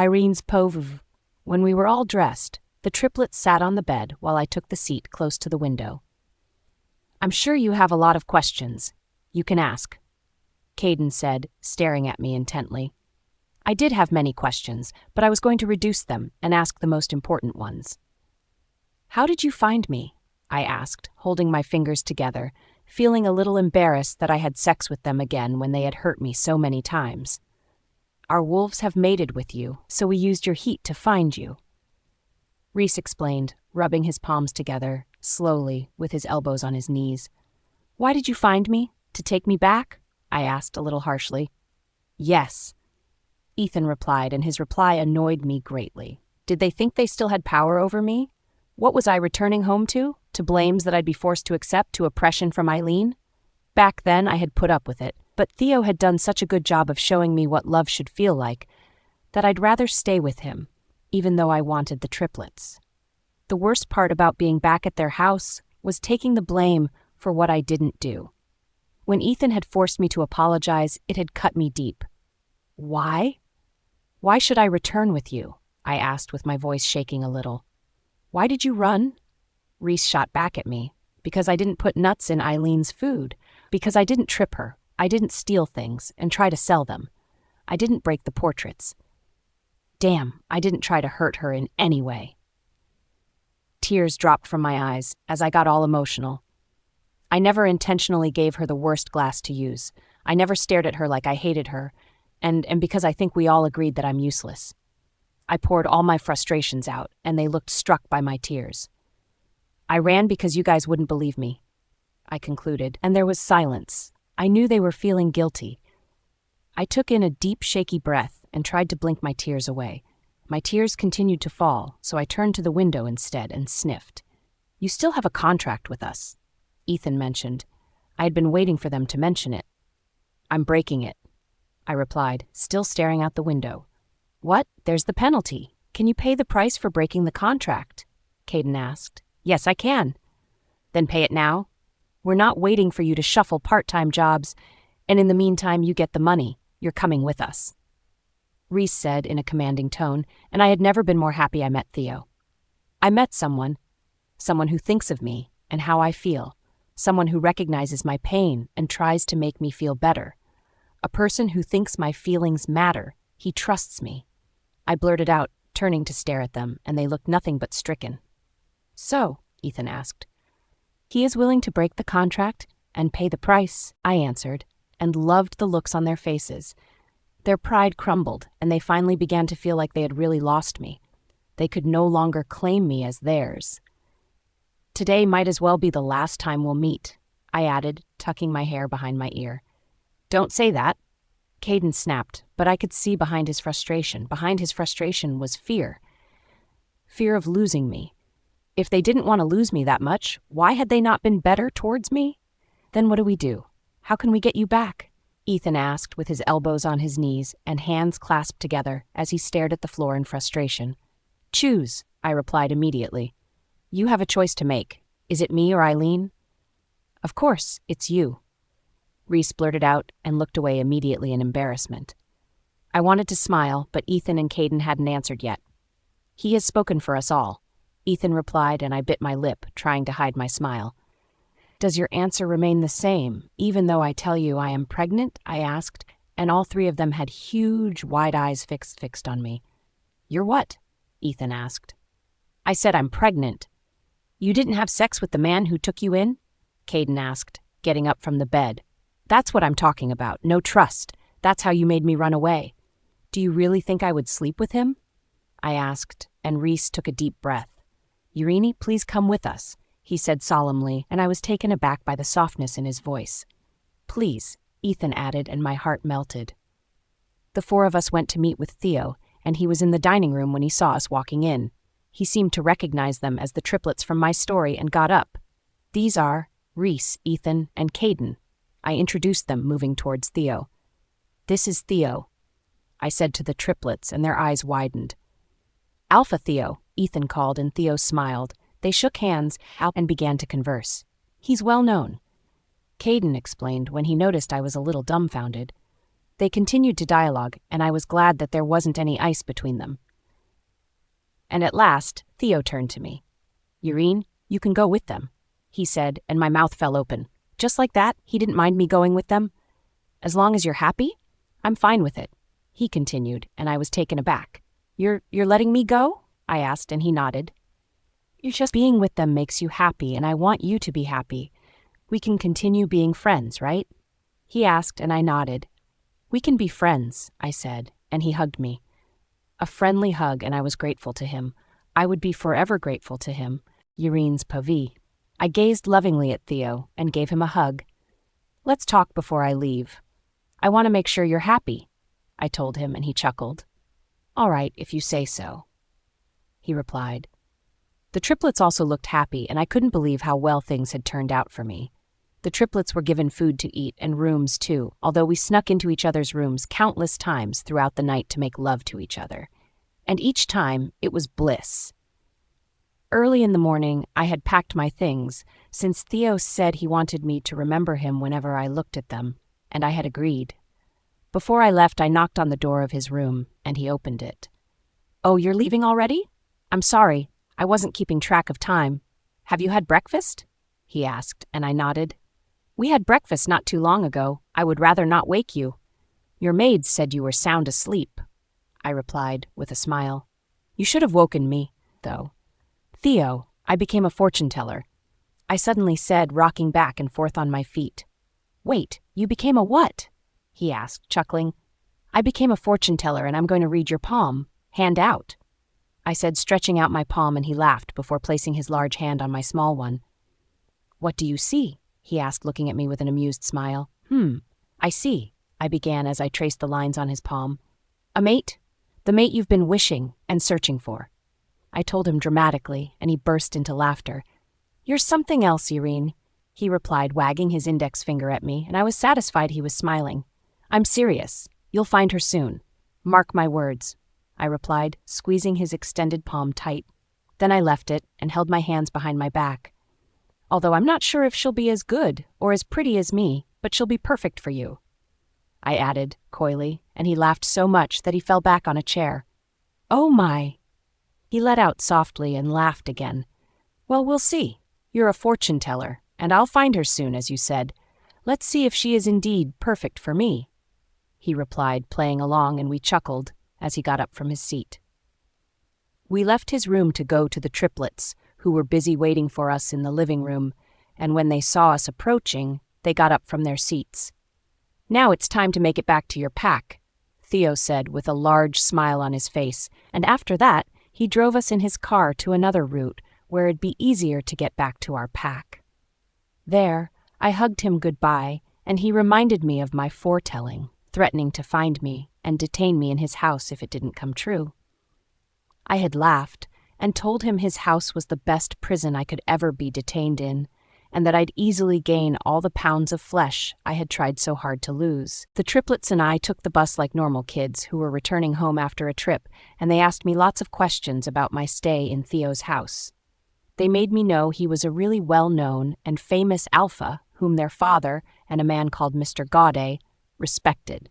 Irene's POV. When we were all dressed, the triplets sat on the bed while I took the seat close to the window. "I'm sure you have a lot of questions. You can ask," Caden said, staring at me intently. I did have many questions, but I was going to reduce them and ask the most important ones. "How did you find me?" I asked, holding my fingers together, feeling a little embarrassed that I had sex with them again when they had hurt me so many times. "Our wolves have mated with you, so we used your heat to find you," Reese explained, rubbing his palms together, slowly, with his elbows on his knees. "Why did you find me? To take me back?" I asked a little harshly. "Yes," Ethan replied, and his reply annoyed me greatly. Did they think they still had power over me? What was I returning home to? To blames that I'd be forced to accept, to oppression from Eileen? Back then, I had put up with it, but Theo had done such a good job of showing me what love should feel like that I'd rather stay with him, even though I wanted the triplets. The worst part about being back at their house was taking the blame for what I didn't do. When Ethan had forced me to apologize, it had cut me deep. "Why? Why should I return with you?" I asked with my voice shaking a little. "Why did you run?" Reese shot back at me. "Because I didn't put nuts in Eileen's food. Because I didn't trip her. I didn't steal things and try to sell them. I didn't break the portraits. Damn, I didn't try to hurt her in any way." Tears dropped from my eyes as I got all emotional. I never intentionally gave her the worst glass to use. I never stared at her like I hated her, and because I think we all agreed that I'm useless. I poured all my frustrations out, and they looked struck by my tears. "I ran because you guys wouldn't believe me," I concluded, and there was silence. I knew they were feeling guilty. I took in a deep, shaky breath and tried to blink my tears away. My tears continued to fall, so I turned to the window instead and sniffed. "You still have a contract with us," Ethan mentioned. I had been waiting for them to mention it. "I'm breaking it," I replied, still staring out the window. "What? There's the penalty. Can you pay the price for breaking the contract?" Caden asked. "Yes, I can." "Then pay it now. We're not waiting for you to shuffle part-time jobs, and in the meantime you get the money. You're coming with us," Reese said in a commanding tone, and I had never been more happy I met Theo. I met someone who thinks of me and how I feel, someone who recognizes my pain and tries to make me feel better, a person who thinks my feelings matter. He trusts me. I blurted out, turning to stare at them, and they looked nothing but stricken. "So," Ethan asked. "He is willing to break the contract and pay the price," I answered, and loved the looks on their faces. Their pride crumbled, and they finally began to feel like they had really lost me. They could no longer claim me as theirs. "Today might as well be the last time we'll meet," I added, tucking my hair behind my ear. "Don't say that," Caden snapped, but I could see behind his frustration. Behind his frustration was fear. Fear of losing me. If they didn't want to lose me that much, why had they not been better towards me? "Then what do we do? How can we get you back?" Ethan asked with his elbows on his knees and hands clasped together as he stared at the floor in frustration. "Choose," I replied immediately. "You have a choice to make. Is it me or Eileen?" "Of course, it's you," Reese blurted out and looked away immediately in embarrassment. I wanted to smile, but Ethan and Caden hadn't answered yet. "He has spoken for us all," Ethan replied, and I bit my lip, trying to hide my smile. "Does your answer remain the same, even though I tell you I am pregnant?" I asked, and all three of them had huge, wide eyes fixed on me. "You're what?" Ethan asked. "I said I'm pregnant." "You didn't have sex with the man who took you in?" Caden asked, getting up from the bed. "That's what I'm talking about, no trust. That's how you made me run away. Do you really think I would sleep with him?" I asked, and Reese took a deep breath. "Urine, please come with us," he said solemnly, and I was taken aback by the softness in his voice. "Please," Ethan added, and my heart melted. The four of us went to meet with Theo, and he was in the dining room when he saw us walking in. He seemed to recognize them as the triplets from my story and got up. "These are Reese, Ethan, and Caden." I introduced them, moving towards Theo. "This is Theo," I said to the triplets, and their eyes widened. "Alpha Theo," Ethan called, and Theo smiled. They shook hands and began to converse. "He's well known," Caden explained when he noticed I was a little dumbfounded. They continued to dialogue, and I was glad that there wasn't any ice between them. And at last, Theo turned to me. "Irene, you can go with them," he said, and my mouth fell open. Just like that, he didn't mind me going with them. "As long as you're happy, I'm fine with it," he continued, and I was taken aback. You're letting me go?" I asked, and he nodded. "You're just being with them makes you happy, and I want you to be happy. We can continue being friends, right?" He asked, and I nodded. "We can be friends," I said, and he hugged me. A friendly hug, and I was grateful to him. I would be forever grateful to him. Irene's Pavie. I gazed lovingly at Theo and gave him a hug. "Let's talk before I leave. I want to make sure you're happy," I told him, and he chuckled. "All right, if you say so," he replied. The triplets also looked happy, and I couldn't believe how well things had turned out for me. The triplets were given food to eat and rooms too, although we snuck into each other's rooms countless times throughout the night to make love to each other. And each time, it was bliss. Early in the morning, I had packed my things, since Theo said he wanted me to remember him whenever I looked at them, and I had agreed. Before I left, I knocked on the door of his room, and he opened it. "Oh, you're leaving already? I'm sorry, I wasn't keeping track of time. Have you had breakfast?" he asked, and I nodded. "We had breakfast not too long ago. I would rather not wake you. Your maid said you were sound asleep," I replied with a smile. "You should have woken me, though." "Theo, I became a fortune teller," I suddenly said, rocking back and forth on my feet. "Wait, you became a what?" he asked, chuckling. "I became a fortune teller, and I'm going to read your palm. Hand out," I said, stretching out my palm, and he laughed before placing his large hand on my small one. "What do you see?" he asked, looking at me with an amused smile. I see," I began as I traced the lines on his palm. "A mate? The mate you've been wishing and searching for," I told him dramatically, and he burst into laughter. "You're something else, Irene," he replied, wagging his index finger at me, and I was satisfied he was smiling. "I'm serious. You'll find her soon. Mark my words," I replied, squeezing his extended palm tight. Then I left it and held my hands behind my back. "Although I'm not sure if she'll be as good or as pretty as me, but she'll be perfect for you," I added, coyly, and he laughed so much that he fell back on a chair. "Oh my!" He let out softly and laughed again. "Well, we'll see. You're a fortune teller, and I'll find her soon, as you said. Let's see if she is indeed perfect for me," he replied, playing along, and we chuckled as he got up from his seat. We left his room to go to the triplets, who were busy waiting for us in the living room, and when they saw us approaching, they got up from their seats. "Now it's time to make it back to your pack," Theo said with a large smile on his face, and after that, he drove us in his car to another route where it'd be easier to get back to our pack. There, I hugged him goodbye, and he reminded me of my foretelling, threatening to find me and detain me in his house if it didn't come true. I had laughed and told him his house was the best prison I could ever be detained in, and that I'd easily gain all the pounds of flesh I had tried so hard to lose. The triplets and I took the bus like normal kids who were returning home after a trip, and they asked me lots of questions about my stay in Theo's house. They made me know he was a really well-known and famous alpha whom their father and a man called Mr. Gaudet respected.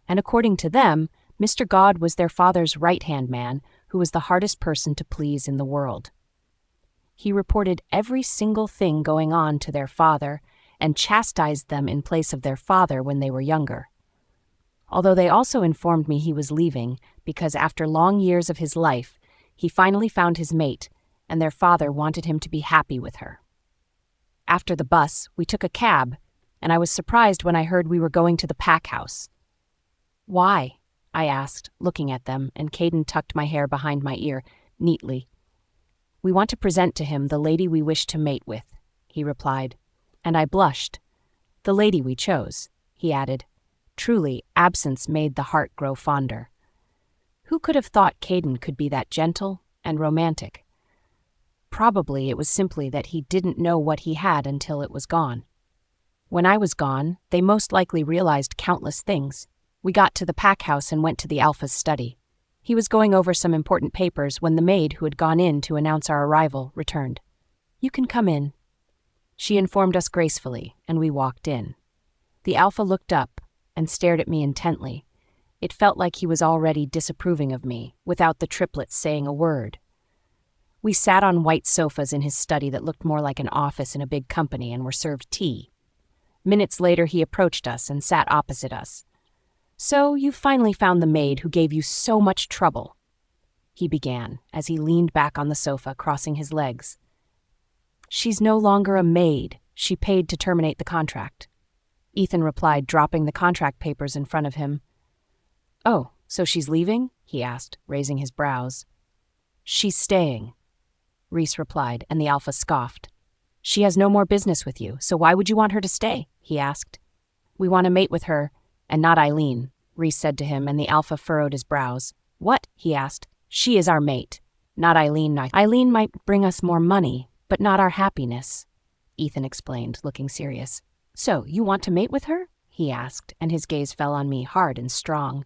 And according to them, Mr. God was their father's right-hand man, who was the hardest person to please in the world. He reported every single thing going on to their father and chastised them in place of their father when they were younger. Although they also informed me he was leaving because after long years of his life, he finally found his mate, and their father wanted him to be happy with her. After the bus, we took a cab, and I was surprised when I heard we were going to the pack house. "Why?" I asked, looking at them, and Caden tucked my hair behind my ear, neatly. "We want to present to him the lady we wish to mate with," he replied, and I blushed. "The lady we chose," he added. Truly, absence made the heart grow fonder. Who could have thought Caden could be that gentle and romantic? Probably it was simply that he didn't know what he had until it was gone. When I was gone, they most likely realized countless things. We got to the pack house and went to the Alpha's study. He was going over some important papers when the maid who had gone in to announce our arrival returned. "You can come in." She informed us gracefully, and we walked in. The Alpha looked up, and stared at me intently. It felt like he was already disapproving of me, without the triplets saying a word. We sat on white sofas in his study that looked more like an office in a big company and were served tea. Minutes later, he approached us and sat opposite us. "So you finally found the maid who gave you so much trouble," he began, as he leaned back on the sofa, crossing his legs. "She's no longer a maid. She paid to terminate the contract," Ethan replied, dropping the contract papers in front of him. "Oh, so she's leaving?" he asked, raising his brows. "She's staying," Reese replied, and the Alpha scoffed. "She has no more business with you, so why would you want her to stay?" he asked. "We want to mate with her, and not Eileen," Reese said to him, and the Alpha furrowed his brows. "What?" he asked. "She is our mate, not Eileen. Eileen might bring us more money, but not our happiness," Ethan explained, looking serious. "So, you want to mate with her?" he asked, and his gaze fell on me hard and strong.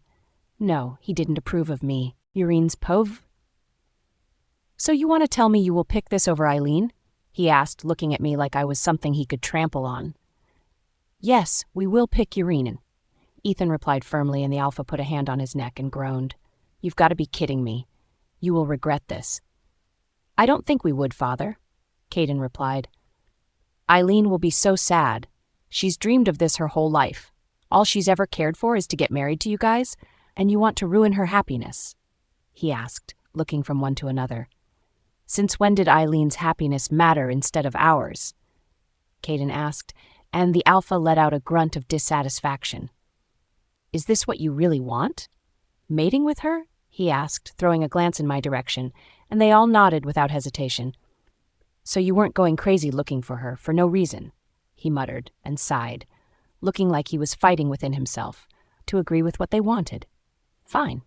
No, he didn't approve of me. Urine's pov? "So you want to tell me you will pick this over Eileen?" he asked, looking at me like I was something he could trample on. "Yes, we will pick Urine," Ethan replied firmly, and the Alpha put a hand on his neck and groaned. "You've got to be kidding me. You will regret this." "I don't think we would, Father," Caden replied. "Eileen will be so sad. She's dreamed of this her whole life. All she's ever cared for is to get married to you guys, and you want to ruin her happiness?" he asked, looking from one to another. "Since when did Eileen's happiness matter instead of ours?" Caden asked, and the Alpha let out a grunt of dissatisfaction. "Is this what you really want? Mating with her?" he asked, throwing a glance in my direction, and they all nodded without hesitation. "So you weren't going crazy looking for her, for no reason," he muttered and sighed, looking like he was fighting within himself to agree with what they wanted. "Fine,"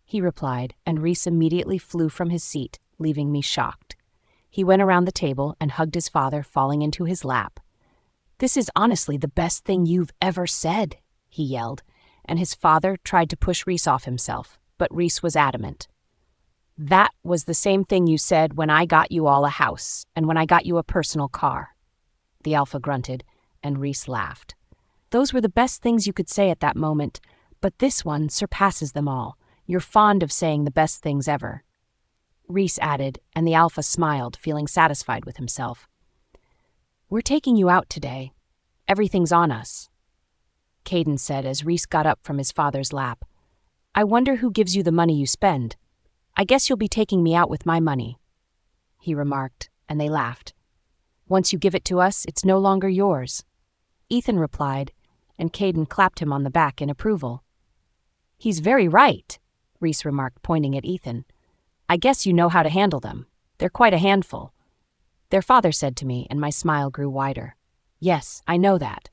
he replied, and Reese immediately flew from his seat, leaving me shocked. He went around the table and hugged his father, falling into his lap. "This is honestly the best thing you've ever said," he yelled, and his father tried to push Reese off himself, but Reese was adamant. "That was the same thing you said when I got you all a house, and when I got you a personal car," the Alpha grunted, and Reese laughed. "Those were the best things you could say at that moment, but this one surpasses them all. You're fond of saying the best things ever," Reese added, and the Alpha smiled, feeling satisfied with himself. "We're taking you out today. Everything's on us," Caden said as Reese got up from his father's lap. "I wonder who gives you the money you spend. I guess you'll be taking me out with my money," he remarked, and they laughed. "Once you give it to us, it's no longer yours," Ethan replied, and Caden clapped him on the back in approval. "He's very right," Reese remarked, pointing at Ethan. "I guess you know how to handle them. They're quite a handful," their father said to me, and my smile grew wider. "Yes, I know that,"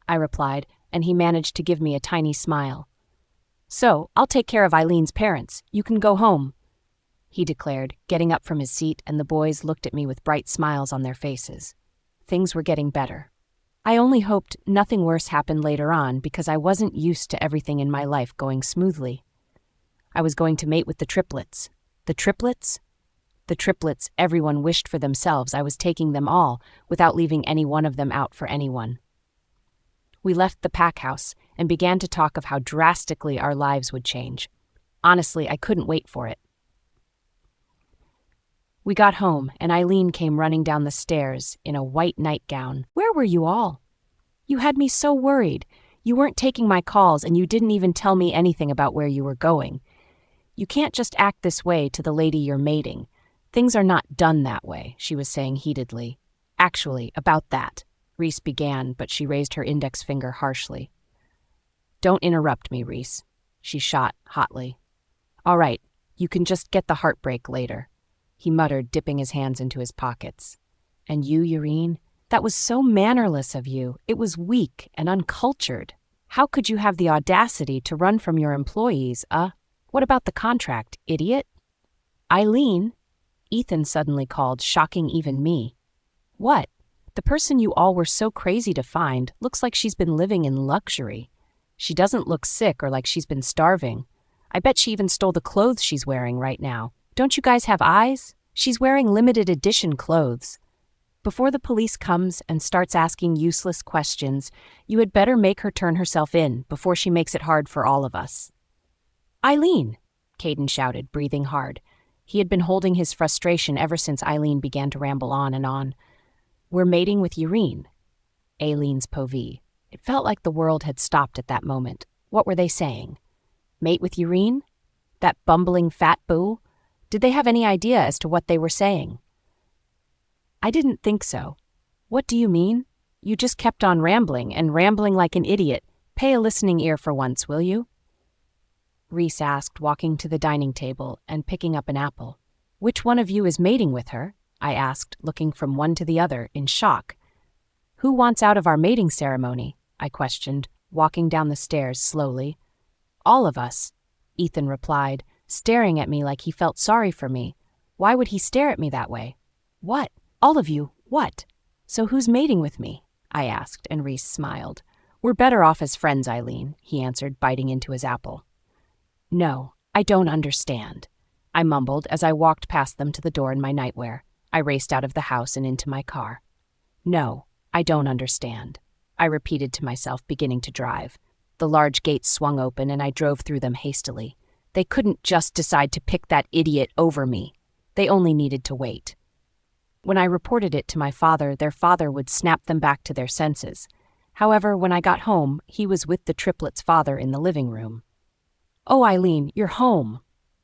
I replied, and he managed to give me a tiny smile. "So, I'll take care of Eileen's parents. You can go home," he declared, getting up from his seat, and the boys looked at me with bright smiles on their faces. Things were getting better. I only hoped nothing worse happened later on because I wasn't used to everything in my life going smoothly. I was going to mate with the triplets. The triplets? The triplets everyone wished for themselves. I was taking them all, without leaving any one of them out for anyone. We left the pack house and began to talk of how drastically our lives would change. Honestly, I couldn't wait for it. We got home, and Eileen came running down the stairs in a white nightgown. "Where were you all? You had me so worried. You weren't taking my calls, and you didn't even tell me anything about where you were going. You can't just act this way to the lady you're mating. Things are not done that way," she was saying heatedly. "Actually, about that," Reese began, but she raised her index finger harshly. "Don't interrupt me, Reese," she shot hotly. "All right, you can just get the heartbreak later," he muttered, dipping his hands into his pockets. "And you, Urine? That was so mannerless of you. It was weak and uncultured. How could you have the audacity to run from your employees, What about the contract, idiot?" "Eileen," Ethan suddenly called, shocking even me. "What? The person you all were so crazy to find looks like she's been living in luxury. She doesn't look sick or like she's been starving. I bet she even stole the clothes she's wearing right now. Don't you guys have eyes? She's wearing limited edition clothes." Before the police comes and starts asking useless questions, you had better make her turn herself in before she makes it hard for all of us." "Eileen!" Caden shouted, breathing hard. He had been holding his frustration ever since Eileen began to ramble on and on. "We're mating with Urine." Aileen's povee. It felt like the world had stopped at that moment. What were they saying? Mate with Urine? That bumbling fat boo? Did they have any idea as to what they were saying? "I didn't think so." "What do you mean? You just kept on rambling and rambling like an idiot. Pay a listening ear for once, will you?" Reese asked, walking to the dining table and picking up an apple. "Which one of you is mating with her?" I asked, looking from one to the other in shock. "Who wants out of our mating ceremony?" I questioned, walking down the stairs slowly. "All of us," Ethan replied, staring at me like he felt sorry for me. Why would he stare at me that way? "What? All of you? What? So who's mating with me?" I asked, and Reese smiled. "We're better off as friends, Eileen," he answered, biting into his apple. "No, I don't understand," I mumbled as I walked past them to the door in my nightwear. I raced out of the house and into my car. "No, I don't understand," I repeated to myself, beginning to drive. The large gates swung open and I drove through them hastily. They couldn't just decide to pick that idiot over me. They only needed to wait. When I reported it to my father, their father would snap them back to their senses. However, when I got home, he was with the triplets' father in the living room. "Oh, Eileen, you're home,"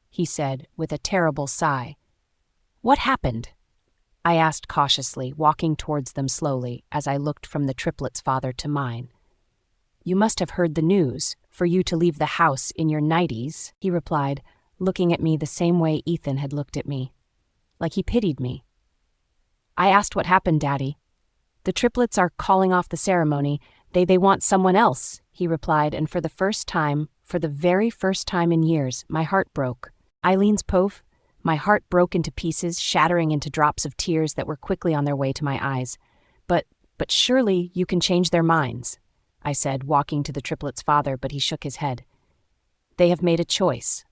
he said with a terrible sigh. "What happened?" I asked cautiously, walking towards them slowly as I looked from the triplets' father to mine. "You must have heard the news, for you to leave the house in your nighties," he replied, looking at me the same way Ethan had looked at me, like he pitied me. I asked what happened, Daddy. "The triplets are calling off the ceremony. They want someone else," he replied, and for the very first time in years, my heart broke. Eileen's pove, my heart broke into pieces, shattering into drops of tears that were quickly on their way to my eyes. But surely you can change their minds," I said, walking to the triplets' father, but he shook his head. "They have made a choice,"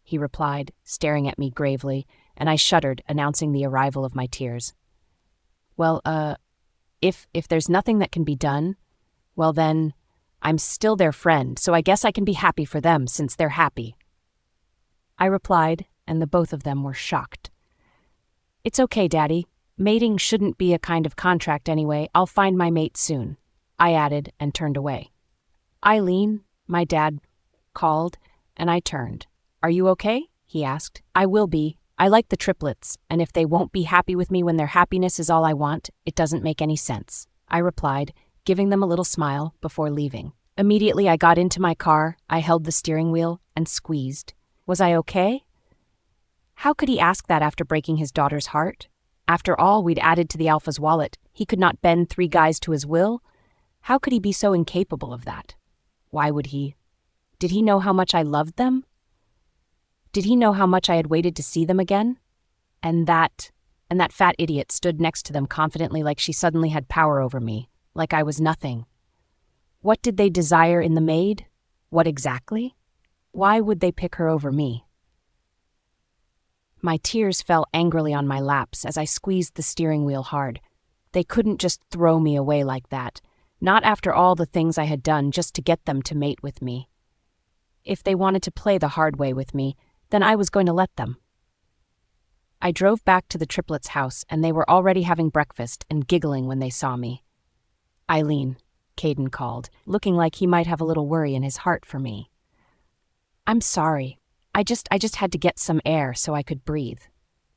he replied, staring at me gravely, and I shuddered, announcing the arrival of my tears. "Well, if there's nothing that can be done, well then, I'm still their friend, so I guess I can be happy for them since they're happy," I replied, and the both of them were shocked. "It's okay, Daddy. Mating shouldn't be a kind of contract anyway. I'll find my mate soon," I added and turned away. "Eileen," my dad called, and I turned. "Are you okay?" he asked. "I will be. I like the triplets, and if they won't be happy with me when their happiness is all I want, it doesn't make any sense," I replied, giving them a little smile before leaving. Immediately I got into my car, I held the steering wheel, and squeezed. Was I okay? How could he ask that after breaking his daughter's heart? After all we'd added to the Alpha's wallet, he could not bend 3 guys to his will? How could he be so incapable of that? Why would he? Did he know how much I loved them? Did he know how much I had waited to see them again? And that fat idiot stood next to them confidently, like she suddenly had power over me, like I was nothing. What did they desire in the maid? What exactly? Why would they pick her over me? My tears fell angrily on my laps as I squeezed the steering wheel hard. They couldn't just throw me away like that, not after all the things I had done just to get them to mate with me. If they wanted to play the hard way with me, then I was going to let them. I drove back to the triplets' house, and they were already having breakfast and giggling when they saw me. "Eileen," Caden called, looking like he might have a little worry in his heart for me. "I'm sorry. I just had to get some air so I could breathe,"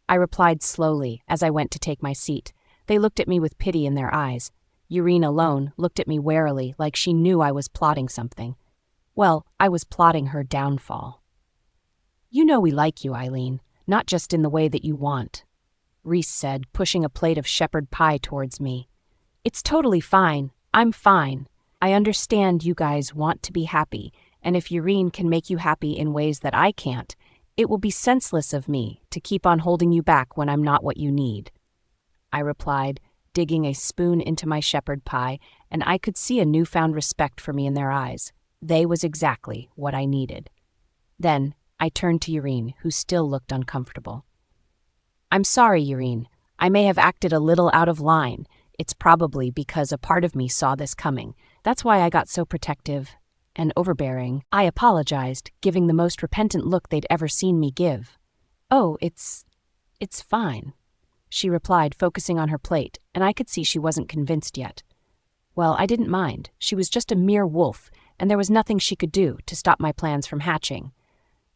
I replied slowly as I went to take my seat. They looked at me with pity in their eyes. Urine alone looked at me warily, like she knew I was plotting something. Well, I was plotting her downfall. "You know we like you, Eileen, not just in the way that you want," Reese said, pushing a plate of shepherd pie towards me. "It's totally fine. I'm fine. I understand you guys want to be happy, and if Urine can make you happy in ways that I can't, it will be senseless of me to keep on holding you back when I'm not what you need," I replied, digging a spoon into my shepherd pie, and I could see a newfound respect for me in their eyes. They was exactly what I needed. Then I turned to Urine, who still looked uncomfortable. "I'm sorry, Urine. I may have acted a little out of line. It's probably because a part of me saw this coming. That's why I got so protective and overbearing. I apologized, giving the most repentant look they'd ever seen me give. Oh, it's fine, she replied, focusing on her plate, and I could see she wasn't convinced yet. Well, I didn't mind. She was just a mere wolf, and there was nothing she could do to stop my plans from hatching.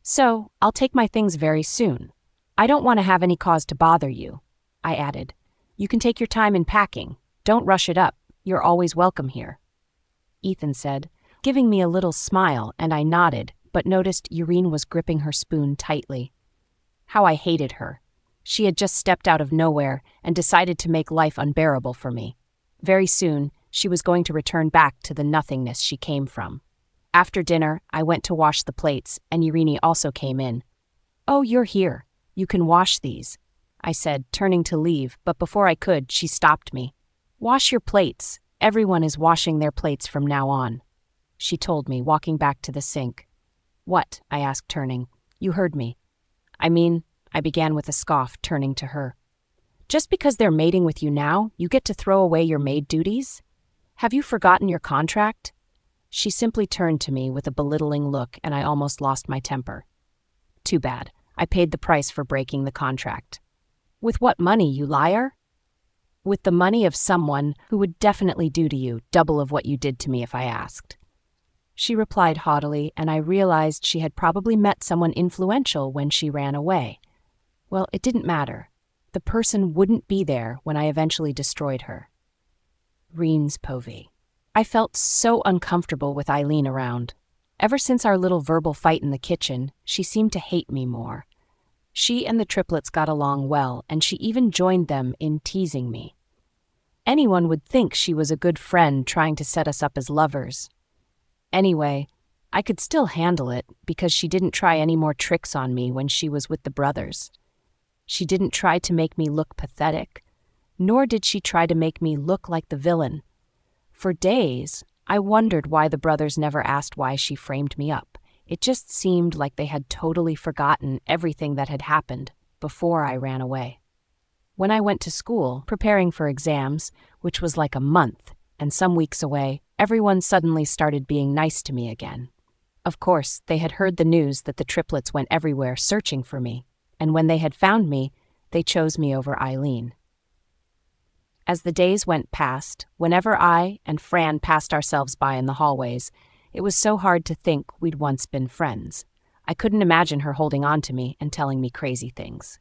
So, I'll take my things very soon. I don't want to have any cause to bother you, I added. You can take your time in packing. Don't rush it up. You're always welcome here, Ethan said, giving me a little smile, and I nodded, but noticed Irene was gripping her spoon tightly. How I hated her. She had just stepped out of nowhere and decided to make life unbearable for me. Very soon, she was going to return back to the nothingness she came from. After dinner, I went to wash the plates, and Irene also came in. Oh, you're here. You can wash these, I said, turning to leave, but before I could, she stopped me. Wash your plates. Everyone is washing their plates from now on, she told me, walking back to the sink. What? I asked, turning. You heard me. I began with a scoff, turning to her. Just because they're mating with you now, you get to throw away your maid duties? Have you forgotten your contract? She simply turned to me with a belittling look, and I almost lost my temper. Too bad. I paid the price for breaking the contract. With what money, you liar? With the money of someone who would definitely do to you double of what you did to me if I asked. She replied haughtily, and I realized she had probably met someone influential when she ran away. Well, it didn't matter. The person wouldn't be there when I eventually destroyed her. Reen's Povey. I felt so uncomfortable with Eileen around. Ever since our little verbal fight in the kitchen, she seemed to hate me more. She and the triplets got along well, and she even joined them in teasing me. Anyone would think she was a good friend trying to set us up as lovers. Anyway, I could still handle it because she didn't try any more tricks on me when she was with the brothers. She didn't try to make me look pathetic, nor did she try to make me look like the villain. For days, I wondered why the brothers never asked why she framed me up. It just seemed like they had totally forgotten everything that had happened before I ran away. When I went to school, preparing for exams, which was like a month and some weeks away, everyone suddenly started being nice to me again. Of course, they had heard the news that the triplets went everywhere searching for me, and when they had found me, they chose me over Eileen. As the days went past, whenever I and Fran passed ourselves by in the hallways, it was so hard to think we'd once been friends. I couldn't imagine her holding on to me and telling me crazy things.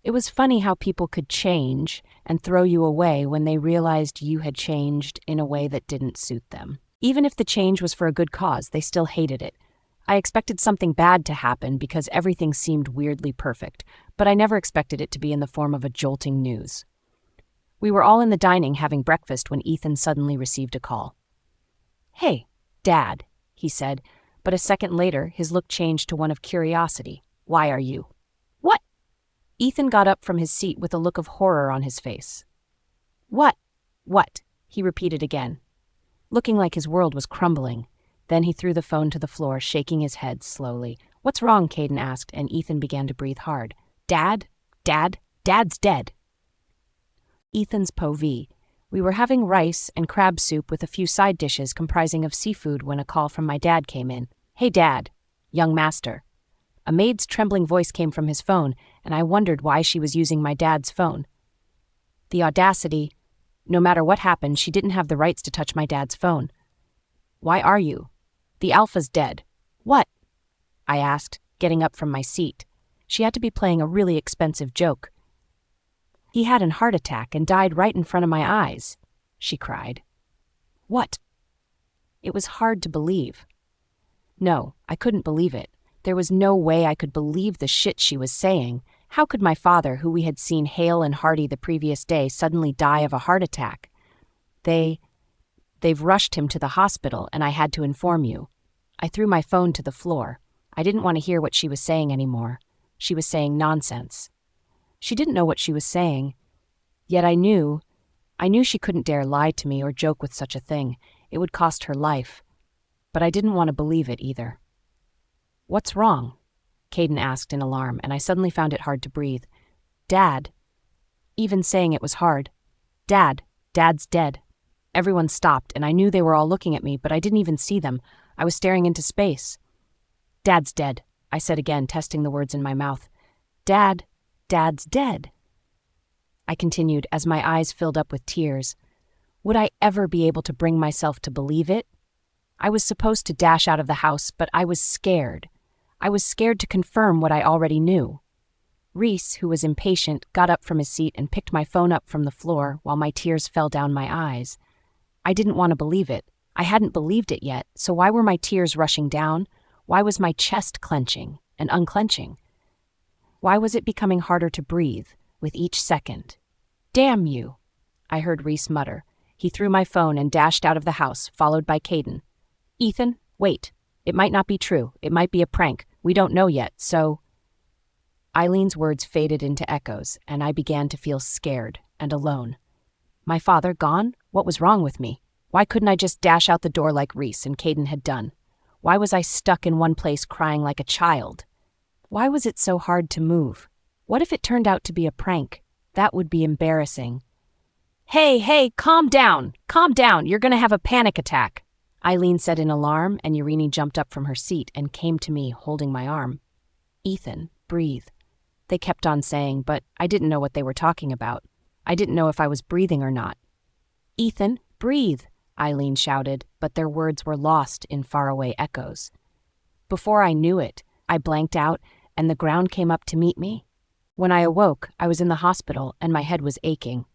It was funny how people could change and throw you away when they realized you had changed in a way that didn't suit them. Even if the change was for a good cause, they still hated it. I expected something bad to happen because everything seemed weirdly perfect, but I never expected it to be in the form of a jolting news. We were all in the dining having breakfast when Ethan suddenly received a call. Hey, Dad, he said, but a second later his look changed to one of curiosity. Why are you? What? Ethan got up from his seat with a look of horror on his face. What? What? He repeated again, looking like his world was crumbling. Then he threw the phone to the floor, shaking his head slowly. What's wrong? Caden asked, and Ethan began to breathe hard. Dad? Dad's dead. Ethan's Povey. We were having rice and crab soup with a few side dishes comprising of seafood when a call from my dad came in. Hey, Dad. Young master. A maid's trembling voice came from his phone, and I wondered why she was using my dad's phone. The audacity. No matter what happened, she didn't have the rights to touch my dad's phone. Why are you? The Alpha's dead. What? I asked, getting up from my seat. She had to be playing a really expensive joke. He had a heart attack and died right in front of my eyes, she cried. What? It was hard to believe. No, I couldn't believe it. There was no way I could believe the shit she was saying. How could my father, who we had seen hale and hearty the previous day, suddenly die of a heart attack? They've rushed him to the hospital, and I had to inform you. I threw my phone to the floor. I didn't want to hear what she was saying anymore. She was saying nonsense. She didn't know what she was saying. Yet I knew she couldn't dare lie to me or joke with such a thing. It would cost her life. But I didn't want to believe it either. What's wrong? Caden asked in alarm, and I suddenly found it hard to breathe. Dad, Even saying it was hard. Dad's dead. Everyone stopped, and I knew they were all looking at me, but I didn't even see them. I was staring into space. Dad's dead, I said again, testing the words in my mouth. Dad's dead. I continued as my eyes filled up with tears. Would I ever be able to bring myself to believe it? I was supposed to dash out of the house, but I was scared. I was scared to confirm what I already knew. Reese, who was impatient, got up from his seat and picked my phone up from the floor while my tears fell down my eyes. I didn't want to believe it. I hadn't believed it yet, so why were my tears rushing down? Why was my chest clenching and unclenching? Why was it becoming harder to breathe with each second? Damn you, I heard Reese mutter. He threw my phone and dashed out of the house, followed by Caden. Ethan, wait. It might not be true. It might be a prank. We don't know yet, so... Eileen's words faded into echoes, and I began to feel scared and alone. My father gone? What was wrong with me? Why couldn't I just dash out the door like Reese and Caden had done? Why was I stuck in one place crying like a child? Why was it so hard to move? What if it turned out to be a prank? That would be embarrassing. Hey, calm down. Calm down. You're going to have a panic attack, Eileen said in alarm, and Urini jumped up from her seat and came to me, holding my arm. Ethan, breathe. They kept on saying, but I didn't know what they were talking about. I didn't know if I was breathing or not. Ethan, breathe, Eileen shouted, but their words were lost in faraway echoes. Before I knew it, I blanked out, and the ground came up to meet me. When I awoke, I was in the hospital, and my head was aching.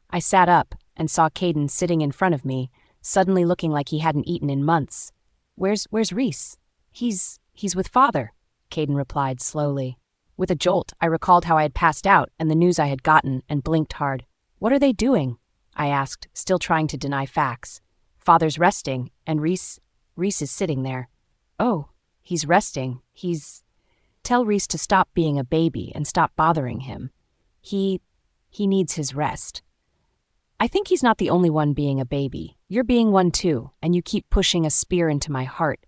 I sat up and saw Caden sitting in front of me, suddenly looking like he hadn't eaten in months. Where's Reese? He's with Father, Caden replied slowly. With a jolt, I recalled how I had passed out and the news I had gotten and blinked hard. What are they doing? I asked, still trying to deny facts. Father's resting, and Reese is sitting there. Oh, he's resting. Tell Reese to stop being a baby and stop bothering him. He needs his rest. I think he's not the only one being a baby. You're being one too, and you keep pushing a spear into my heart.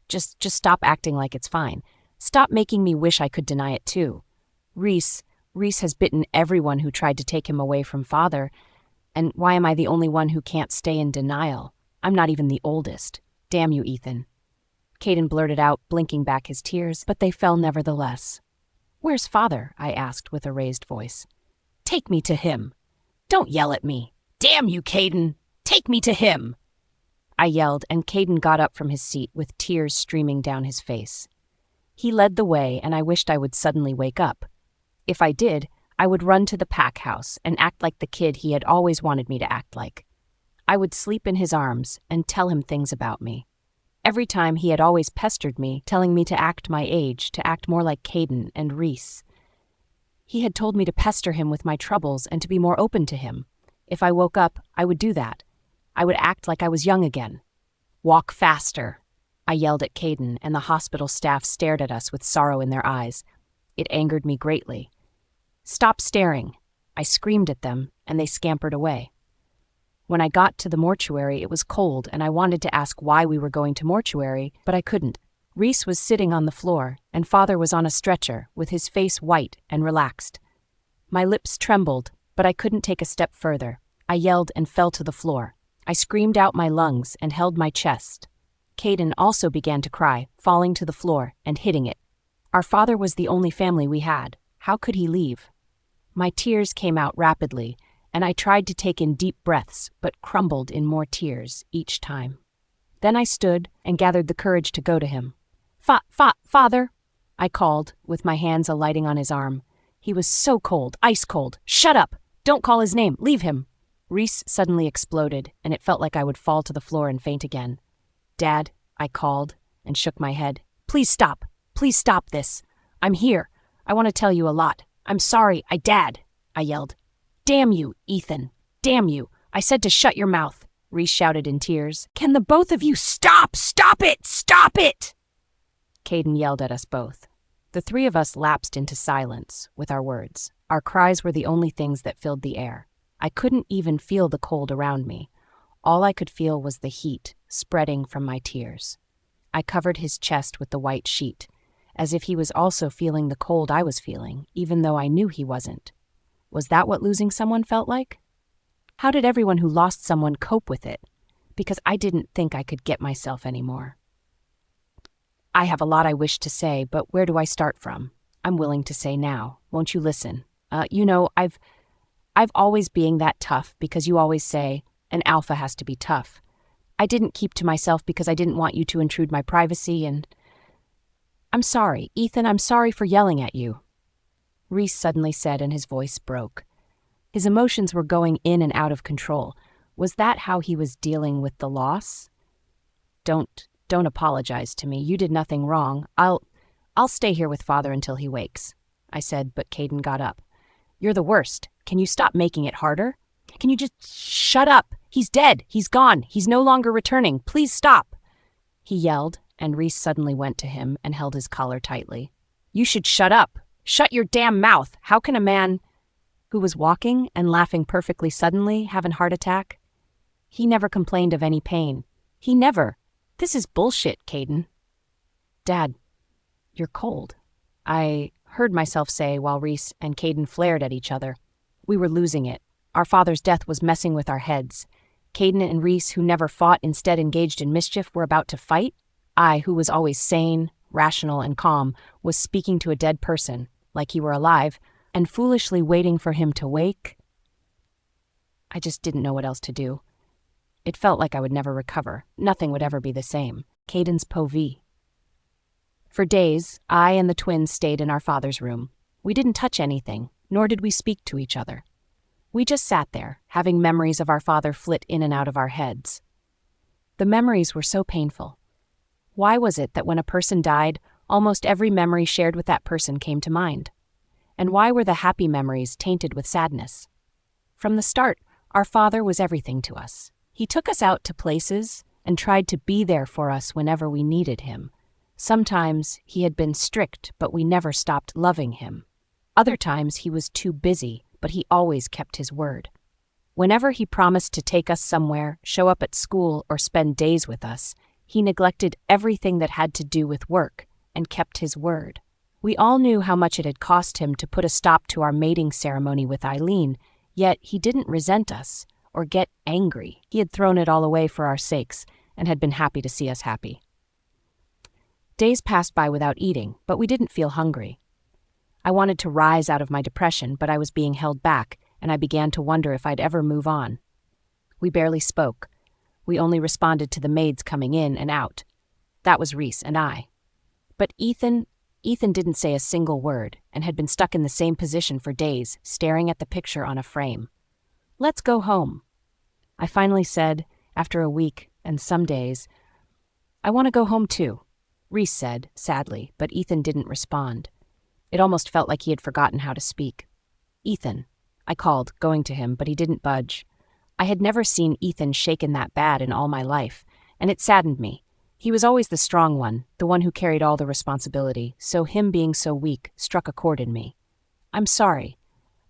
Just stop acting like it's fine. Stop making me wish I could deny it too. Reese has bitten everyone who tried to take him away from Father, and why am I the only one who can't stay in denial? I'm not even the oldest. Damn you, Ethan. Caden blurted out, blinking back his tears, but they fell nevertheless. Where's Father? I asked with a raised voice. Take me to him. Don't yell at me. Damn you, Caden. Take me to him. I yelled, and Caden got up from his seat with tears streaming down his face. He led the way, and I wished I would suddenly wake up. If I did, I would run to the pack house and act like the kid he had always wanted me to act like. I would sleep in his arms and tell him things about me. Every time he had always pestered me, telling me to act my age, to act more like Caden and Reese. He had told me to pester him with my troubles and to be more open to him. If I woke up, I would do that. I would act like I was young again. Walk faster, I yelled at Caden, and the hospital staff stared at us with sorrow in their eyes. It angered me greatly. Stop staring, I screamed at them, and they scampered away. When I got to the mortuary, it was cold, and I wanted to ask why we were going to mortuary, but I couldn't. Reese was sitting on the floor, and Father was on a stretcher, with his face white and relaxed. My lips trembled, but I couldn't take a step further. I yelled and fell to the floor. I screamed out my lungs and held my chest. Caden also began to cry, falling to the floor and hitting it. Our father was the only family we had. How could he leave? My tears came out rapidly, and I tried to take in deep breaths, but crumbled in more tears each time. Then I stood and gathered the courage to go to him. Father, I called, with my hands alighting on his arm. He was so cold, ice cold. Shut up! Don't call his name. Leave him. Reese suddenly exploded, and it felt like I would fall to the floor and faint again. Dad, I called, and shook my head. Please stop. Please stop this. I'm here. I want to tell you a lot. I'm sorry, Dad, I yelled. Damn you, Ethan. Damn you. I said to shut your mouth, Reese shouted in tears. Can the both of you stop? Stop it! Stop it! Caden yelled at us both. The three of us lapsed into silence with our words. Our cries were the only things that filled the air. I couldn't even feel the cold around me. All I could feel was the heat spreading from my tears. I covered his chest with the white sheet, as if he was also feeling the cold I was feeling, even though I knew he wasn't. Was that what losing someone felt like? How did everyone who lost someone cope with it? Because I didn't think I could get myself anymore. I have a lot I wish to say, but where do I start from? I'm willing to say now. Won't you listen? I've always being that tough because you always say, an alpha has to be tough. I didn't keep to myself because I didn't want you to intrude my privacy and... I'm sorry, Ethan, I'm sorry for yelling at you. Reese suddenly said and his voice broke. His emotions were going in and out of control. Was that how he was dealing with the loss? Don't apologize to me. You did nothing wrong. I'll stay here with Father until he wakes, I said, but Caden got up. You're the worst. Can you stop making it harder? Can you just shut up? He's dead. He's gone. He's no longer returning. Please stop. He yelled, and Reese suddenly went to him and held his collar tightly. You should shut up. Shut your damn mouth. How can a man who was walking and laughing perfectly suddenly have an heart attack? He never complained of any pain. He never. This is bullshit, Caden. Dad, you're cold. I heard myself say while Reese and Caden flared at each other. We were losing it. Our father's death was messing with our heads. Caden and Reese, who never fought, instead engaged in mischief, were about to fight. I, who was always sane, rational, and calm, was speaking to a dead person, like he were alive, and foolishly waiting for him to wake. I just didn't know what else to do. It felt like I would never recover. Nothing would ever be the same. Caden's POV. For days, I and the twins stayed in our father's room. We didn't touch anything, nor did we speak to each other. We just sat there, having memories of our father flit in and out of our heads. The memories were so painful. Why was it that when a person died, almost every memory shared with that person came to mind? And why were the happy memories tainted with sadness? From the start, our father was everything to us. He took us out to places and tried to be there for us whenever we needed him. Sometimes he had been strict, but we never stopped loving him. Other times he was too busy, but he always kept his word. Whenever he promised to take us somewhere, show up at school, or spend days with us, he neglected everything that had to do with work and kept his word. We all knew how much it had cost him to put a stop to our mating ceremony with Eileen, yet he didn't resent us or get angry. He had thrown it all away for our sakes and had been happy to see us happy. Days passed by without eating, but we didn't feel hungry. I wanted to rise out of my depression, but I was being held back, and I began to wonder if I'd ever move on. We barely spoke. We only responded to the maids coming in and out. That was Reese and I. But Ethan didn't say a single word and had been stuck in the same position for days, staring at the picture on a frame. Let's go home. I finally said, after a week and some days, I want to go home too. Reese said, sadly, but Ethan didn't respond. It almost felt like he had forgotten how to speak. Ethan, I called, going to him, but he didn't budge. I had never seen Ethan shaken that bad in all my life, and it saddened me. He was always the strong one, the one who carried all the responsibility, so him being so weak struck a chord in me. I'm sorry,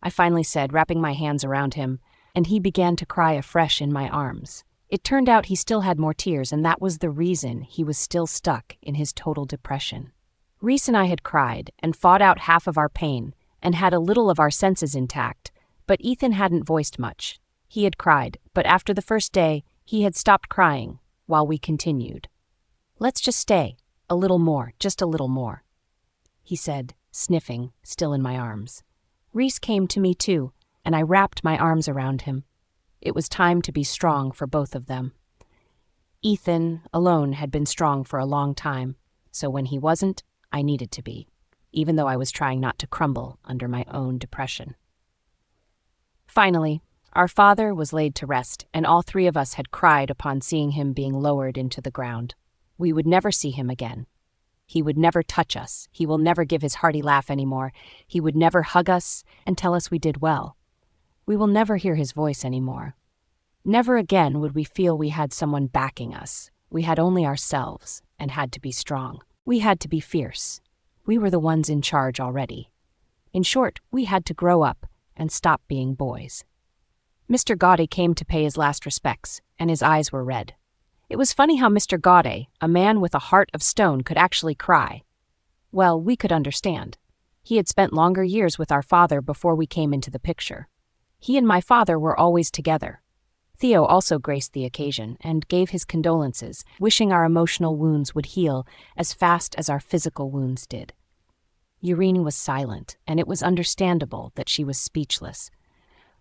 I finally said, wrapping my hands around him, and he began to cry afresh in my arms. It turned out he still had more tears, and that was the reason he was still stuck in his total depression. Reese and I had cried and fought out half of our pain and had a little of our senses intact, but Ethan hadn't voiced much. He had cried, but after the first day, he had stopped crying while we continued. Let's just stay. A little more, just a little more, he said, sniffing, still in my arms. Reese came to me too, and I wrapped my arms around him. It was time to be strong for both of them. Ethan, alone, had been strong for a long time, so when he wasn't, I needed to be, even though I was trying not to crumble under my own depression. Finally, our father was laid to rest, and all three of us had cried upon seeing him being lowered into the ground. We would never see him again. He would never touch us. He will never give his hearty laugh anymore. He would never hug us and tell us we did well. We will never hear his voice anymore. Never again would we feel we had someone backing us. We had only ourselves and had to be strong. We had to be fierce. We were the ones in charge already. In short, we had to grow up and stop being boys. Mr. Gaudet came to pay his last respects, and his eyes were red. It was funny how Mr. Gaudet, a man with a heart of stone, could actually cry. Well, we could understand. He had spent longer years with our father before we came into the picture. He and my father were always together. Theo also graced the occasion and gave his condolences, wishing our emotional wounds would heal as fast as our physical wounds did. Irene was silent, and it was understandable that she was speechless.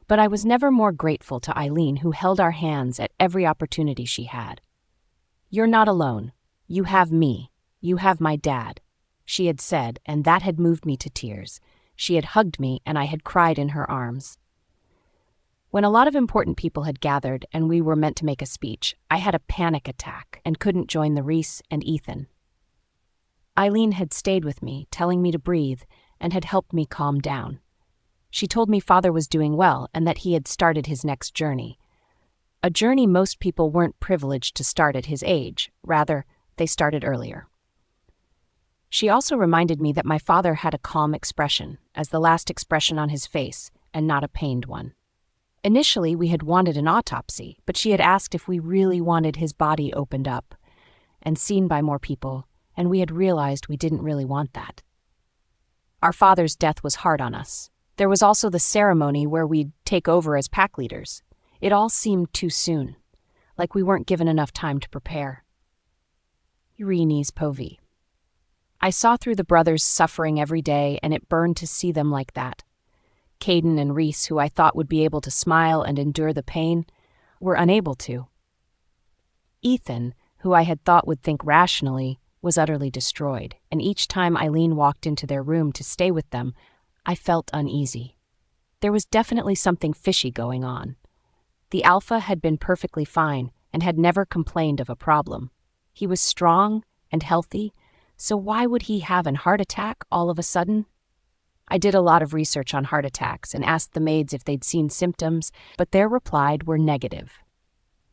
But I was never more grateful to Eileen, who held our hands at every opportunity she had. "You're not alone. You have me. You have my dad," she had said, and that had moved me to tears. She had hugged me, and I had cried in her arms. When a lot of important people had gathered and we were meant to make a speech, I had a panic attack and couldn't join the Reese and Ethan. Eileen had stayed with me, telling me to breathe, and had helped me calm down. She told me father was doing well and that he had started his next journey. A journey most people weren't privileged to start at his age. Rather, they started earlier. She also reminded me that my father had a calm expression, as the last expression on his face, and not a pained one. Initially, we had wanted an autopsy, but she had asked if we really wanted his body opened up and seen by more people, and we had realized we didn't really want that. Our father's death was hard on us. There was also the ceremony where we'd take over as pack leaders. It all seemed too soon, like we weren't given enough time to prepare. Irene's Povey. I saw through the brothers' suffering every day, and it burned to see them like that. Caden and Reese, who I thought would be able to smile and endure the pain, were unable to. Ethan, who I had thought would think rationally, was utterly destroyed, and each time Eileen walked into their room to stay with them, I felt uneasy. There was definitely something fishy going on. The Alpha had been perfectly fine and had never complained of a problem. He was strong and healthy, so why would he have an heart attack all of a sudden? I did a lot of research on heart attacks and asked the maids if they'd seen symptoms, but their replies were negative.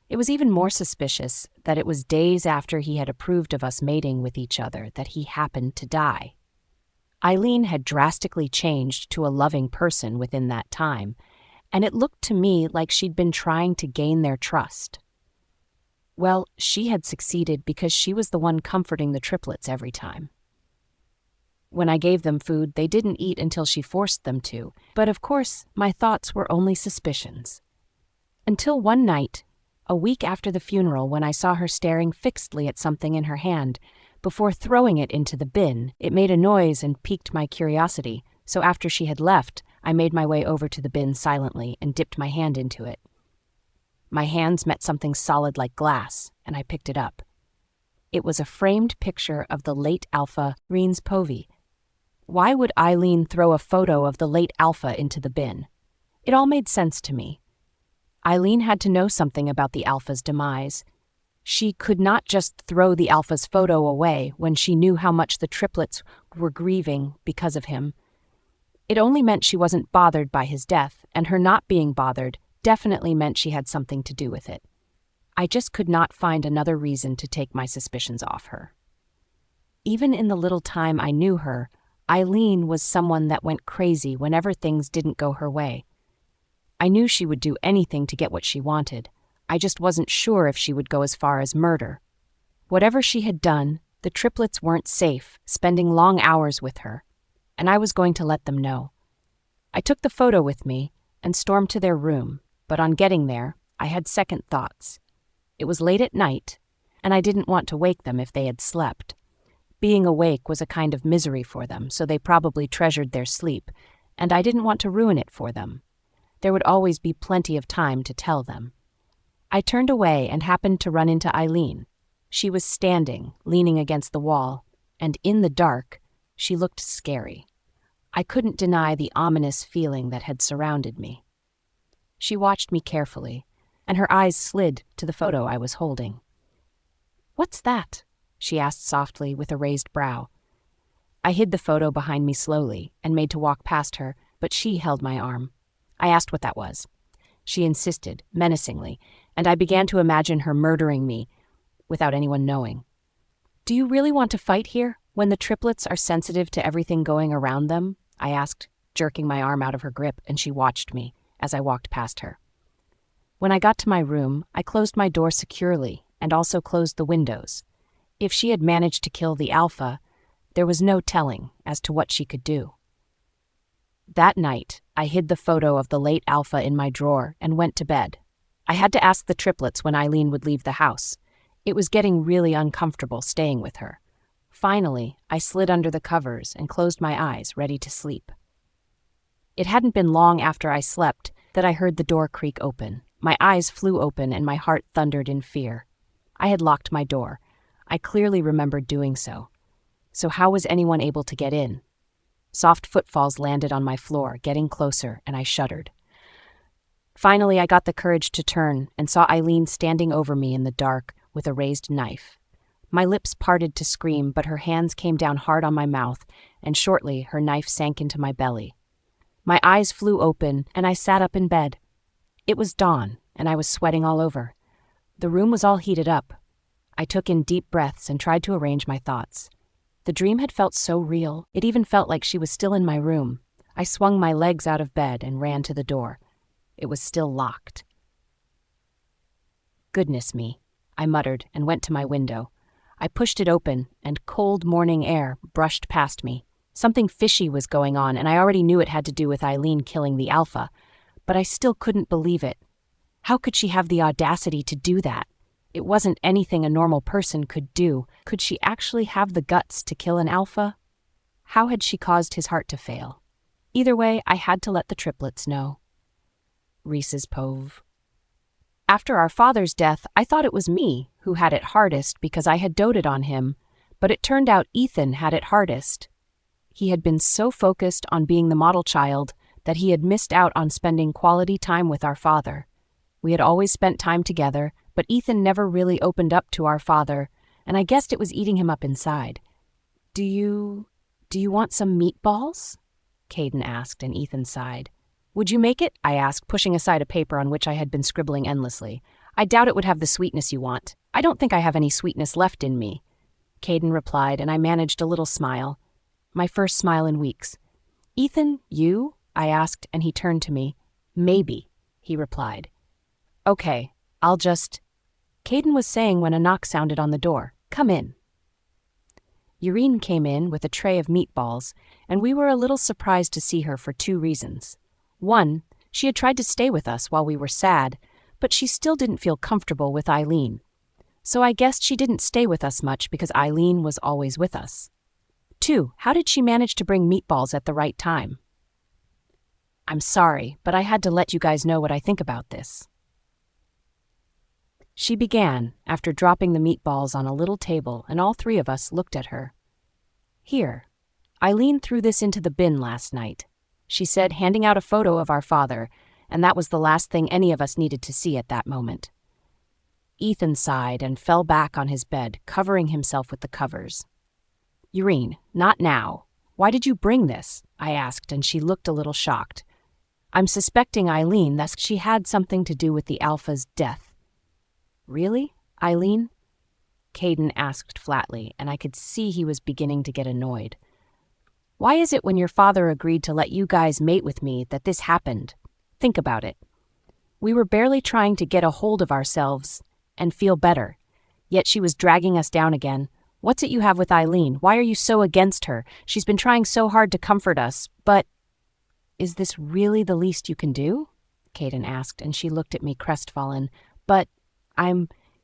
It was even more suspicious that it was days after he had approved of us mating with each other that he happened to die. Eileen had drastically changed to a loving person within that time, and it looked to me like she'd been trying to gain their trust. Well, she had succeeded because she was the one comforting the triplets every time. When I gave them food, they didn't eat until she forced them to, but of course, my thoughts were only suspicions. Until one night, a week after the funeral, when I saw her staring fixedly at something in her hand. Before throwing it into the bin, it made a noise and piqued my curiosity, so after she had left, I made my way over to the bin silently and dipped my hand into it. My hands met something solid like glass, and I picked it up. It was a framed picture of the late Alpha, Irene's Povey. Why would Eileen throw a photo of the late Alpha into the bin? It all made sense to me. Eileen had to know something about the Alpha's demise. She could not just throw the Alpha's photo away when she knew how much the triplets were grieving because of him. It only meant she wasn't bothered by his death, and her not being bothered definitely meant she had something to do with it. I just could not find another reason to take my suspicions off her. Even in the little time I knew her, Eileen was someone that went crazy whenever things didn't go her way. I knew she would do anything to get what she wanted. I just wasn't sure if she would go as far as murder. Whatever she had done, the triplets weren't safe, spending long hours with her, and I was going to let them know. I took the photo with me and stormed to their room, but on getting there, I had second thoughts. It was late at night, and I didn't want to wake them if they had slept. Being awake was a kind of misery for them, so they probably treasured their sleep, and I didn't want to ruin it for them. There would always be plenty of time to tell them. I turned away and happened to run into Eileen. She was standing, leaning against the wall, and in the dark, she looked scary. I couldn't deny the ominous feeling that had surrounded me. She watched me carefully, and her eyes slid to the photo I was holding. "What's that?" she asked softly with a raised brow. I hid the photo behind me slowly and made to walk past her, but she held my arm. I asked what that was. She insisted, menacingly, and I began to imagine her murdering me without anyone knowing. "Do you really want to fight here, when the triplets are sensitive to everything going around them?" I asked, jerking my arm out of her grip, and she watched me as I walked past her. When I got to my room, I closed my door securely and also closed the windows. If she had managed to kill the Alpha, there was no telling as to what she could do. That night, I hid the photo of the late Alpha in my drawer and went to bed. I had to ask the triplets when Eileen would leave the house. It was getting really uncomfortable staying with her. Finally, I slid under the covers and closed my eyes, ready to sleep. It hadn't been long after I slept that I heard the door creak open. My eyes flew open and my heart thundered in fear. I had locked my door. I clearly remembered doing so. So how was anyone able to get in? Soft footfalls landed on my floor, getting closer, and I shuddered. Finally, I got the courage to turn and saw Eileen standing over me in the dark with a raised knife. My lips parted to scream, but her hands came down hard on my mouth, and shortly her knife sank into my belly. My eyes flew open, and I sat up in bed. It was dawn, and I was sweating all over. The room was all heated up. I took in deep breaths and tried to arrange my thoughts. The dream had felt so real, it even felt like she was still in my room. I swung my legs out of bed and ran to the door. It was still locked. "Goodness me," I muttered and went to my window. I pushed it open, and cold morning air brushed past me. Something fishy was going on, and I already knew it had to do with Eileen killing the Alpha, but I still couldn't believe it. How could she have the audacity to do that? It wasn't anything a normal person could do. Could she actually have the guts to kill an Alpha? How had she caused his heart to fail? Either way, I had to let the triplets know. Reese's Pove. After our father's death, I thought it was me who had it hardest because I had doted on him, but it turned out Ethan had it hardest. He had been so focused on being the model child that he had missed out on spending quality time with our father. We had always spent time together, but Ethan never really opened up to our father, and I guessed it was eating him up inside. Do you want some meatballs?" Caden asked, and Ethan sighed. "Would you make it?" I asked, pushing aside a paper on which I had been scribbling endlessly. "I doubt it would have the sweetness you want. I don't think I have any sweetness left in me." Caden replied, and I managed a little smile. My first smile in weeks. "Ethan, you?" I asked, and he turned to me. "Maybe," he replied. "Okay, I'll just—" Caden was saying when a knock sounded on the door. "Come in." Urine came in with a tray of meatballs, and we were a little surprised to see her for two reasons. One, she had tried to stay with us while we were sad, but she still didn't feel comfortable with Eileen. So I guessed she didn't stay with us much because Eileen was always with us. Two, how did she manage to bring meatballs at the right time? "I'm sorry, but I had to let you guys know what I think about this." She began, after dropping the meatballs on a little table, and all three of us looked at her. "Here, Eileen threw this into the bin last night," she said, handing out a photo of our father, and that was the last thing any of us needed to see at that moment. Ethan sighed and fell back on his bed, covering himself with the covers. "Urine, not now. Why did you bring this?" I asked, and she looked a little shocked. "I'm suspecting Eileen that she had something to do with the Alpha's death." "Really, Eileen?" Caden asked flatly, and I could see he was beginning to get annoyed. "Why is it when your father agreed to let you guys mate with me that this happened? Think about it. We were barely trying to get a hold of ourselves and feel better, yet she was dragging us down again. What's it you have with Eileen? Why are you so against her? She's been trying so hard to comfort us, but—" "Is this really the least you can do?" Caden asked, and she looked at me crestfallen. "But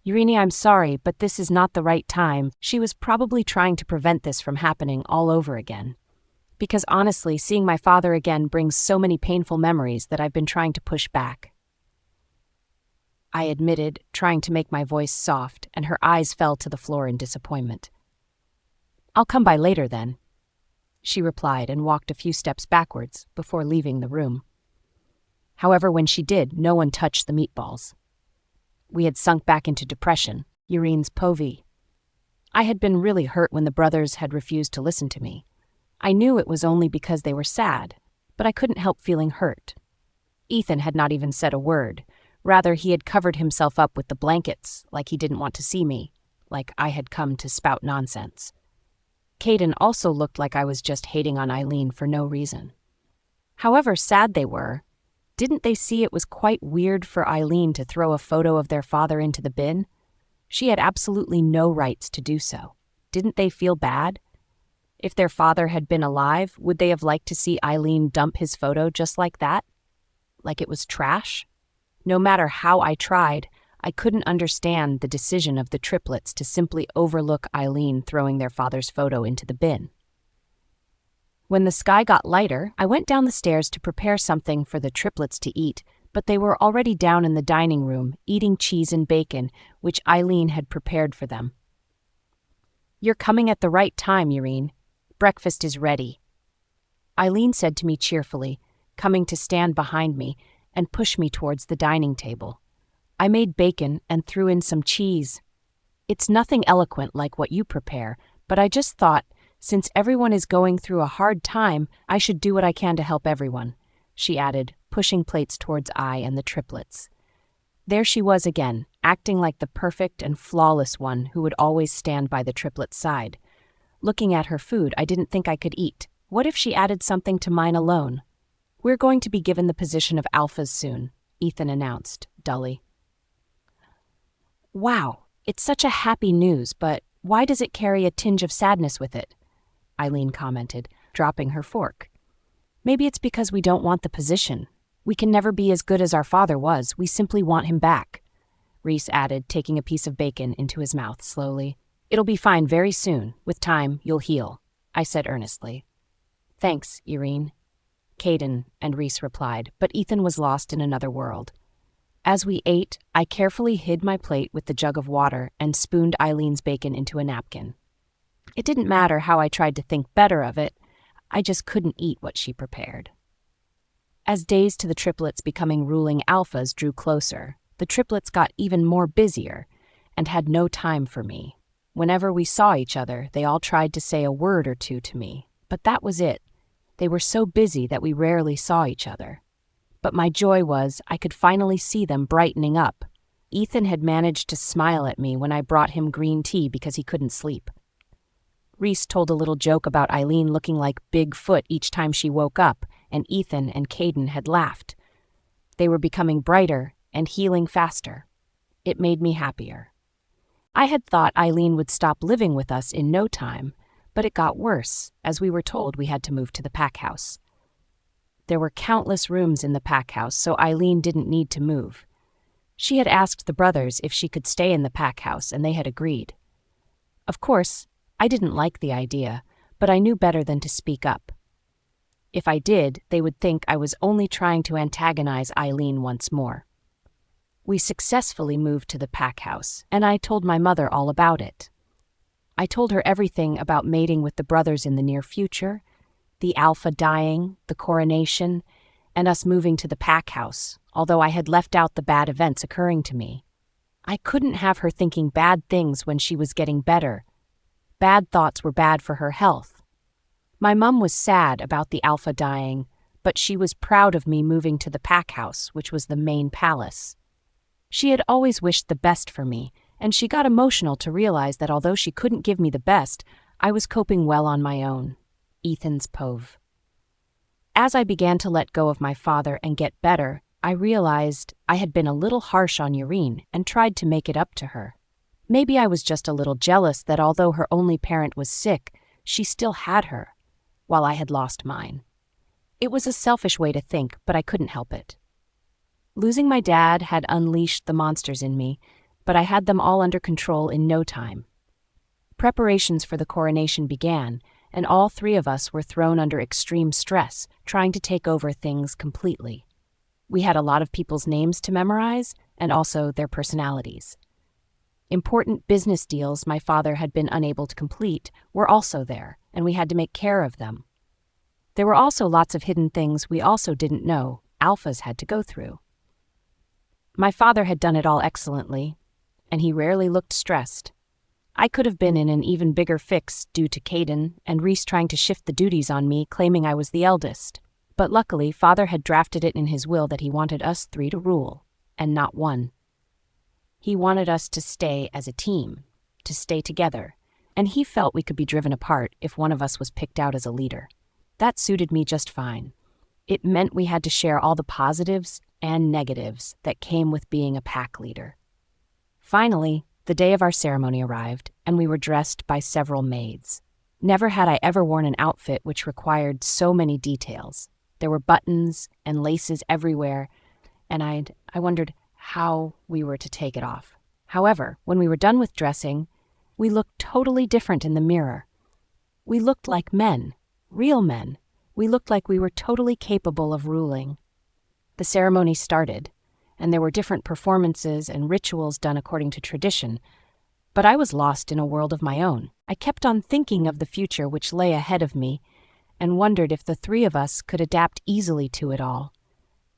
Urine, I'm sorry, but this is not the right time." She was probably trying to prevent this from happening all over again. Because honestly, seeing my father again brings so many painful memories that I've been trying to push back. I admitted, trying to make my voice soft, and her eyes fell to the floor in disappointment. "I'll come by later then," she replied and walked a few steps backwards before leaving the room. However, when she did, no one touched the meatballs. We had sunk back into depression, Urine's povey. I had been really hurt when the brothers had refused to listen to me. I knew it was only because they were sad, but I couldn't help feeling hurt. Ethan had not even said a word. Rather, he had covered himself up with the blankets, like he didn't want to see me, like I had come to spout nonsense. Caden also looked like I was just hating on Eileen for no reason. However sad they were, didn't they see it was quite weird for Eileen to throw a photo of their father into the bin? She had absolutely no rights to do so. Didn't they feel bad? If their father had been alive, would they have liked to see Eileen dump his photo just like that? Like it was trash? No matter how I tried, I couldn't understand the decision of the triplets to simply overlook Eileen throwing their father's photo into the bin. When the sky got lighter, I went down the stairs to prepare something for the triplets to eat, but they were already down in the dining room, eating cheese and bacon, which Eileen had prepared for them. "You're coming at the right time, Irene. Breakfast is ready," Eileen said to me cheerfully, coming to stand behind me and push me towards the dining table. I made bacon and threw in some cheese. "It's nothing eloquent like what you prepare, but I just thought, since everyone is going through a hard time, I should do what I can to help everyone," she added, pushing plates towards I and the triplets. There she was again, acting like the perfect and flawless one who would always stand by the triplets' side. Looking at her food, I didn't think I could eat. What if she added something to mine alone? "We're going to be given the position of alphas soon," Ethan announced, dully. "Wow, it's such a happy news, but why does it carry a tinge of sadness with it?" Eileen commented, dropping her fork. "Maybe it's because we don't want the position. We can never be as good as our father was. We simply want him back," Reese added, taking a piece of bacon into his mouth slowly. "It'll be fine very soon. With time, you'll heal," I said earnestly. "Thanks, Irene," Caden and Reese replied, but Ethan was lost in another world. As we ate, I carefully hid my plate with the jug of water and spooned Eileen's bacon into a napkin. It didn't matter how I tried to think better of it, I just couldn't eat what she prepared. As days to the triplets becoming ruling alphas drew closer, the triplets got even more busier and had no time for me. Whenever we saw each other, they all tried to say a word or two to me, but that was it. They were so busy that we rarely saw each other. But my joy was I could finally see them brightening up. Ethan had managed to smile at me when I brought him green tea because he couldn't sleep. Reese told a little joke about Eileen looking like Bigfoot each time she woke up, and Ethan and Caden had laughed. They were becoming brighter and healing faster. It made me happier. I had thought Eileen would stop living with us in no time, but it got worse, as we were told we had to move to the pack house. There were countless rooms in the pack house, so Eileen didn't need to move. She had asked the brothers if she could stay in the pack house, and they had agreed. Of course, I didn't like the idea, but I knew better than to speak up. If I did, they would think I was only trying to antagonize Eileen once more. We successfully moved to the pack house, and I told my mother all about it. I told her everything about mating with the brothers in the near future, the alpha dying, the coronation, and us moving to the pack house, although I had left out the bad events occurring to me. I couldn't have her thinking bad things when she was getting better. Bad thoughts were bad for her health. My mum was sad about the alpha dying, but she was proud of me moving to the pack house, which was the main palace. She had always wished the best for me, and she got emotional to realize that although she couldn't give me the best, I was coping well on my own. Ethan's Pove. As I began to let go of my father and get better, I realized I had been a little harsh on Irene and tried to make it up to her. Maybe I was just a little jealous that although her only parent was sick, she still had her, while I had lost mine. It was a selfish way to think, but I couldn't help it. Losing my dad had unleashed the monsters in me, but I had them all under control in no time. Preparations for the coronation began, and all three of us were thrown under extreme stress, trying to take over things completely. We had a lot of people's names to memorize, and also their personalities. Important business deals my father had been unable to complete were also there, and we had to make care of them. There were also lots of hidden things we also didn't know alphas had to go through. My father had done it all excellently, and he rarely looked stressed. I could have been in an even bigger fix due to Caden and Reese trying to shift the duties on me, claiming I was the eldest. But luckily, Father had drafted it in his will that he wanted us three to rule, and not one. He wanted us to stay as a team, to stay together, and he felt we could be driven apart if one of us was picked out as a leader. That suited me just fine. It meant we had to share all the positives and negatives that came with being a pack leader. Finally, the day of our ceremony arrived, and we were dressed by several maids. Never had I ever worn an outfit which required so many details. There were buttons and laces everywhere, and I wondered how we were to take it off. However, when we were done with dressing, we looked totally different in the mirror. We looked like men, real men. We looked like we were totally capable of ruling. The ceremony started, and there were different performances and rituals done according to tradition, but I was lost in a world of my own. I kept on thinking of the future which lay ahead of me and wondered if the three of us could adapt easily to it all.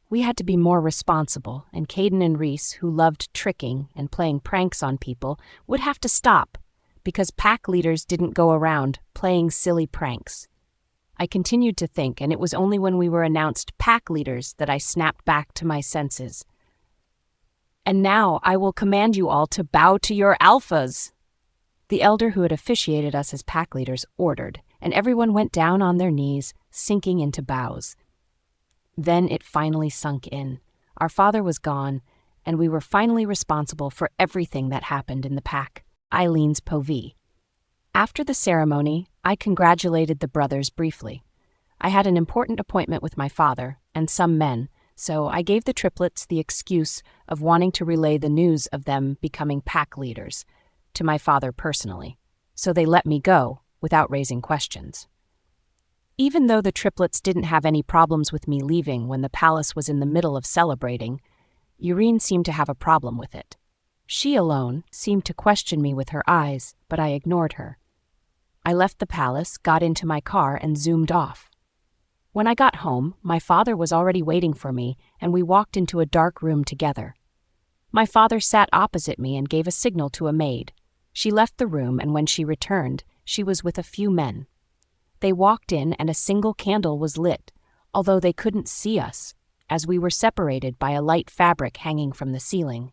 We had to be more responsible, and Caden and Reese, who loved tricking and playing pranks on people, would have to stop because pack leaders didn't go around playing silly pranks. I continued to think, and it was only when we were announced pack leaders that I snapped back to my senses. "And now I will command you all to bow to your alphas," the elder who had officiated us as pack leaders ordered, and everyone went down on their knees, sinking into bows. Then it finally sunk in. Our father was gone, and we were finally responsible for everything that happened in the pack. Eileen's povee. After the ceremony, I congratulated the brothers briefly. I had an important appointment with my father and some men, so I gave the triplets the excuse of wanting to relay the news of them becoming pack leaders to my father personally, so they let me go without raising questions. Even though the triplets didn't have any problems with me leaving when the palace was in the middle of celebrating, Urine seemed to have a problem with it. She alone seemed to question me with her eyes, but I ignored her. I left the palace, got into my car, and zoomed off. When I got home, my father was already waiting for me, and we walked into a dark room together. My father sat opposite me and gave a signal to a maid. She left the room, and when she returned, she was with a few men. They walked in, and a single candle was lit, although they couldn't see us, as we were separated by a light fabric hanging from the ceiling.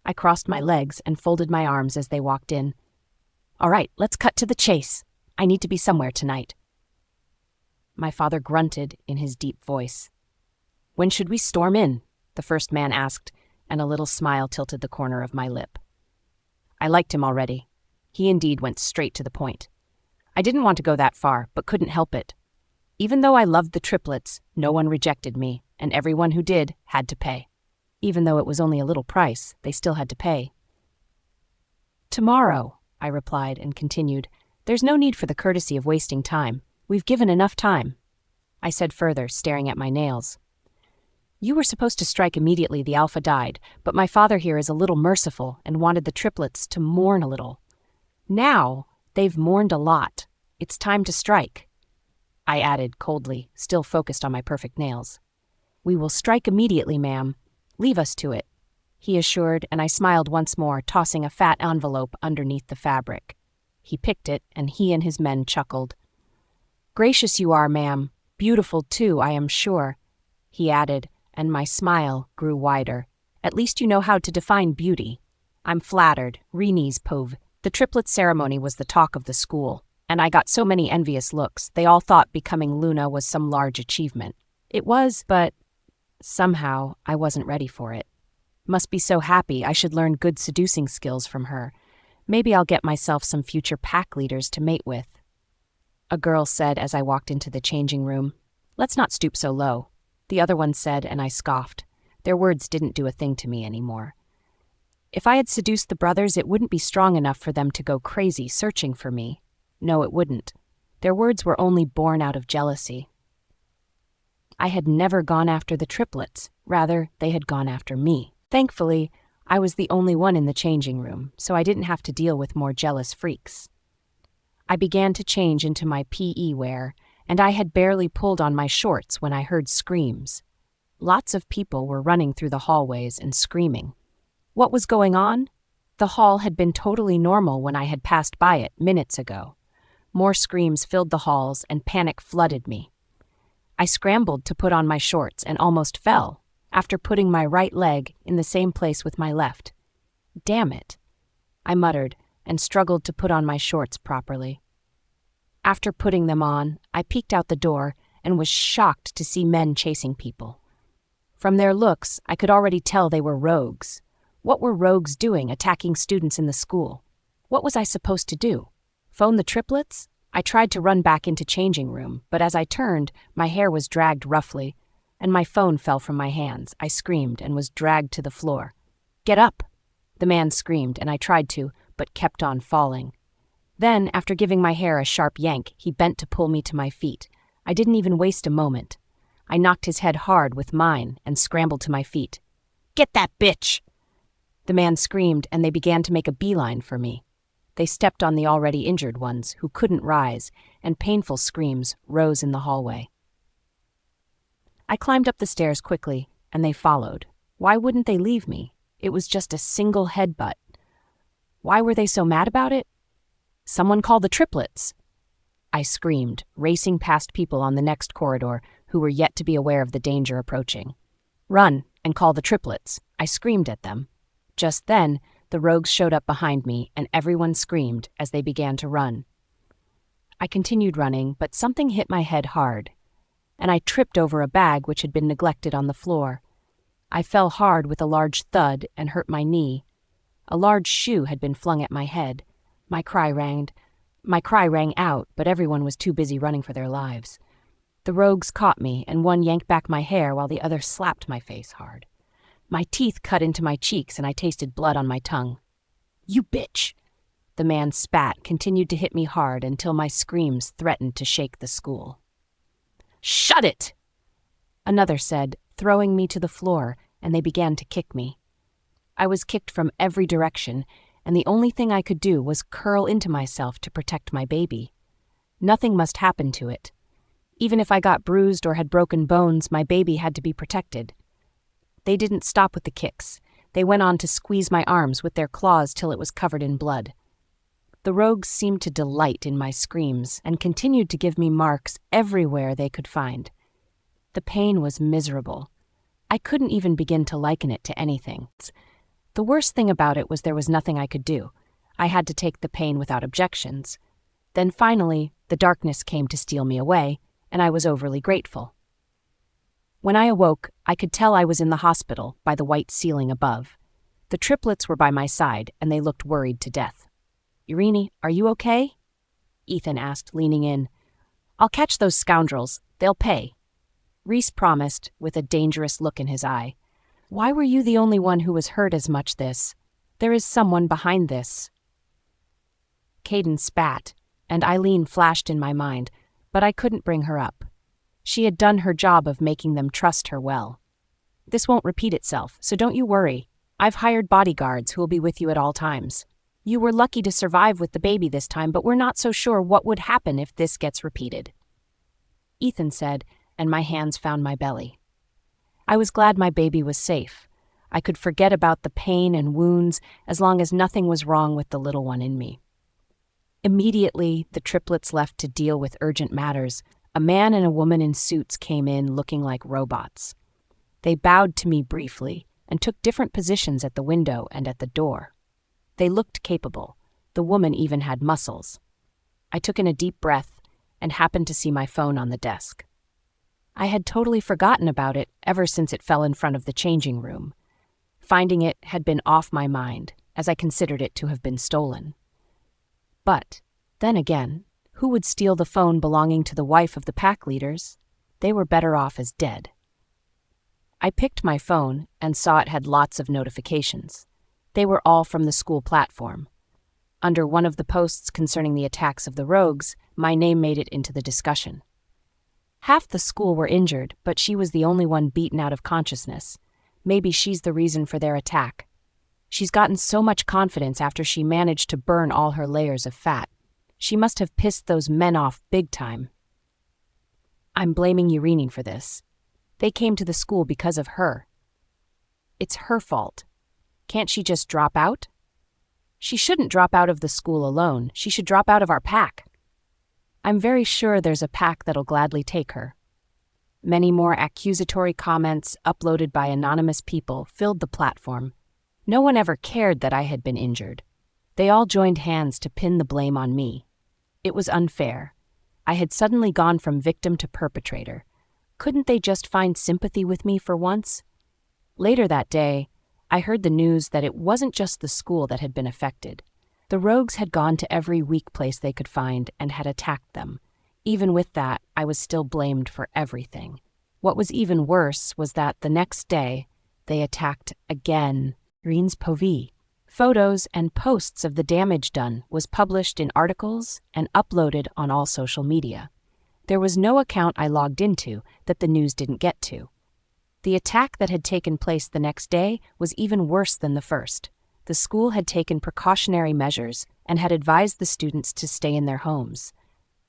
I crossed my legs and folded my arms as they walked in. "All right, let's cut to the chase. I need to be somewhere tonight." My father grunted in his deep voice. "When should we storm in?" the first man asked, and a little smile tilted the corner of my lip. I liked him already. He indeed went straight to the point. I didn't want to go that far, but couldn't help it. Even though I loved the triplets, no one rejected me, and everyone who did had to pay. Even though it was only a little price, they still had to pay. "Tomorrow," I replied and continued. "There's no need for the courtesy of wasting time. We've given enough time," I said further, staring at my nails. "You were supposed to strike immediately the alpha died, but my father here is a little merciful and wanted the triplets to mourn a little. Now, they've mourned a lot. It's time to strike," I added coldly, still focused on my perfect nails. "We will strike immediately, ma'am. Leave us to it," he assured, and I smiled once more, tossing a fat envelope underneath the fabric. He picked it, and he and his men chuckled. "Gracious you are, ma'am. Beautiful, too, I am sure," he added, and my smile grew wider. "At least you know how to define beauty." I'm flattered. Renee's pove. The triplet ceremony was the talk of the school, and I got so many envious looks. They all thought becoming Luna was some large achievement. It was, but somehow I wasn't ready for it. Must be so happy I should learn good seducing skills from her. Maybe I'll get myself some future pack leaders to mate with. A girl said as I walked into the changing room. "Let's not stoop so low," the other one said, and I scoffed. Their words didn't do a thing to me anymore. If I had seduced the brothers, it wouldn't be strong enough for them to go crazy searching for me. No, it wouldn't. Their words were only born out of jealousy. I had never gone after the triplets. Rather, they had gone after me. Thankfully, I was the only one in the changing room, so I didn't have to deal with more jealous freaks. I began to change into my PE wear, and I had barely pulled on my shorts when I heard screams. Lots of people were running through the hallways and screaming. What was going on? The hall had been totally normal when I had passed by it minutes ago. More screams filled the halls, and panic flooded me. I scrambled to put on my shorts and almost fell, after putting my right leg in the same place with my left. "Damn it," I muttered, and struggled to put on my shorts properly. After putting them on, I peeked out the door and was shocked to see men chasing people. From their looks, I could already tell they were rogues. What were rogues doing attacking students in the school? What was I supposed to do? Phone the triplets? I tried to run back into changing room, but as I turned, my hair was dragged roughly, and my phone fell from my hands. I screamed and was dragged to the floor. "Get up!" The man screamed, and I tried to, but kept on falling. Then, after giving my hair a sharp yank, he bent to pull me to my feet. I didn't even waste a moment. I knocked his head hard with mine and scrambled to my feet. "Get that bitch!" The man screamed, and they began to make a beeline for me. They stepped on the already injured ones, who couldn't rise, and painful screams rose in the hallway. I climbed up the stairs quickly, and they followed. Why wouldn't they leave me? It was just a single headbutt. Why were they so mad about it? "Someone call the triplets!" I screamed, racing past people on the next corridor who were yet to be aware of the danger approaching. "Run and call the triplets!" I screamed at them. Just then, the rogues showed up behind me, and everyone screamed as they began to run. I continued running, but something hit my head hard, and I tripped over a bag which had been neglected on the floor. I fell hard with a large thud and hurt my knee. A large shoe had been flung at my head. My cry rang out, but everyone was too busy running for their lives. The rogues caught me, and one yanked back my hair while the other slapped my face hard. My teeth cut into my cheeks, and I tasted blood on my tongue. "You bitch!" The man spat, continued to hit me hard until my screams threatened to shake the school. "Shut it!" another said, throwing me to the floor, and they began to kick me. I was kicked from every direction, and the only thing I could do was curl into myself to protect my baby. Nothing must happen to it. Even if I got bruised or had broken bones, my baby had to be protected. They didn't stop with the kicks. They went on to squeeze my arms with their claws till it was covered in blood. The rogues seemed to delight in my screams and continued to give me marks everywhere they could find. The pain was miserable. I couldn't even begin to liken it to anything. The worst thing about it was there was nothing I could do. I had to take the pain without objections. Then finally, the darkness came to steal me away, and I was overly grateful. When I awoke, I could tell I was in the hospital by the white ceiling above. The triplets were by my side, and they looked worried to death. "Irene, are you okay?" Ethan asked, leaning in. "I'll catch those scoundrels. They'll pay," Reese promised, with a dangerous look in his eye. "Why were you the only one who was hurt as much this? There is someone behind this." Caden spat, and Eileen flashed in my mind, but I couldn't bring her up. She had done her job of making them trust her well. "This won't repeat itself, so don't you worry. I've hired bodyguards who will be with you at all times. You were lucky to survive with the baby this time, but we're not so sure what would happen if this gets repeated," Ethan said, and my hands found my belly. I was glad my baby was safe. I could forget about the pain and wounds as long as nothing was wrong with the little one in me. Immediately, the triplets left to deal with urgent matters. A man and a woman in suits came in looking like robots. They bowed to me briefly and took different positions at the window and at the door. They looked capable. The woman even had muscles. I took in a deep breath and happened to see my phone on the desk. I had totally forgotten about it ever since it fell in front of the changing room. Finding it had been off my mind, as I considered it to have been stolen. But, then again, who would steal the phone belonging to the wife of the pack leaders? They were better off as dead. I picked my phone and saw it had lots of notifications. They were all from the school platform. Under one of the posts concerning the attacks of the rogues, my name made it into the discussion. Half the school were injured, but she was the only one beaten out of consciousness. Maybe she's the reason for their attack. She's gotten so much confidence after she managed to burn all her layers of fat. She must have pissed those men off big time. I'm blaming Irene for this. They came to the school because of her. It's her fault. Can't she just drop out? She shouldn't drop out of the school alone. She should drop out of our pack. I'm very sure there's a pack that'll gladly take her. Many more accusatory comments uploaded by anonymous people filled the platform. No one ever cared that I had been injured. They all joined hands to pin the blame on me. It was unfair. I had suddenly gone from victim to perpetrator. Couldn't they just find sympathy with me for once? Later that day, I heard the news that it wasn't just the school that had been affected. The rogues had gone to every weak place they could find and had attacked them. Even with that, I was still blamed for everything. What was even worse was that the next day, they attacked again. Green's Povey. Photos and posts of the damage done was published in articles and uploaded on all social media. There was no account I logged into that the news didn't get to. The attack that had taken place the next day was even worse than the first. The school had taken precautionary measures and had advised the students to stay in their homes.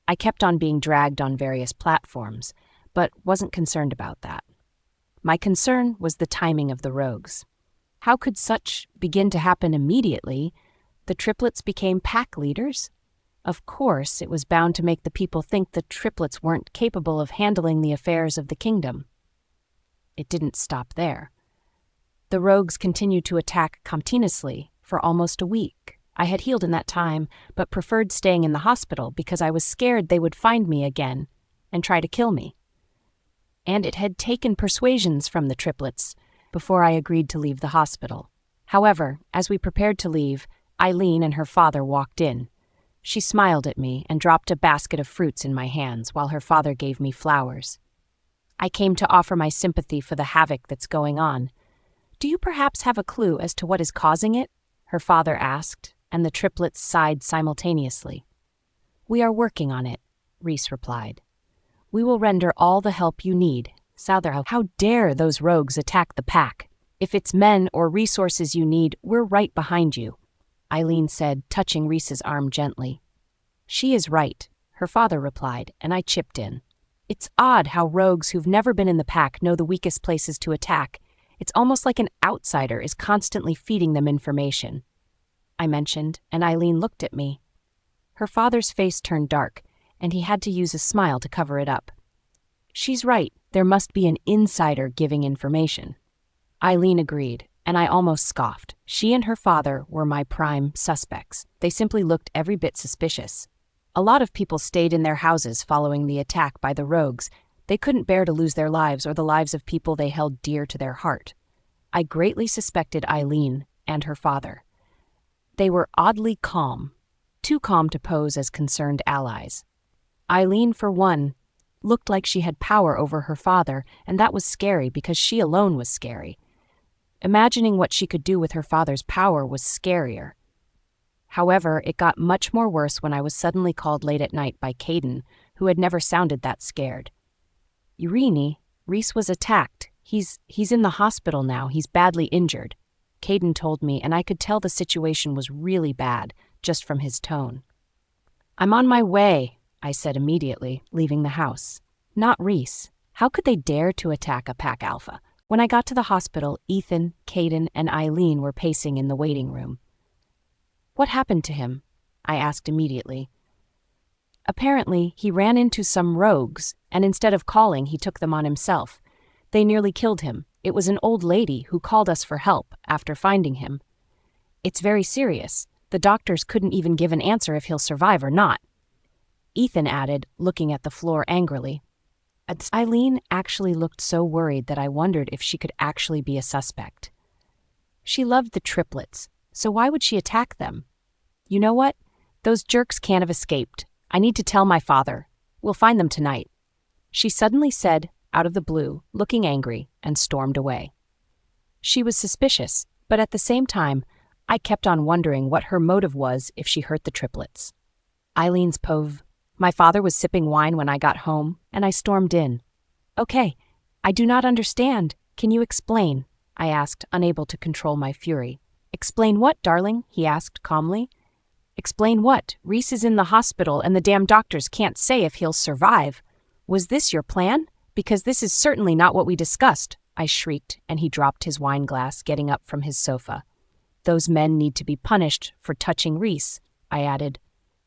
I kept on being dragged on various platforms, but wasn't concerned about that. My concern was the timing of the rogues. How could such begin to happen immediately? The triplets became pack leaders? Of course, it was bound to make the people think the triplets weren't capable of handling the affairs of the kingdom. It didn't stop there. The rogues continued to attack continuously for almost a week. I had healed in that time, but preferred staying in the hospital because I was scared they would find me again and try to kill me. And it had taken persuasions from the triplets before I agreed to leave the hospital. However, as we prepared to leave, Eileen and her father walked in. She smiled at me and dropped a basket of fruits in my hands while her father gave me flowers. I came to offer my sympathy for the havoc that's going on. Do you perhaps have a clue as to what is causing it? Her father asked, and the triplets sighed simultaneously. We are working on it, Reese replied. We will render all the help you need. Souther, how dare those rogues attack the pack? If it's men or resources you need, we're right behind you, Eileen said, touching Reese's arm gently. She is right, her father replied, and I chipped in. It's odd how rogues who've never been in the pack know the weakest places to attack. It's almost like an outsider is constantly feeding them information, I mentioned, and Eileen looked at me. Her father's face turned dark, and he had to use a smile to cover it up. She's right, there must be an insider giving information. Eileen agreed, and I almost scoffed. She and her father were my prime suspects. They simply looked every bit suspicious. A lot of people stayed in their houses following the attack by the rogues. They couldn't bear to lose their lives or the lives of people they held dear to their heart. I greatly suspected Eileen and her father. They were oddly calm, too calm to pose as concerned allies. Eileen, for one, looked like she had power over her father, and that was scary because she alone was scary. Imagining what she could do with her father's power was scarier. However, it got much more worse when I was suddenly called late at night by Caden, who had never sounded that scared. Irene, Reese was attacked. He's in the hospital now. He's badly injured, Caden told me, and I could tell the situation was really bad, just from his tone. I'm on my way, I said immediately, leaving the house. Not Reese. How could they dare to attack a pack alpha? When I got to the hospital, Ethan, Caden, and Eileen were pacing in the waiting room. What happened to him? I asked immediately. Apparently, he ran into some rogues, and instead of calling, he took them on himself. They nearly killed him. It was an old lady who called us for help after finding him. It's very serious. The doctors couldn't even give an answer if he'll survive or not, Ethan added, looking at the floor angrily. Eileen actually looked so worried that I wondered if she could actually be a suspect. She loved the triplets, so why would she attack them? You know what? Those jerks can't have escaped. I need to tell my father. We'll find them tonight, she suddenly said, out of the blue, looking angry, and stormed away. She was suspicious, but at the same time, I kept on wondering what her motive was if she hurt the triplets. Eileen's Pov. My father was sipping wine when I got home, and I stormed in. Okay, I do not understand. Can you explain? I asked, unable to control my fury. Explain what, darling? He asked calmly. Explain what? Reese is in the hospital and the damn doctors can't say if he'll survive. Was this your plan? Because this is certainly not what we discussed, I shrieked, and he dropped his wine glass, getting up from his sofa. Those men need to be punished for touching Reese, I added.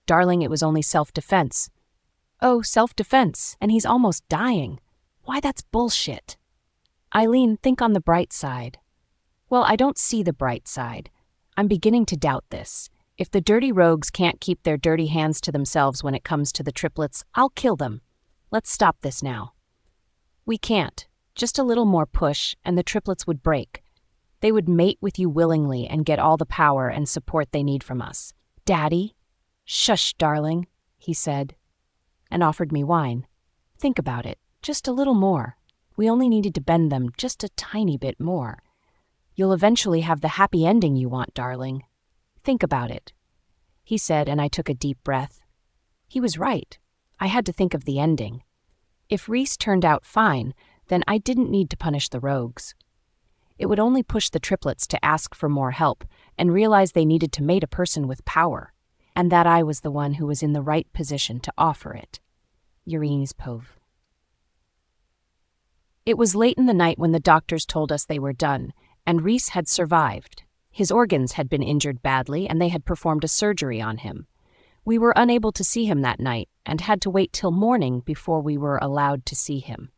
Darling, it was only self-defense. Oh, self-defense, and he's almost dying. Why, that's bullshit. Eileen, think on the bright side. Well, I don't see the bright side. I'm beginning to doubt this. If the dirty rogues can't keep their dirty hands to themselves when it comes to the triplets, I'll kill them. Let's stop this now. We can't. Just a little more push, and the triplets would break. They would mate with you willingly and get all the power and support they need from us. "Daddy?" "Shush, darling," he said, and offered me wine. "Think about it, just a little more. We only needed to bend them just a tiny bit more. You'll eventually have the happy ending you want, darling. Think about it," he said, and I took a deep breath. He was right. I had to think of the ending. If Reese turned out fine, then I didn't need to punish the rogues. It would only push the triplets to ask for more help and realize they needed to mate a person with power, and that I was the one who was in the right position to offer it. Urine's Pove. It was late in the night when the doctors told us they were done, and Reese had survived. His organs had been injured badly, and they had performed a surgery on him. We were unable to see him that night, and had to wait till morning before we were allowed to see him.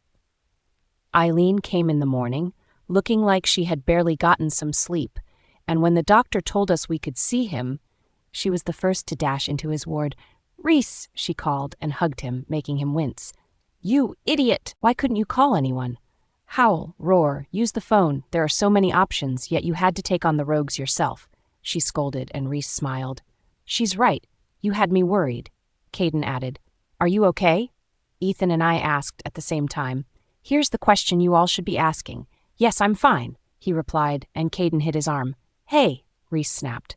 Eileen came in the morning, looking like she had barely gotten some sleep, and when the doctor told us we could see him, she was the first to dash into his ward. "Reese," she called, and hugged him, making him wince. "You idiot! Why couldn't you call anyone? Howl, roar, use the phone. There are so many options, yet you had to take on the rogues yourself," she scolded, and Reese smiled. "She's right. You had me worried," Caden added. "Are you okay?" Ethan and I asked at the same time. "Here's the question you all should be asking." "Yes, I'm fine," he replied, and Caden hit his arm. "Hey," Reese snapped.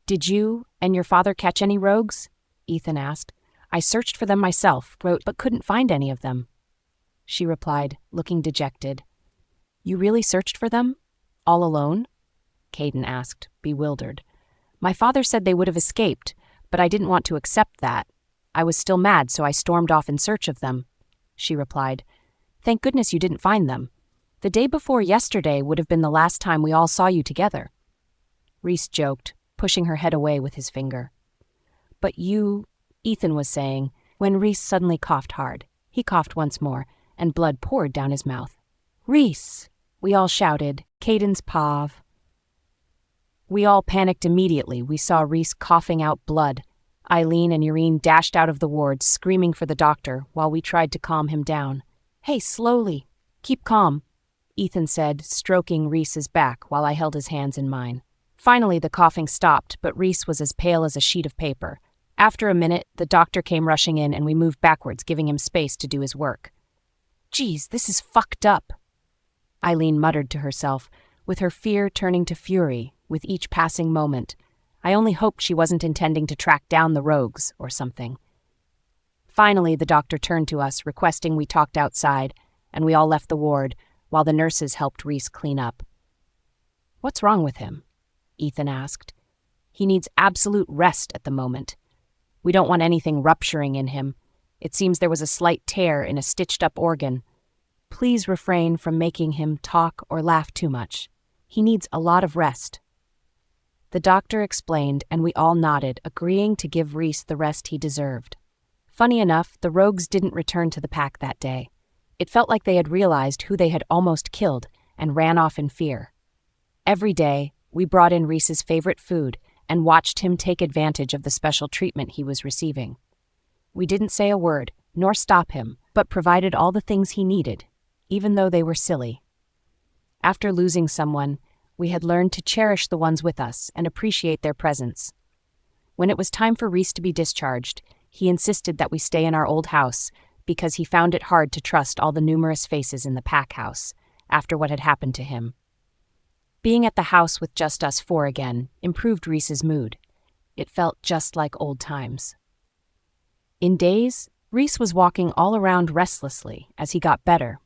"Did you and your father catch any rogues?" Ethan asked. "I searched for them myself, but couldn't find any of them," she replied, looking dejected. "You really searched for them? All alone?" Caden asked, bewildered. "My father said they would have escaped, but I didn't want to accept that. I was still mad, so I stormed off in search of them," she replied. "Thank goodness you didn't find them. The day before yesterday would have been the last time we all saw you together." Reese joked, pushing her head away with his finger. "But you," Ethan was saying, when Reese suddenly coughed hard. He coughed once more, and blood poured down his mouth. "Reese!" we all shouted. "Caden's Pav." We all panicked immediately. We saw Reese coughing out blood. Eileen and Urine dashed out of the ward, screaming for the doctor, while we tried to calm him down. "Hey, slowly. Keep calm," Ethan said, stroking Reese's back while I held his hands in mine. Finally, the coughing stopped, but Reese was as pale as a sheet of paper. After a minute, the doctor came rushing in, and we moved backwards, giving him space to do his work. "Geez, this is fucked up," Eileen muttered to herself, with her fear turning to fury with each passing moment. I only hoped she wasn't intending to track down the rogues or something. Finally, the doctor turned to us, requesting we talked outside, and we all left the ward, while the nurses helped Reese clean up. "What's wrong with him?" Ethan asked. "He needs absolute rest at the moment. We don't want anything rupturing in him. It seems there was a slight tear in a stitched-up organ. Please refrain from making him talk or laugh too much. He needs a lot of rest." The doctor explained, and we all nodded, agreeing to give Reese the rest he deserved. Funny enough, the rogues didn't return to the pack that day. It felt like they had realized who they had almost killed and ran off in fear. Every day, we brought in Reese's favorite food and watched him take advantage of the special treatment he was receiving. We didn't say a word, nor stop him, but provided all the things he needed, even though they were silly. After losing someone, we had learned to cherish the ones with us and appreciate their presence. When it was time for Reese to be discharged, he insisted that we stay in our old house because he found it hard to trust all the numerous faces in the pack house after what had happened to him. Being at the house with just us four again improved Reese's mood. It felt just like old times. In days, Reese was walking all around restlessly as he got better.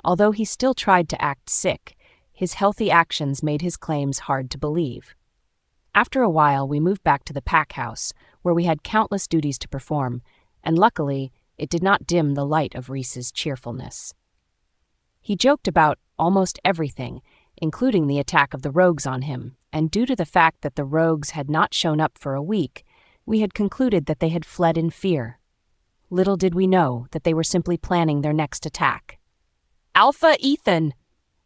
Although he still tried to act sick, his healthy actions made his claims hard to believe. After a while, we moved back to the pack house, where we had countless duties to perform, and luckily, it did not dim the light of Reese's cheerfulness. He joked about almost everything, including the attack of the rogues on him, and due to the fact that the rogues had not shown up for a week, we had concluded that they had fled in fear. Little did we know that they were simply planning their next attack. "Alpha Ethan!"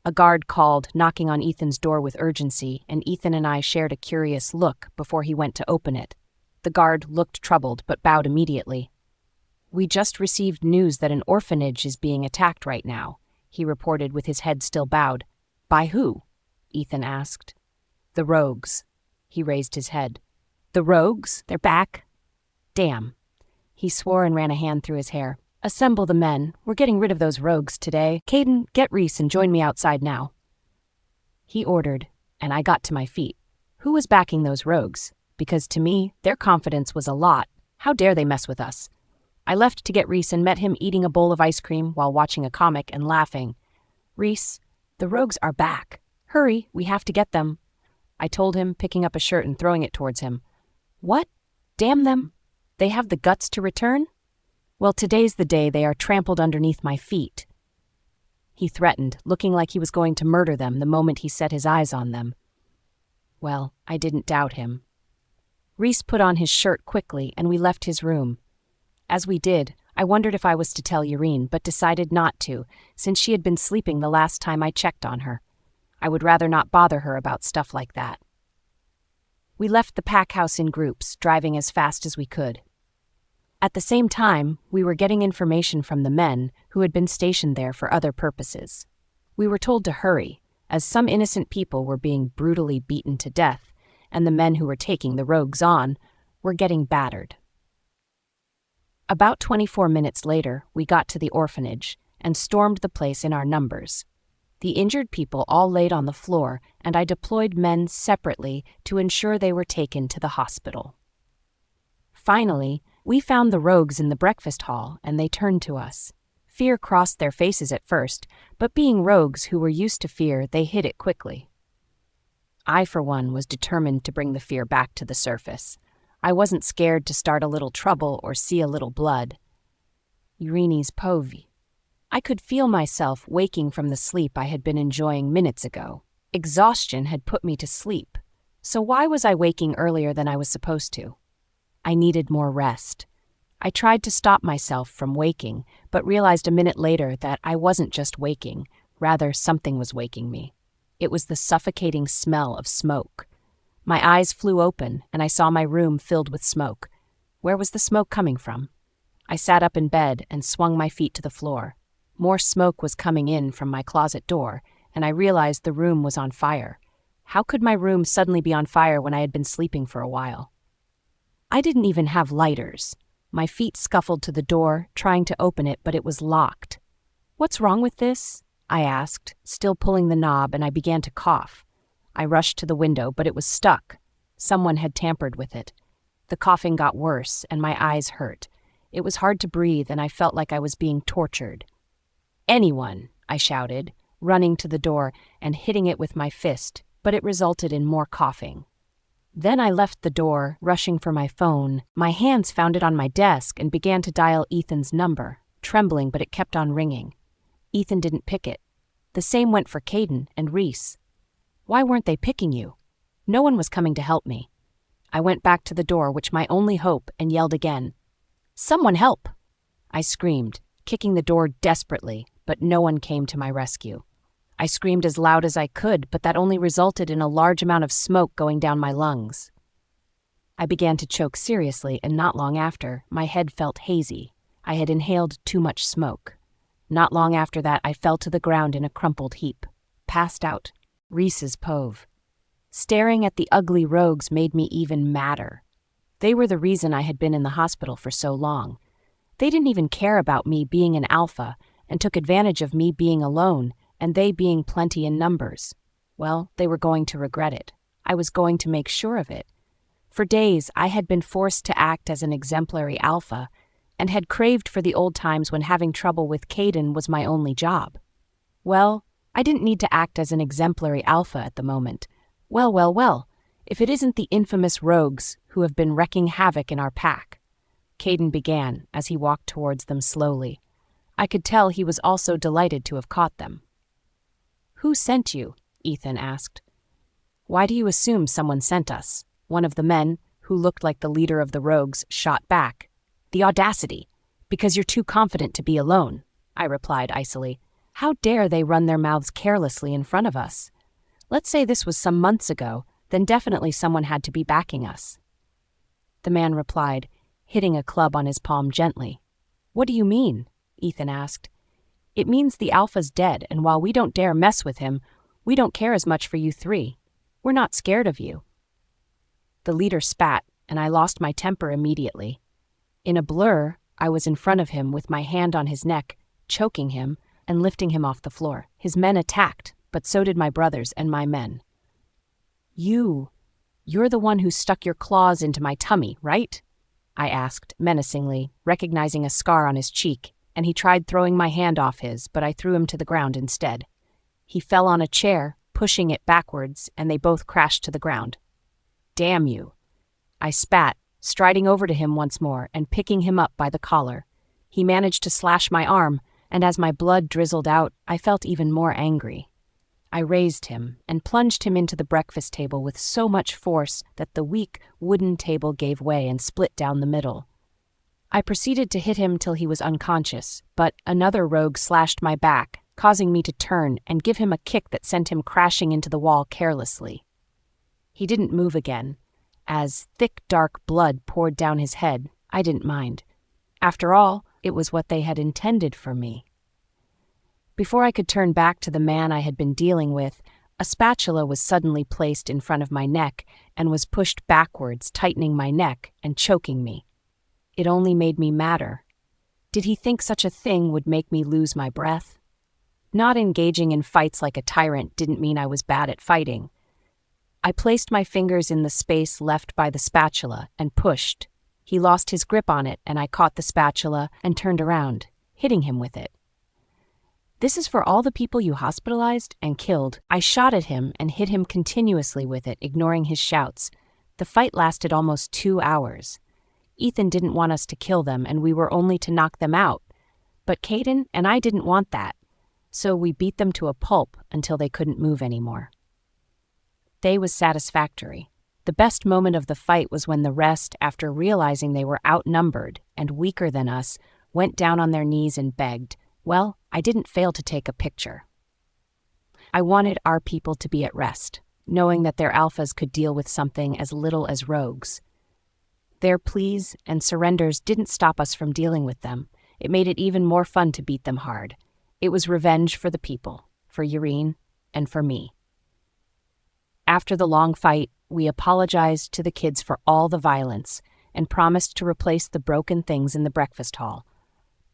A guard called, knocking on Ethan's door with urgency, and Ethan and I shared a curious look before he went to open it. The guard looked troubled but bowed immediately. "We just received news that an orphanage is being attacked right now," he reported with his head still bowed. "By who?" Ethan asked. "The rogues." He raised his head. The rogues, they're back. Damn. He swore and ran a hand through his hair. Assemble the men. We're getting rid of those rogues today. Caden, get Reese and join me outside now. He ordered, and I got to my feet. Who was backing those rogues? Because to me, their confidence was a lot. How dare they mess with us? I left to get Reese and met him eating a bowl of ice cream while watching a comic and laughing. Reese, the rogues are back. Hurry, we have to get them. I told him, picking up a shirt and throwing it towards him. What? Damn them. They have the guts to return? Well, today's the day they are trampled underneath my feet. He threatened, looking like he was going to murder them the moment he set his eyes on them. Well, I didn't doubt him. Reese put on his shirt quickly, and we left his room. As we did, I wondered if I was to tell Irene, but decided not to, since she had been sleeping the last time I checked on her. I would rather not bother her about stuff like that. We left the pack house in groups, driving as fast as we could. At the same time, we were getting information from the men who had been stationed there for other purposes. We were told to hurry, as some innocent people were being brutally beaten to death, and the men who were taking the rogues on were getting battered. About 24 minutes later, we got to the orphanage and stormed the place in our numbers. The injured people all laid on the floor, and I deployed men separately to ensure they were taken to the hospital. Finally, we found the rogues in the breakfast hall, and they turned to us. Fear crossed their faces at first, but being rogues who were used to fear, they hid it quickly. I, for one, was determined to bring the fear back to the surface. I wasn't scared to start a little trouble or see a little blood. Irene's povy. I could feel myself waking from the sleep I had been enjoying minutes ago. Exhaustion had put me to sleep, so why was I waking earlier than I was supposed to? I needed more rest. I tried to stop myself from waking, but realized a minute later that I wasn't just waking, rather something was waking me. It was the suffocating smell of smoke. My eyes flew open, and I saw my room filled with smoke. Where was the smoke coming from? I sat up in bed and swung my feet to the floor. More smoke was coming in from my closet door, and I realized the room was on fire. How could my room suddenly be on fire when I had been sleeping for a while? I didn't even have lighters. My feet scuffled to the door, trying to open it, but it was locked. "What's wrong with this?" I asked, still pulling the knob, and I began to cough. I rushed to the window, but it was stuck. Someone had tampered with it. The coughing got worse, and my eyes hurt. It was hard to breathe, and I felt like I was being tortured. "Anyone!" I shouted, running to the door and hitting it with my fist, but it resulted in more coughing. Then I left the door, rushing for my phone. My hands found it on my desk and began to dial Ethan's number, trembling, but it kept on ringing. Ethan didn't pick it. The same went for Caden and Reese. Why weren't they picking you? No one was coming to help me. I went back to the door, which my only hope, and yelled again. "Someone help!" I screamed, kicking the door desperately, but no one came to my rescue. I screamed as loud as I could, but that only resulted in a large amount of smoke going down my lungs. I began to choke seriously, and not long after, my head felt hazy. I had inhaled too much smoke. Not long after that, I fell to the ground in a crumpled heap, passed out. Reese's pove. Staring at the ugly rogues made me even madder. They were the reason I had been in the hospital for so long. They didn't even care about me being an alpha, and took advantage of me being alone, and they being plenty in numbers. Well, they were going to regret it. I was going to make sure of it. For days, I had been forced to act as an exemplary alpha, and had craved for the old times when having trouble with Caden was my only job. Well, I didn't need to act as an exemplary alpha at the moment. Well, if it isn't the infamous rogues who have been wrecking havoc in our pack. Caden began, as he walked towards them slowly. I could tell he was also delighted to have caught them. "Who sent you?" Ethan asked. "Why do you assume someone sent us?" One of the men, who looked like the leader of the rogues, shot back. "The audacity! Because you're too confident to be alone," I replied icily. "How dare they run their mouths carelessly in front of us? Let's say this was some months ago, then definitely someone had to be backing us." The man replied, hitting a club on his palm gently. "What do you mean?" Ethan asked. "It means the alpha's dead, and while we don't dare mess with him, we don't care as much for you three. We're not scared of you." The leader spat, and I lost my temper immediately. In a blur, I was in front of him with my hand on his neck, choking him and lifting him off the floor. His men attacked, but so did my brothers and my men. You're the one who stuck your claws into my tummy, right? I asked, menacingly, recognizing a scar on his cheek, and he tried throwing my hand off his, but I threw him to the ground instead. He fell on a chair, pushing it backwards, and they both crashed to the ground. Damn you! I spat, striding over to him once more and picking him up by the collar. He managed to slash my arm, and as my blood drizzled out, I felt even more angry. I raised him and plunged him into the breakfast table with so much force that the weak wooden table gave way and split down the middle. I proceeded to hit him till he was unconscious, but another rogue slashed my back, causing me to turn and give him a kick that sent him crashing into the wall carelessly. He didn't move again. As thick, dark blood poured down his head, I didn't mind. After all, it was what they had intended for me. Before I could turn back to the man I had been dealing with, a spatula was suddenly placed in front of my neck and was pushed backwards, tightening my neck and choking me. It only made me madder. Did he think such a thing would make me lose my breath? Not engaging in fights like a tyrant didn't mean I was bad at fighting. I placed my fingers in the space left by the spatula and pushed. He lost his grip on it, and I caught the spatula and turned around, hitting him with it. This is for all the people you hospitalized and killed. I shot at him and hit him continuously with it, ignoring his shouts. The fight lasted almost 2 hours. Ethan didn't want us to kill them, and we were only to knock them out. But Caden and I didn't want that, so we beat them to a pulp until they couldn't move anymore. Day was satisfactory. The best moment of the fight was when the rest, after realizing they were outnumbered and weaker than us, went down on their knees and begged. Well, I didn't fail to take a picture. I wanted our people to be at rest, knowing that their alphas could deal with something as little as rogues. Their pleas and surrenders didn't stop us from dealing with them. It made it even more fun to beat them hard. It was revenge for the people, for Yureen, and for me. After the long fight, we apologized to the kids for all the violence and promised to replace the broken things in the breakfast hall.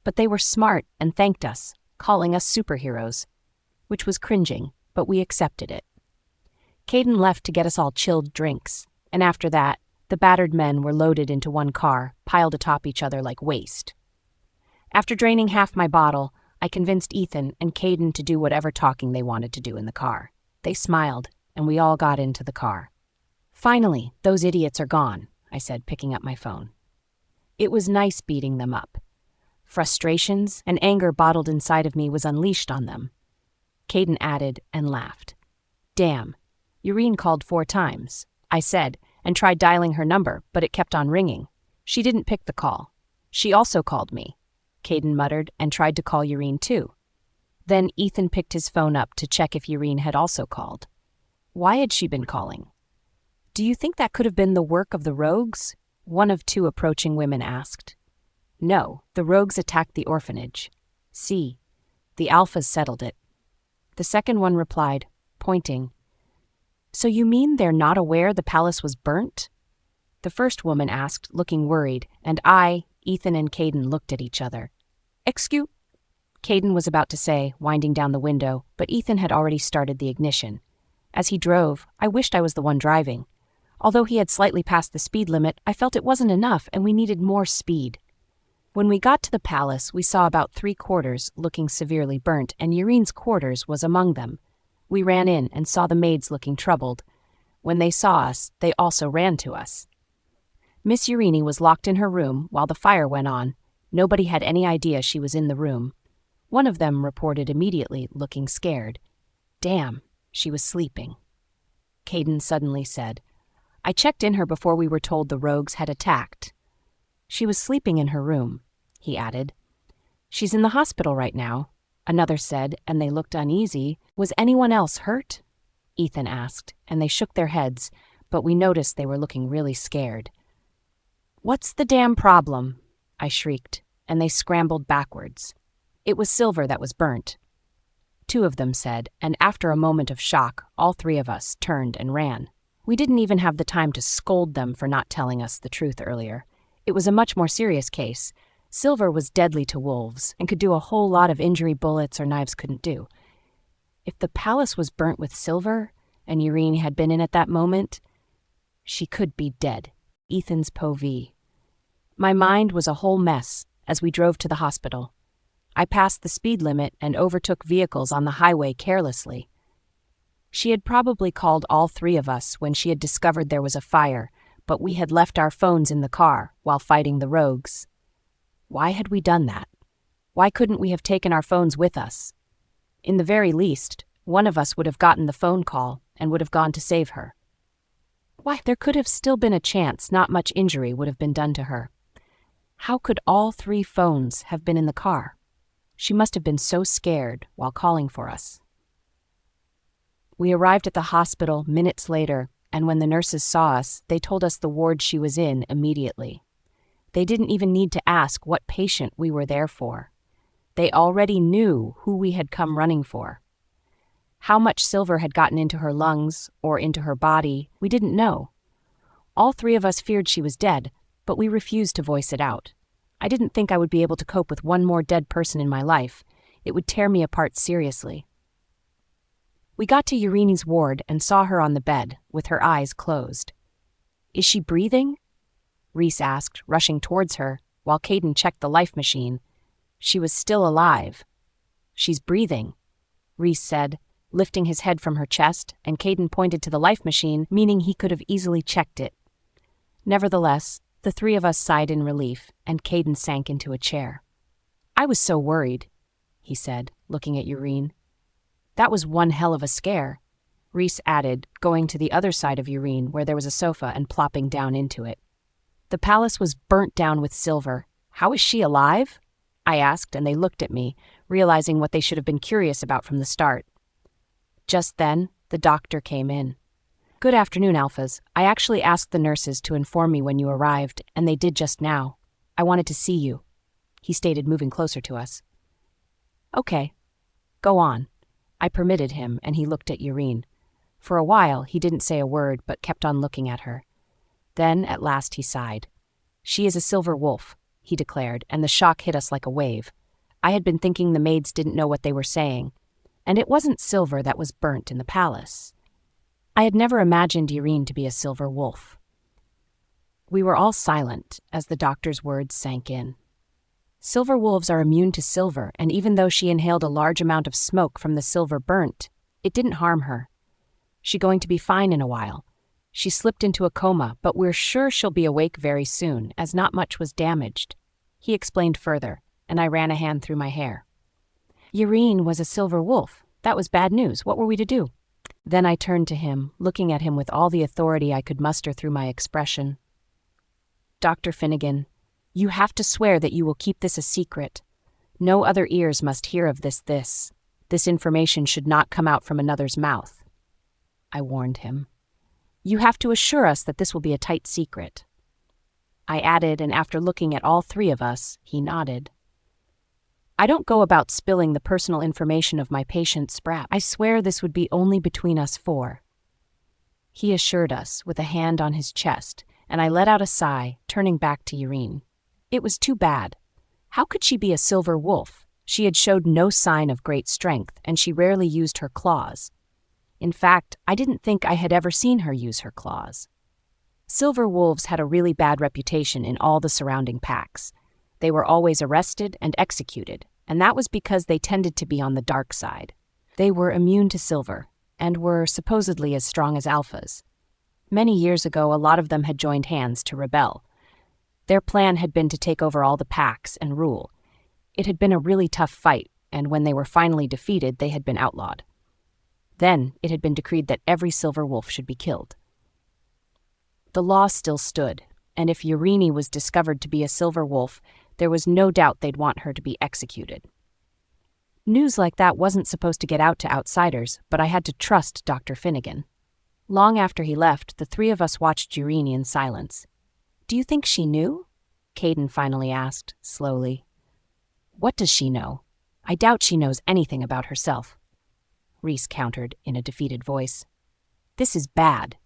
But they were smart and thanked us, calling us superheroes, which was cringing, but we accepted it. Caden left to get us all chilled drinks, and after that, the battered men were loaded into one car, piled atop each other like waste. After draining half my bottle, I convinced Ethan and Caden to do whatever talking they wanted to do in the car. They smiled, and we all got into the car. Finally, those idiots are gone, I said, picking up my phone. It was nice beating them up. Frustrations and anger bottled inside of me was unleashed on them. Caden added and laughed. Damn, Yureen called 4 times, I said, and tried dialing her number, but it kept on ringing. She didn't pick the call. She also called me, Caden muttered, and tried to call Yureen too. Then Ethan picked his phone up to check if Yureen had also called. Why had she been calling? Do you think that could have been the work of the rogues? One of 2 approaching women asked. No, the rogues attacked the orphanage. See, the alphas settled it. The second one replied, pointing. So you mean they're not aware the palace was burnt? The first woman asked, looking worried, and I, Ethan and Caden looked at each other. Excuse? Caden was about to say, winding down the window, but Ethan had already started the ignition. As he drove, I wished I was the one driving. Although he had slightly passed the speed limit, I felt it wasn't enough and we needed more speed. When we got to the palace, we saw about 3/4 looking severely burnt, and Yureen's quarters was among them. We ran in and saw the maids looking troubled. When they saw us, they also ran to us. Miss Urini was locked in her room while the fire went on. Nobody had any idea she was in the room. One of them reported immediately, looking scared. Damn, she was sleeping. Caden suddenly said, I checked in her before we were told the rogues had attacked. She was sleeping in her room, he added. She's in the hospital right now, another said, and they looked uneasy. Was anyone else hurt? Ethan asked, and they shook their heads, but we noticed they were looking really scared. What's the damn problem? I shrieked, and they scrambled backwards. It was silver that was burnt. 2 of them said, and after a moment of shock, all 3 of us turned and ran. We didn't even have the time to scold them for not telling us the truth earlier. It was a much more serious case. Silver was deadly to wolves and could do a whole lot of injury bullets or knives couldn't do. If the palace was burnt with silver, and Irene had been in at that moment, she could be dead. Ethan's POV. My mind was a whole mess as we drove to the hospital. I passed the speed limit and overtook vehicles on the highway carelessly. She had probably called all three of us when she had discovered there was a fire, but we had left our phones in the car while fighting the rogues. Why had we done that? Why couldn't we have taken our phones with us? In the very least, one of us would have gotten the phone call and would have gone to save her. Why, there could have still been a chance not much injury would have been done to her. How could all three phones have been in the car? She must have been so scared while calling for us. We arrived at the hospital minutes later, and when the nurses saw us, they told us the ward she was in immediately. They didn't even need to ask what patient we were there for. They already knew who we had come running for. How much silver had gotten into her lungs or into her body, we didn't know. All three of us feared she was dead, but we refused to voice it out. I didn't think I would be able to cope with one more dead person in my life. It would tear me apart seriously. We got to Irene's ward and saw her on the bed, with her eyes closed. "Is she breathing?" Reese asked, rushing towards her, while Caden checked the life machine. She was still alive. "She's breathing," Reese said, lifting his head from her chest, and Caden pointed to the life machine, meaning he could have easily checked it. Nevertheless, the three of us sighed in relief, and Caden sank into a chair. "I was so worried," he said, looking at Irene. "That was one hell of a scare," Reese added, going to the other side of Irene where there was a sofa and plopping down into it. "The palace was burnt down with silver. How is she alive?" I asked, and they looked at me, realizing what they should have been curious about from the start. Just then, the doctor came in. "Good afternoon, Alphas. I actually asked the nurses to inform me when you arrived, and they did just now. I wanted to see you," he stated, moving closer to us. "Okay. Go on." I permitted him, and he looked at Irene. For a while, he didn't say a word, but kept on looking at her. Then, at last, he sighed. "She is a silver wolf," he declared, and the shock hit us like a wave. I had been thinking the maids didn't know what they were saying, and it wasn't silver that was burnt in the palace. I had never imagined Irene to be a silver wolf. We were all silent as the doctor's words sank in. Silver wolves are immune to silver, and even though she inhaled a large amount of smoke from the silver burnt, it didn't harm her. She's going to be fine in a while. She slipped into a coma, but we're sure she'll be awake very soon, as not much was damaged. He explained further, and I ran a hand through my hair. Irene was a silver wolf. That was bad news. What were we to do? Then I turned to him, looking at him with all the authority I could muster through my expression. "Dr. Finnegan, you have to swear that you will keep this a secret. No other ears must hear of this. This information should not come out from another's mouth," I warned him. "You have to assure us that this will be a tight secret." I added, and after looking at all three of us, he nodded. "I don't go about spilling the personal information of my patient's sprat. I swear this would be only between us four." He assured us, with a hand on his chest, and I let out a sigh, turning back to Irene. It was too bad. How could she be a silver wolf? She had showed no sign of great strength, and she rarely used her claws. In fact, I didn't think I had ever seen her use her claws. Silver wolves had a really bad reputation in all the surrounding packs. They were always arrested and executed, and that was because they tended to be on the dark side. They were immune to silver, and were supposedly as strong as alphas. Many years ago, a lot of them had joined hands to rebel. Their plan had been to take over all the packs and rule. It had been a really tough fight, and when they were finally defeated, they had been outlawed. Then it had been decreed that every silver wolf should be killed. The law still stood, and if Irene was discovered to be a silver wolf, there was no doubt they'd want her to be executed. News like that wasn't supposed to get out to outsiders, but I had to trust Dr. Finnegan. Long after he left, the three of us watched Irene in silence. "Do you think she knew?" Caden finally asked, slowly. "What does she know? I doubt she knows anything about herself," Reese countered in a defeated voice. "This is bad.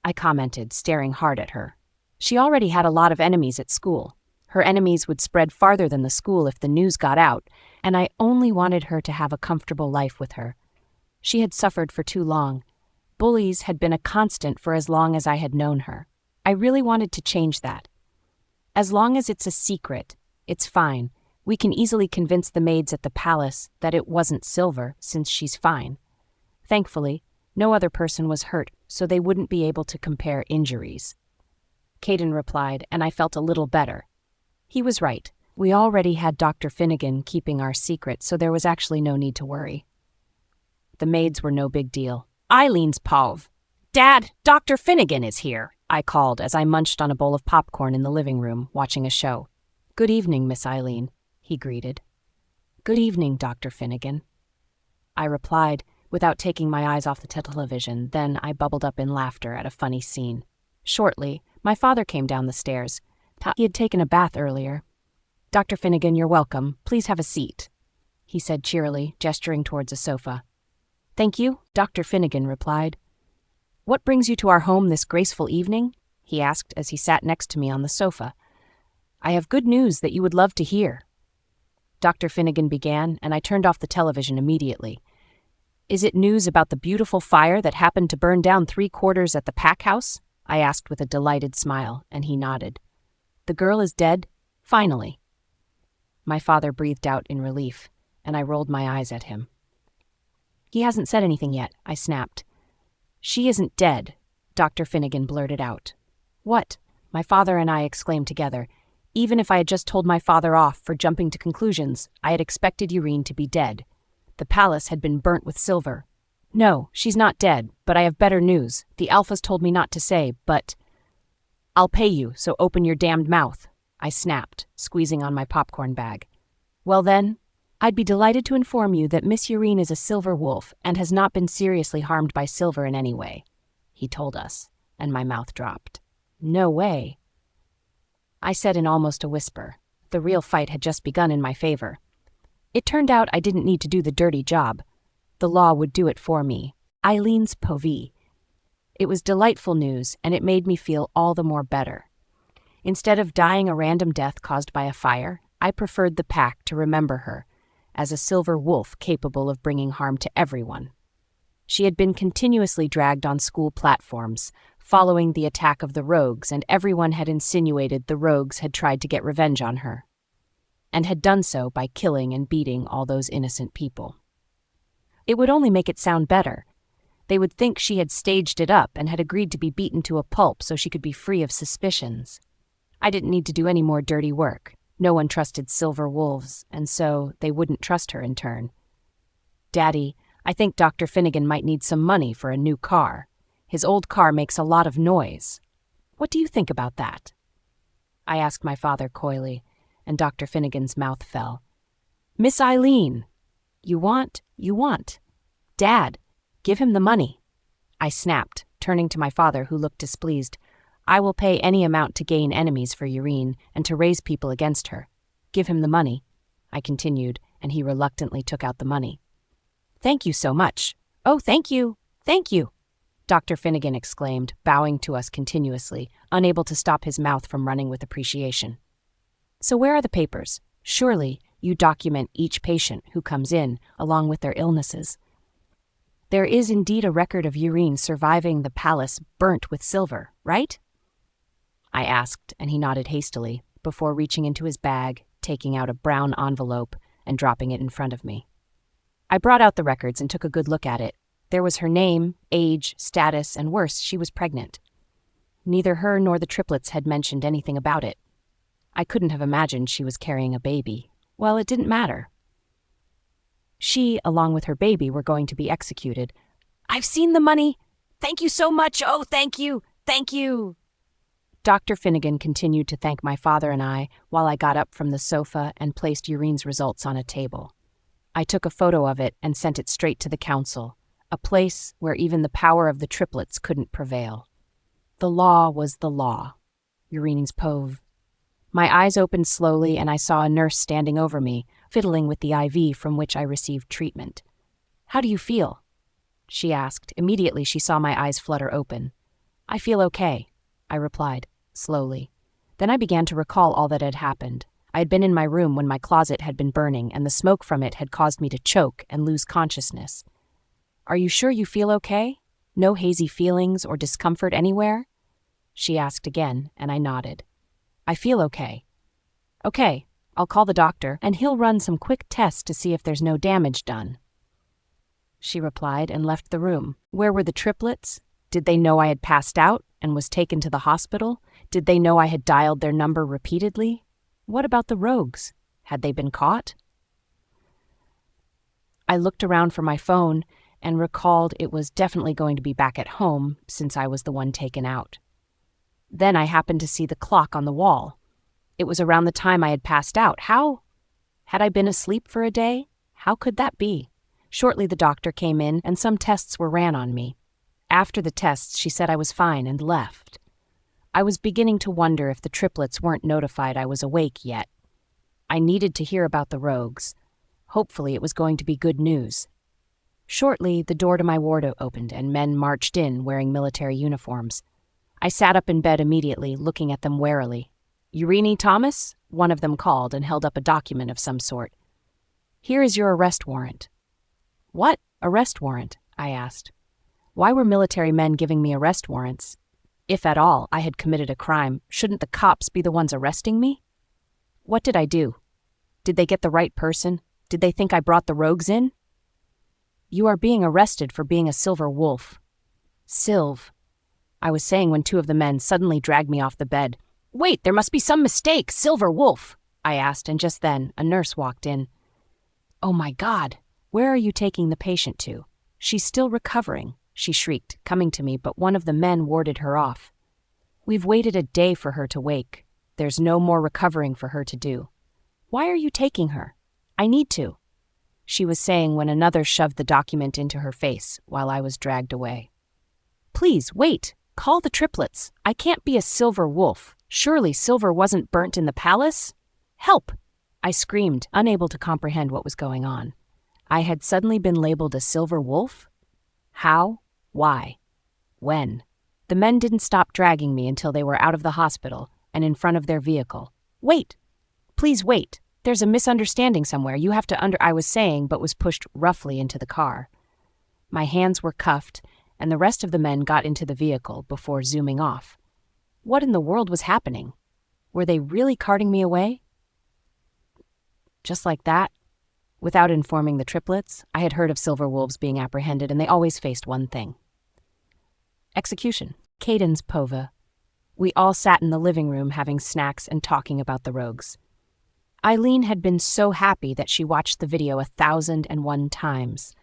I commented, staring hard at her. She already had a lot of enemies at school. Her enemies would spread farther than the school if the news got out, and I only wanted her to have a comfortable life with her. She had suffered for too long. Bullies had been a constant for as long as I had known her. I really wanted to change that. As long as it's a secret, it's fine. We can easily convince the maids at the palace that it wasn't Silver, since she's fine. Thankfully, no other person was hurt, so they wouldn't be able to compare injuries. Caden replied, and I felt a little better. He was right. We already had Dr. Finnegan keeping our secret, so there was actually no need to worry. The maids were no big deal. Eileen's Pov. Dad, Dr. Finnegan is here, I called as I munched on a bowl of popcorn in the living room, watching a show. Good evening, Miss Eileen, he greeted. Good evening, Dr. Finnegan. I replied, without taking my eyes off the television. Then I bubbled up in laughter at a funny scene. Shortly, my father came down the stairs. He had taken a bath earlier. Dr. Finnegan, you're welcome. Please have a seat, he said cheerily, gesturing towards a sofa. Thank you, Dr. Finnegan replied. What brings you to our home this graceful evening? He asked as he sat next to me on the sofa. I have good news that you would love to hear. Dr. Finnegan began, and I turned off the television immediately. Is it news about the beautiful fire that happened to burn down 3/4 at the pack house? I asked with a delighted smile, and he nodded. The girl is dead? Finally. My father breathed out in relief, and I rolled my eyes at him. He hasn't said anything yet, I snapped. She isn't dead, Dr. Finnegan blurted out. What? My father and I exclaimed together. Even if I had just told my father off for jumping to conclusions, I had expected Irene to be dead. The palace had been burnt with silver. No, she's not dead, but I have better news. The alphas told me not to say, but... I'll pay you, so open your damned mouth, I snapped, squeezing on my popcorn bag. Well then, I'd be delighted to inform you that Miss Irene is a silver wolf and has not been seriously harmed by silver in any way, he told us, and my mouth dropped. No way. I said in almost a whisper. The real fight had just begun in my favor. It turned out I didn't need to do the dirty job. The law would do it for me. Eileen's Povee. It was delightful news, and it made me feel all the more better. Instead of dying a random death caused by a fire, I preferred the pack to remember her as a silver wolf capable of bringing harm to everyone. She had been continuously dragged on school platforms, following the attack of the rogues, and everyone had insinuated the rogues had tried to get revenge on her, and had done so by killing and beating all those innocent people. It would only make it sound better. They would think she had staged it up and had agreed to be beaten to a pulp so she could be free of suspicions. I didn't need to do any more dirty work. No one trusted silver wolves, and so they wouldn't trust her in turn. Daddy, I think Dr. Finnegan might need some money for a new car. His old car makes a lot of noise. What do you think about that? I asked my father coyly, and Dr. Finnegan's mouth fell. Miss Eileen, you want. Dad, give him the money. I snapped, turning to my father, who looked displeased. I will pay any amount to gain enemies for Irene and to raise people against her. Give him the money, I continued, and he reluctantly took out the money. Thank you so much. Oh, thank you, Dr. Finnegan exclaimed, bowing to us continuously, unable to stop his mouth from running with appreciation. So where are the papers? Surely you document each patient who comes in, along with their illnesses. There is indeed a record of Irene surviving the palace burnt with silver, right? I asked, and he nodded hastily, before reaching into his bag, taking out a brown envelope, and dropping it in front of me. I brought out the records and took a good look at it. There was her name, age, status, and worse, she was pregnant. Neither her nor the triplets had mentioned anything about it. I couldn't have imagined she was carrying a baby. Well, it didn't matter. She, along with her baby, were going to be executed. I've seen the money. Thank you so much. Oh, thank you. Dr. Finnegan continued to thank my father and I while I got up from the sofa and placed Irene's results on a table. I took a photo of it and sent it straight to the council, a place where even the power of the triplets couldn't prevail. The law was the law. Irene's Pov. My eyes opened slowly and I saw a nurse standing over me, fiddling with the IV from which I received treatment. How do you feel? She asked. Immediately she saw my eyes flutter open. I feel okay, I replied, slowly. Then I began to recall all that had happened. I had been in my room when my closet had been burning, and the smoke from it had caused me to choke and lose consciousness. Are you sure you feel okay? No hazy feelings or discomfort anywhere? She asked again, and I nodded. I feel okay. Okay, I'll call the doctor, and he'll run some quick tests to see if there's no damage done. She replied and left the room. Where were the triplets? Did they know I had passed out and was taken to the hospital? Did they know I had dialed their number repeatedly? What about the rogues? Had they been caught? I looked around for my phone and recalled it was definitely going to be back at home since I was the one taken out. Then I happened to see the clock on the wall. It was around the time I had passed out. How? Had I been asleep for a day? How could that be? Shortly the doctor came in and some tests were ran on me. After the tests, she said I was fine and left. I was beginning to wonder if the triplets weren't notified I was awake yet. I needed to hear about the rogues. Hopefully it was going to be good news. Shortly, the door to my ward opened and men marched in wearing military uniforms. I sat up in bed immediately, looking at them warily. "Urine Thomas?" one of them called and held up a document of some sort. "Here is your arrest warrant." "What? Arrest warrant?" I asked. Why were military men giving me arrest warrants? If at all I had committed a crime, shouldn't the cops be the ones arresting me? What did I do? Did they get the right person? Did they think I brought the rogues in? "You are being arrested for being a silver wolf." Silv, I was saying when two of the men suddenly dragged me off the bed. "Wait, there must be some mistake, silver wolf," I asked, and just then a nurse walked in. "Oh my God, where are you taking the patient to? She's still recovering," she shrieked, coming to me, but one of the men warded her off. "We've waited a day for her to wake. There's no more recovering for her to do." "Why are you taking her?" "I need to," she was saying when another shoved the document into her face while I was dragged away. "Please, wait. Call the triplets. I can't be a silver wolf. Surely silver wasn't burnt in the palace? Help!" I screamed, unable to comprehend what was going on. I had suddenly been labeled a silver wolf? How? Why? When? The men didn't stop dragging me until they were out of the hospital and in front of their vehicle. "Wait! Please wait. There's a misunderstanding somewhere. You have to I was saying, but was pushed roughly into the car. My hands were cuffed, and the rest of the men got into the vehicle before zooming off. What in the world was happening? Were they really carting me away? Just like that? Without informing the triplets, I had heard of silver wolves being apprehended, and they always faced one thing: execution. Cadence Pova. We all sat in the living room having snacks and talking about the rogues. Eileen had been so happy that she watched the video 1,001 times.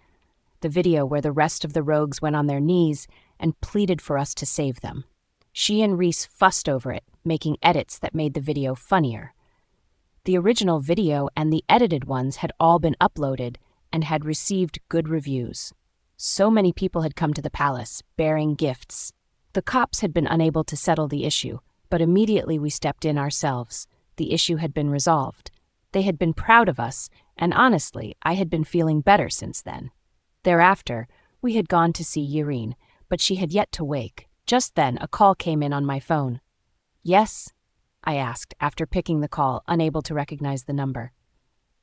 The video where the rest of the rogues went on their knees and pleaded for us to save them. She and Reese fussed over it, making edits that made the video funnier. The original video and the edited ones had all been uploaded and had received good reviews. So many people had come to the palace, bearing gifts. The cops had been unable to settle the issue, but immediately we stepped in ourselves. The issue had been resolved. They had been proud of us, and honestly, I had been feeling better since then. Thereafter, we had gone to see Urine, but she had yet to wake. Just then, a call came in on my phone. "Yes?" I asked, after picking the call, unable to recognize the number.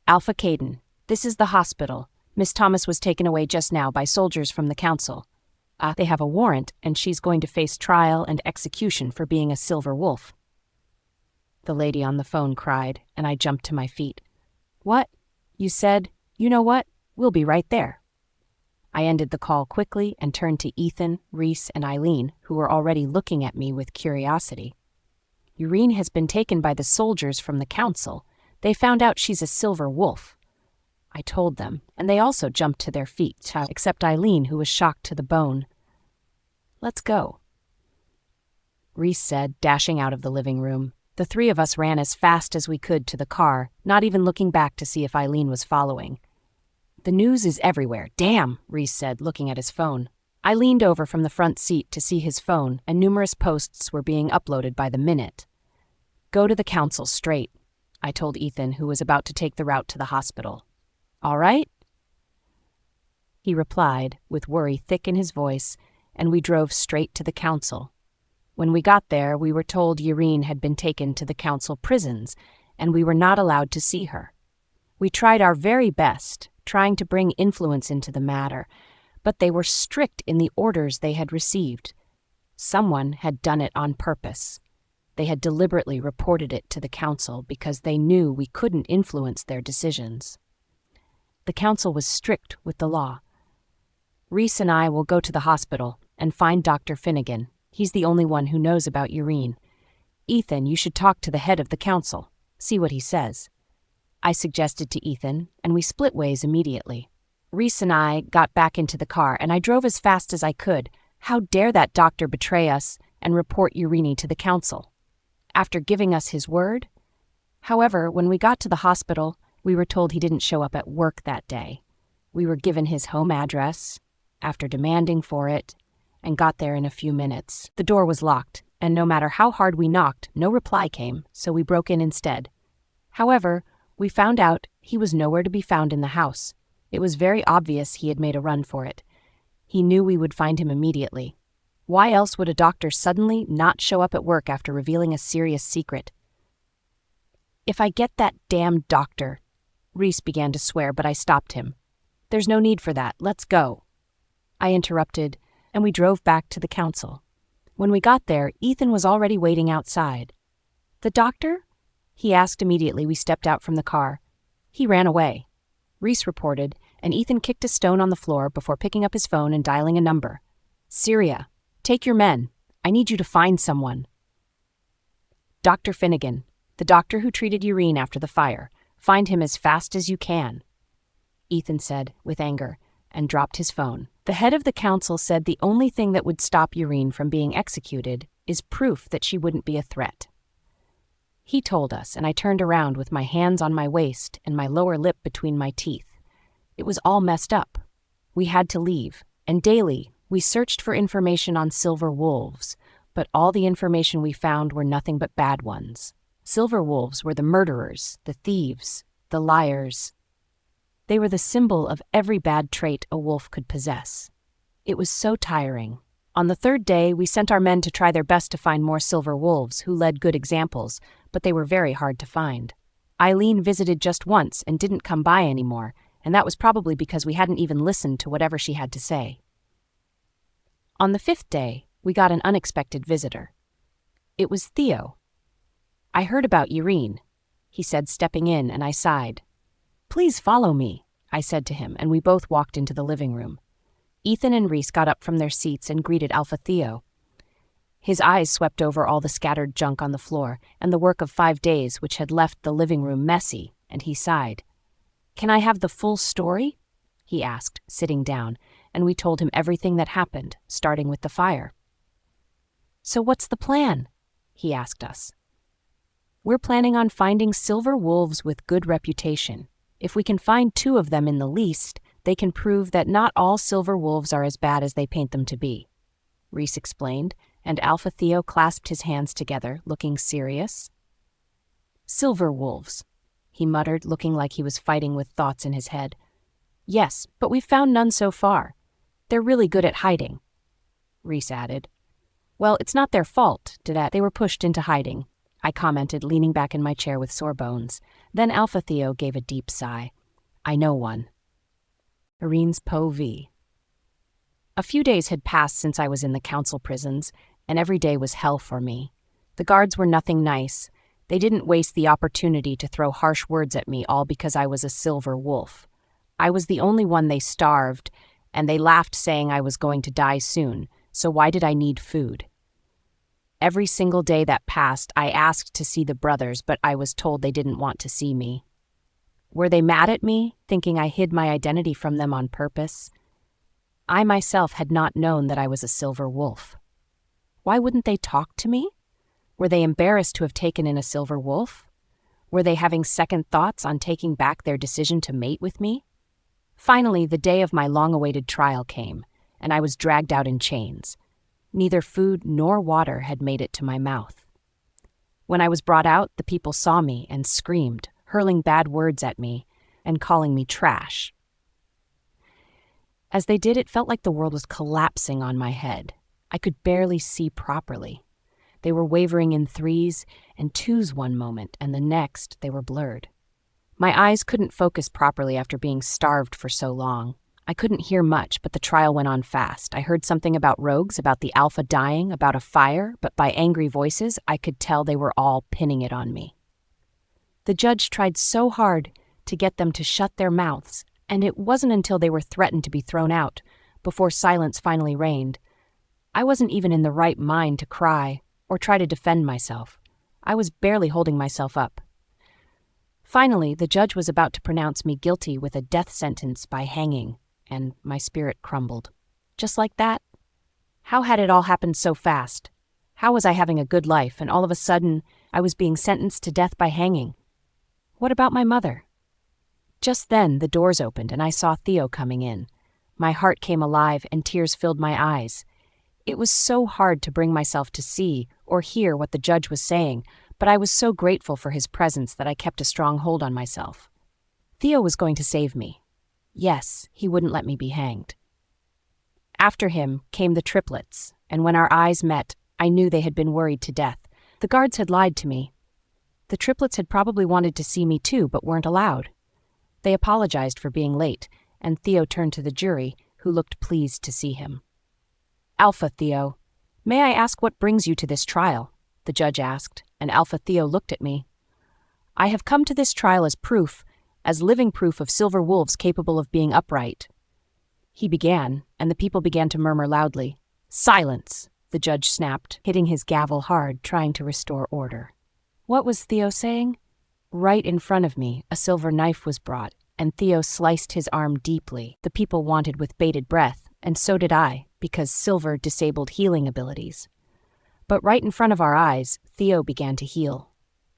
"Alpha Caden, this is the hospital. Miss Thomas was taken away just now by soldiers from the council. They have a warrant, and she's going to face trial and execution for being a silver wolf." The lady on the phone cried, and I jumped to my feet. "What? You said, you know what? We'll be right there." I ended the call quickly and turned to Ethan, Reese, and Eileen, who were already looking at me with curiosity. "Urine has been taken by the soldiers from the council. They found out she's a silver wolf." I told them, and they also jumped to their feet, except Eileen, who was shocked to the bone. "Let's go," Reese said, dashing out of the living room. The three of us ran as fast as we could to the car, not even looking back to see if Eileen was following. "The news is everywhere. Damn," Reese said, looking at his phone. I leaned over from the front seat to see his phone, and numerous posts were being uploaded by the minute. "Go to the council straight," I told Ethan, who was about to take the route to the hospital. "All right?" He replied, with worry thick in his voice, and we drove straight to the council. When we got there, we were told Irene had been taken to the council prisons, and we were not allowed to see her. We tried our very best, trying to bring influence into the matter, but they were strict in the orders they had received. Someone had done it on purpose. They had deliberately reported it to the council because they knew we couldn't influence their decisions. The council was strict with the law. Reese and I will go to the hospital and find Dr. Finnegan. He's the only one who knows about Irene. Ethan, you should talk to the head of the council. See what he says. I suggested to Ethan, and we split ways immediately. Reese and I got back into the car, and I drove as fast as I could. How dare that doctor betray us and report Irene to the council? After giving us his word? However, when we got to the hospital, we were told he didn't show up at work that day. We were given his home address, after demanding for it, and got there in a few minutes. The door was locked, and no matter how hard we knocked, no reply came, so we broke in instead. However, we found out he was nowhere to be found in the house. It was very obvious he had made a run for it. He knew we would find him immediately. Why else would a doctor suddenly not show up at work after revealing a serious secret? If I get that damned doctor, Reese began to swear, but I stopped him. There's no need for that. Let's go. I interrupted, and we drove back to the council. When we got there, Ethan was already waiting outside. The doctor? He asked immediately we stepped out from the car. He ran away. Reese reported, and Ethan kicked a stone on the floor before picking up his phone and dialing a number. Syria, take your men. I need you to find someone. Dr. Finnegan, the doctor who treated Irene after the fire. Find him as fast as you can. Ethan said, with anger, and dropped his phone. The head of the council said the only thing that would stop Irene from being executed is proof that she wouldn't be a threat. He told us, and I turned around with my hands on my waist and my lower lip between my teeth. It was all messed up. We had to leave, and daily we searched for information on silver wolves, but all the information we found were nothing but bad ones. Silver wolves were the murderers, the thieves, the liars. They were the symbol of every bad trait a wolf could possess. It was so tiring. On the third day, we sent our men to try their best to find more silver wolves who led good examples, but they were very hard to find. Eileen visited just once and didn't come by anymore, and that was probably because we hadn't even listened to whatever she had to say. On the fifth day, we got an unexpected visitor. It was Theo. I heard about Irene, he said, stepping in, and I sighed. Please follow me, I said to him, and we both walked into the living room. Ethan and Reese got up from their seats and greeted Alpha Theo. His eyes swept over all the scattered junk on the floor and the work of 5 days which had left the living room messy, and he sighed. Can I have the full story? He asked, sitting down, and we told him everything that happened, starting with the fire. So what's the plan? He asked us. We're planning on finding silver wolves with good reputation. If we can find 2 of them in the least, they can prove that not all silver wolves are as bad as they paint them to be, Reese explained, and Alpha Theo clasped his hands together, looking serious. Silver wolves, he muttered, looking like he was fighting with thoughts in his head. Yes, but we've found none so far. They're really good at hiding, Reese added. Well, it's not their fault, they were pushed into hiding, I commented, leaning back in my chair with sore bones. Then Alpha Theo gave a deep sigh. I know one. Irene's Po V. A few days had passed since I was in the council prisons, and every day was hell for me. The guards were nothing nice. They didn't waste the opportunity to throw harsh words at me, all because I was a silver wolf. I was the only one they starved, and they laughed, saying I was going to die soon, so why did I need food? Every single day that passed, I asked to see the brothers, but I was told they didn't want to see me. Were they mad at me, thinking I hid my identity from them on purpose? I myself had not known that I was a silver wolf. Why wouldn't they talk to me? Were they embarrassed to have taken in a silver wolf? Were they having second thoughts on taking back their decision to mate with me? Finally, the day of my long-awaited trial came, and I was dragged out in chains. Neither food nor water had made it to my mouth. When I was brought out, the people saw me and screamed, hurling bad words at me and calling me trash. As they did, it felt like the world was collapsing on my head. I could barely see properly. They were wavering in 3s and 2s one moment, and the next they were blurred. My eyes couldn't focus properly after being starved for so long. I couldn't hear much, but the trial went on fast. I heard something about rogues, about the alpha dying, about a fire, but by angry voices, I could tell they were all pinning it on me. The judge tried so hard to get them to shut their mouths, and it wasn't until they were threatened to be thrown out, before silence finally reigned. I wasn't even in the right mind to cry or try to defend myself. I was barely holding myself up. Finally, the judge was about to pronounce me guilty with a death sentence by hanging, and my spirit crumbled. Just like that? How had it all happened so fast? How was I having a good life, and all of a sudden, I was being sentenced to death by hanging? What about my mother? Just then, the doors opened, and I saw Theo coming in. My heart came alive, and tears filled my eyes. It was so hard to bring myself to see or hear what the judge was saying, but I was so grateful for his presence that I kept a strong hold on myself. Theo was going to save me. Yes, he wouldn't let me be hanged. After him came the triplets, and when our eyes met, I knew they had been worried to death. The guards had lied to me. The triplets had probably wanted to see me too, but weren't allowed. They apologized for being late, and Theo turned to the jury, who looked pleased to see him. "Alpha Theo, may I ask what brings you to this trial?" the judge asked, and Alpha Theo looked at me. "I have come to this trial as proof, as living proof of silver wolves capable of being upright." He began, and the people began to murmur loudly. "Silence!" the judge snapped, hitting his gavel hard, trying to restore order. What was Theo saying? Right in front of me, a silver knife was brought, and Theo sliced his arm deeply. The people wanted with bated breath, and so did I, because silver disabled healing abilities. But right in front of our eyes, Theo began to heal.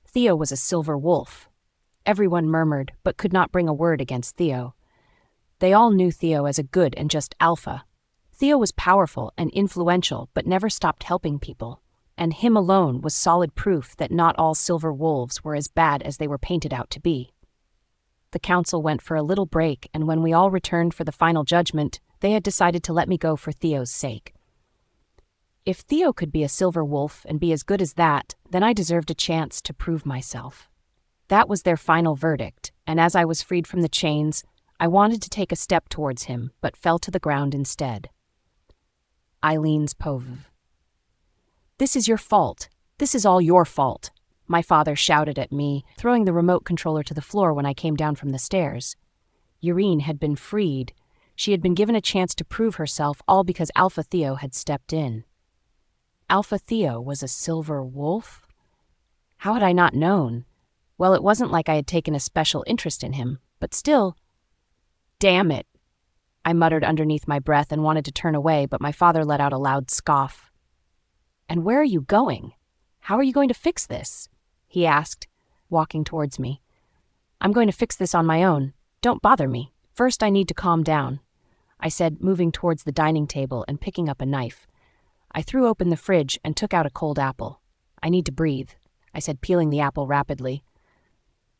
Theo was a silver wolf. Everyone murmured, but could not bring a word against Theo. They all knew Theo as a good and just alpha. Theo was powerful and influential, but never stopped helping people. And him alone was solid proof that not all silver wolves were as bad as they were painted out to be. The council went for a little break, and when we all returned for the final judgment, they had decided to let me go for Theo's sake. If Theo could be a silver wolf and be as good as that, then I deserved a chance to prove myself. That was their final verdict, and as I was freed from the chains, I wanted to take a step towards him, but fell to the ground instead. Lycan's Pov. "This is your fault. This is all your fault," my father shouted at me, throwing the remote controller to the floor when I came down from the stairs. Irene had been freed. She had been given a chance to prove herself, all because Alpha Theo had stepped in. Alpha Theo was a silver wolf? How had I not known? Well, it wasn't like I had taken a special interest in him, but still... "Damn it," I muttered underneath my breath and wanted to turn away, but my father let out a loud scoff. "And where are you going? How are you going to fix this?" he asked, walking towards me. "I'm going to fix this on my own. Don't bother me. First, I need to calm down," I said, moving towards the dining table and picking up a knife. I threw open the fridge and took out a cold apple. "I need to breathe," I said, peeling the apple rapidly.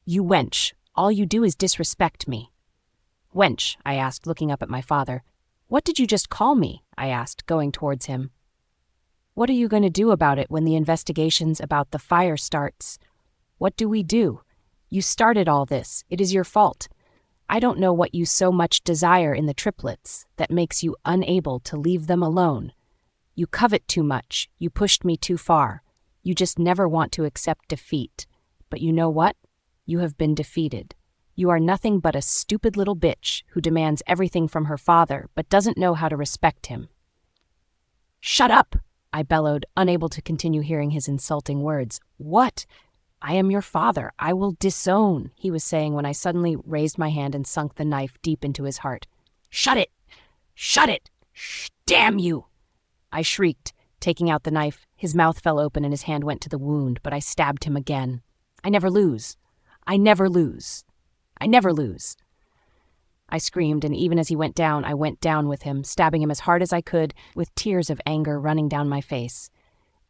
"You wench, all you do is disrespect me." "Wench," I asked, looking up at my father. "What did you just call me?" I asked, going towards him. "What are you going to do about it when the investigations about the fire starts? What do we do? You started all this. It is your fault. I don't know what you so much desire in the triplets that makes you unable to leave them alone. You covet too much. You pushed me too far. You just never want to accept defeat. But you know what? You have been defeated. You are nothing but a stupid little bitch who demands everything from her father but doesn't know how to respect him." "Shut up!" I bellowed, unable to continue hearing his insulting words. "What? I am your father. I will disown," he was saying when I suddenly raised my hand and sunk the knife deep into his heart. "Shut it! Shut it! Damn you!" I shrieked, taking out the knife. His mouth fell open and his hand went to the wound, but I stabbed him again. "I never lose. I never lose. I never lose." I screamed, and even as he went down, I went down with him, stabbing him as hard as I could, with tears of anger running down my face.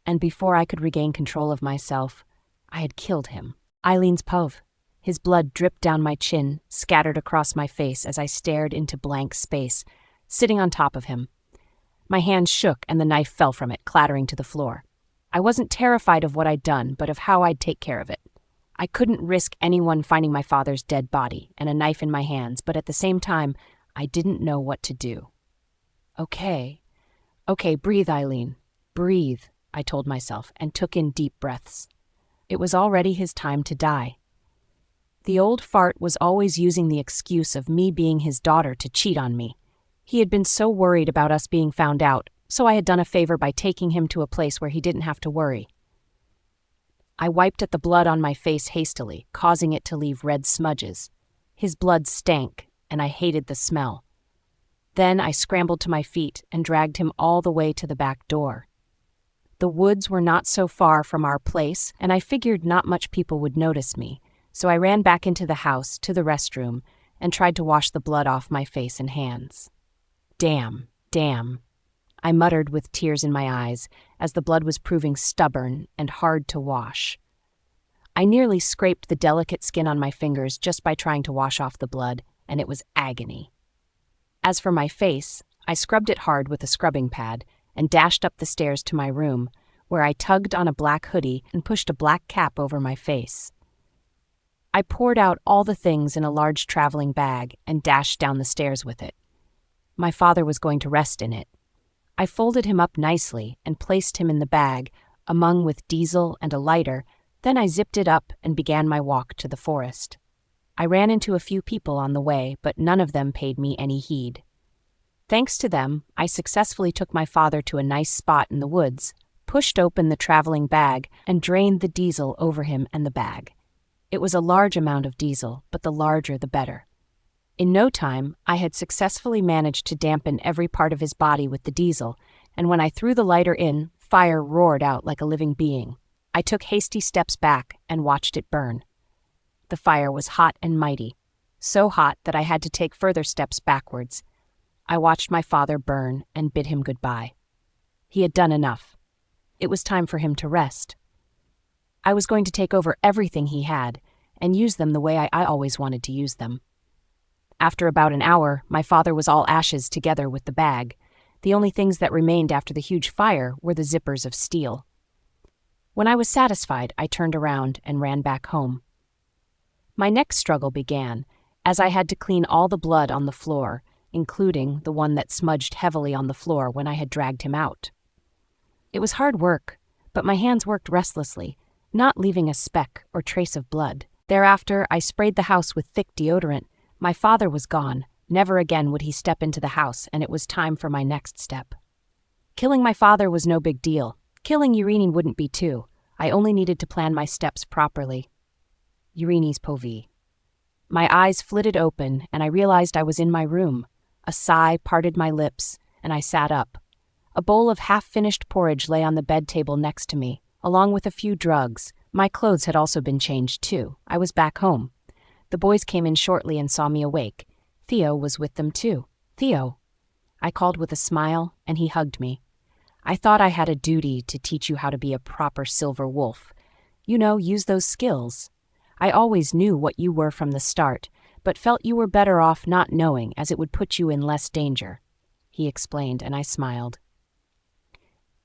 And before I could regain control of myself, I had killed him. Lycan's Pov. His blood dripped down my chin, scattered across my face as I stared into blank space, sitting on top of him. My hand shook and the knife fell from it, clattering to the floor. I wasn't terrified of what I'd done, but of how I'd take care of it. I couldn't risk anyone finding my father's dead body and a knife in my hands, but at the same time, I didn't know what to do. Okay, breathe, Eileen. Breathe, I told myself, and took in deep breaths. It was already his time to die. The old fart was always using the excuse of me being his daughter to cheat on me. He had been so worried about us being found out, so I had done a favor by taking him to a place where he didn't have to worry. I wiped at the blood on my face hastily, causing it to leave red smudges. His blood stank, and I hated the smell. Then I scrambled to my feet and dragged him all the way to the back door. The woods were not so far from our place, and I figured not much people would notice me, so I ran back into the house to the restroom and tried to wash the blood off my face and hands. Damn, I muttered with tears in my eyes as the blood was proving stubborn and hard to wash. I nearly scraped the delicate skin on my fingers just by trying to wash off the blood, and it was agony. As for my face, I scrubbed it hard with a scrubbing pad and dashed up the stairs to my room, where I tugged on a black hoodie and pushed a black cap over my face. I poured out all the things in a large traveling bag and dashed down the stairs with it. My father was going to rest in it. I folded him up nicely and placed him in the bag, among with diesel and a lighter. Then I zipped it up and began my walk to the forest. I ran into a few people on the way, but none of them paid me any heed. Thanks to them, I successfully took my father to a nice spot in the woods, pushed open the traveling bag, and drained the diesel over him and the bag. It was a large amount of diesel, but the larger the better. In no time, I had successfully managed to dampen every part of his body with the diesel, and when I threw the lighter in, fire roared out like a living being. I took hasty steps back and watched it burn. The fire was hot and mighty, so hot that I had to take further steps backwards. I watched my father burn and bid him goodbye. He had done enough. It was time for him to rest. I was going to take over everything he had and use them the way I always wanted to use them. After about an hour, my father was all ashes together with the bag. The only things that remained after the huge fire were the zippers of steel. When I was satisfied, I turned around and ran back home. My next struggle began, as I had to clean all the blood on the floor, including the one that smudged heavily on the floor when I had dragged him out. It was hard work, but my hands worked restlessly, not leaving a speck or trace of blood. Thereafter, I sprayed the house with thick deodorant. My father was gone. Never again would he step into the house, and it was time for my next step. Killing my father was no big deal. Killing Urine wouldn't be too. I only needed to plan my steps properly. Urine's povie. My eyes flitted open, and I realized I was in my room. A sigh parted my lips, and I sat up. A bowl of half-finished porridge lay on the bed table next to me, along with a few drugs. My clothes had also been changed, too. I was back home. The boys came in shortly and saw me awake. Theo was with them, too. Theo, I called with a smile, and he hugged me. I thought I had a duty to teach you how to be a proper silver wolf. You know, use those skills. I always knew what you were from the start, but felt you were better off not knowing, as it would put you in less danger, he explained, and I smiled.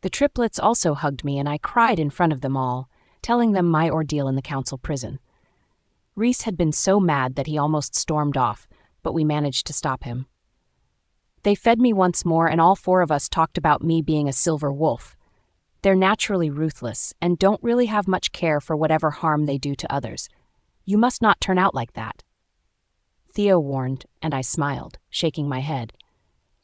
The triplets also hugged me, and I cried in front of them all, telling them my ordeal in the council prison. Reese had been so mad that he almost stormed off, but we managed to stop him. They fed me once more, and all four of us talked about me being a silver wolf. They're naturally ruthless and don't really have much care for whatever harm they do to others. You must not turn out like that. Theo warned, and I smiled, shaking my head.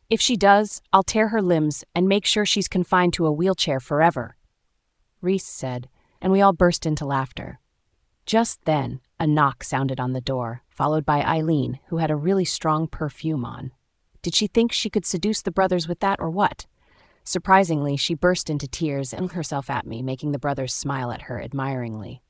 If she does, I'll tear her limbs and make sure she's confined to a wheelchair forever, Reese said, and we all burst into laughter. Just then, a knock sounded on the door, followed by Eileen, who had a really strong perfume on. Did she think she could seduce the brothers with that or what? Surprisingly, she burst into tears and looked herself at me, making the brothers smile at her admiringly.